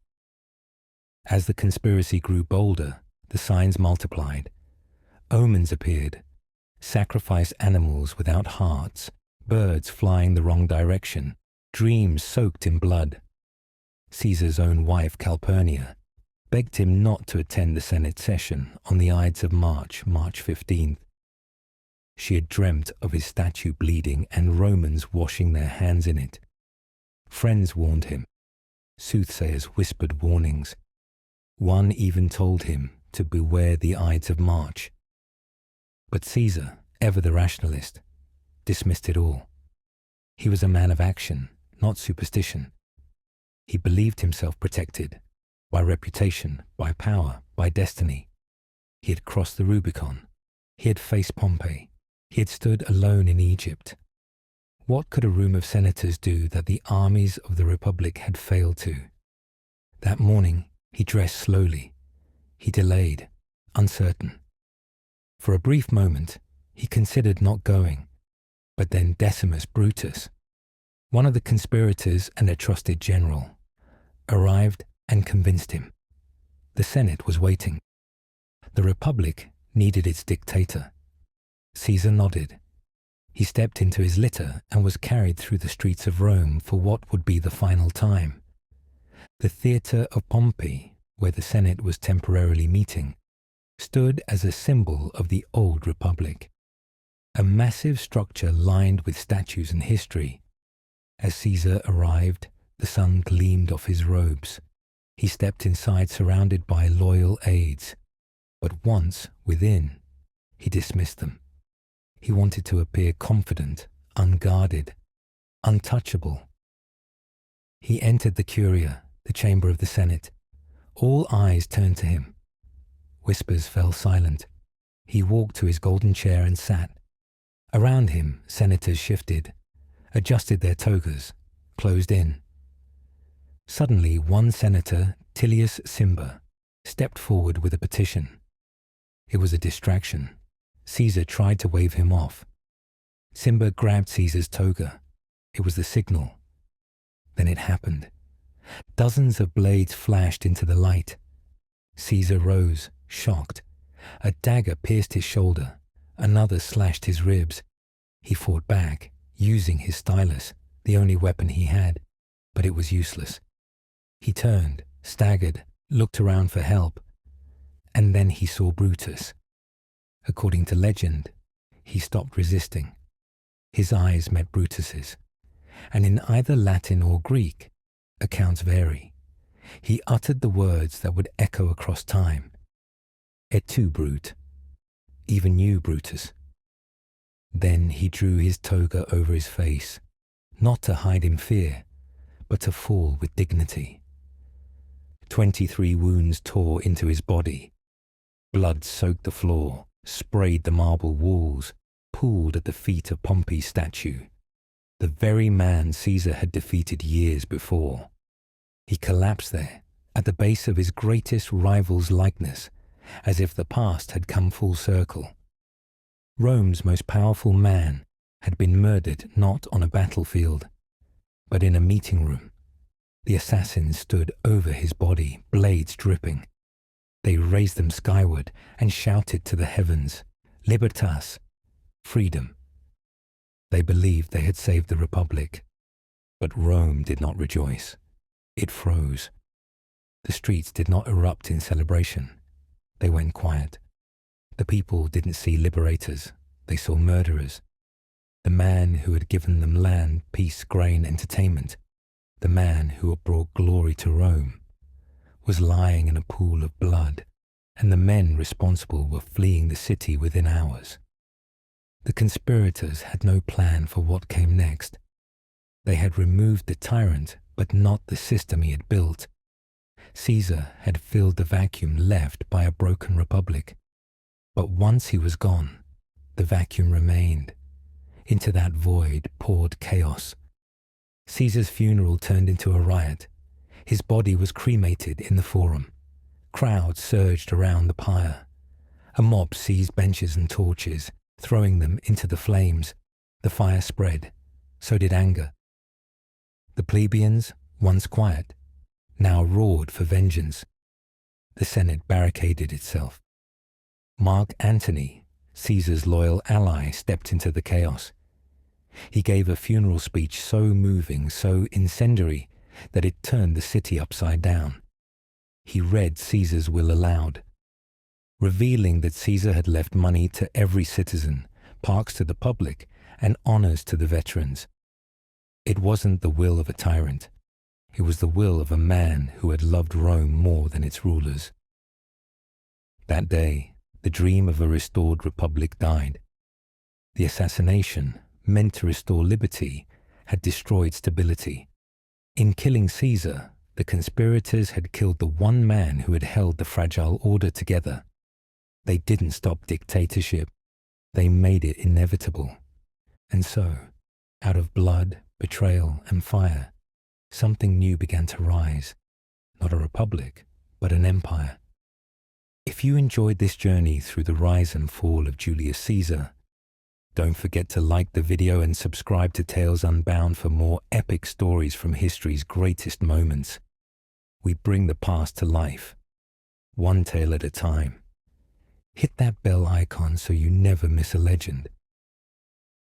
As the conspiracy grew bolder, the signs multiplied. Omens appeared, sacrificed animals without hearts, birds flying the wrong direction, dreams soaked in blood. Caesar's own wife, Calpurnia, begged him not to attend the Senate session on the Ides of March, March 15th. She had dreamt of his statue bleeding and Romans washing their hands in it. Friends warned him. Soothsayers whispered warnings. One even told him to beware the Ides of March. But Caesar, ever the rationalist, dismissed it all. He was a man of action, not superstition. He believed himself protected, by reputation, by power, by destiny. He had crossed the Rubicon. He had faced Pompey. He had stood alone in Egypt. What could a room of senators do that the armies of the Republic had failed to? That morning, he dressed slowly. He delayed, uncertain. For a brief moment, he considered not going. But then Decimus Brutus, one of the conspirators and a trusted general, arrived and convinced him. The Senate was waiting. The Republic needed its dictator. Caesar nodded. He stepped into his litter and was carried through the streets of Rome for what would be the final time. The theatre of Pompey, where the Senate was temporarily meeting, stood as a symbol of the old Republic. A massive structure lined with statues and history. As Caesar arrived, the sun gleamed off his robes. He stepped inside surrounded by loyal aides. But once within, he dismissed them. He wanted to appear confident, unguarded, untouchable. He entered the Curia, the chamber of the Senate. All eyes turned to him. Whispers fell silent. He walked to his golden chair and sat. Around him, senators shifted, adjusted their togas, closed in. Suddenly, one senator, Tullius Cimber, stepped forward with a petition. It was a distraction. Caesar tried to wave him off. Cimber grabbed Caesar's toga. It was the signal. Then it happened. Dozens of blades flashed into the light. Caesar rose, shocked. A dagger pierced his shoulder. Another slashed his ribs. He fought back, using his stylus, the only weapon he had, but it was useless. He turned, staggered, looked around for help, and then he saw Brutus. According to legend, he stopped resisting. His eyes met Brutus's, and in either Latin or Greek, accounts vary, he uttered the words that would echo across time. Et tu, Brute? Even you, Brutus. Then he drew his toga over his face, not to hide in fear, but to fall with dignity. 23 wounds tore into his body. Blood soaked the floor. sprayed the marble walls, pooled at the feet of Pompey's statue, the very man Caesar had defeated years before. He collapsed there, at the base of his greatest rival's likeness, as if the past had come full circle. Rome's most powerful man had been murdered not on a battlefield, but in a meeting room. The assassins stood over his body, blades dripping. They raised them skyward and shouted to the heavens, "Libertas!" Freedom. They believed they had saved the Republic, but Rome did not rejoice. It froze. The streets did not erupt in celebration. They went quiet. The people didn't see liberators. They saw murderers. The man who had given them land, peace, grain, entertainment, the man who had brought glory to Rome, was lying in a pool of blood, and the men responsible were fleeing the city within hours. The conspirators had no plan for what came next. They had removed the tyrant, but not the system he had built. Caesar had filled the vacuum left by a broken republic. But once he was gone, the vacuum remained. Into that void poured chaos. Caesar's funeral turned into a riot. His body was cremated in the forum. Crowds surged around the pyre. A mob seized benches and torches, throwing them into the flames. The fire spread. So did anger. The plebeians, once quiet, now roared for vengeance. The Senate barricaded itself. Mark Antony, Caesar's loyal ally, stepped into the chaos. He gave a funeral speech so moving, so incendiary, that it turned the city upside down. He read Caesar's will aloud, revealing that Caesar had left money to every citizen, parks to the public, and honors to the veterans. It wasn't the will of a tyrant. It was the will of a man who had loved Rome more than its rulers. That day, the dream of a restored republic died. The assassination, meant to restore liberty, had destroyed stability. In killing Caesar, the conspirators had killed the one man who had held the fragile order together. They didn't stop dictatorship. They made it inevitable. And so, out of blood, betrayal, and fire, something new began to rise. Not a republic, but an empire. If you enjoyed this journey through the rise and fall of Julius Caesar, don't forget to like the video and subscribe to Tales Unbound for more epic stories from history's greatest moments. We bring the past to life, one tale at a time. Hit that bell icon so you never miss a legend.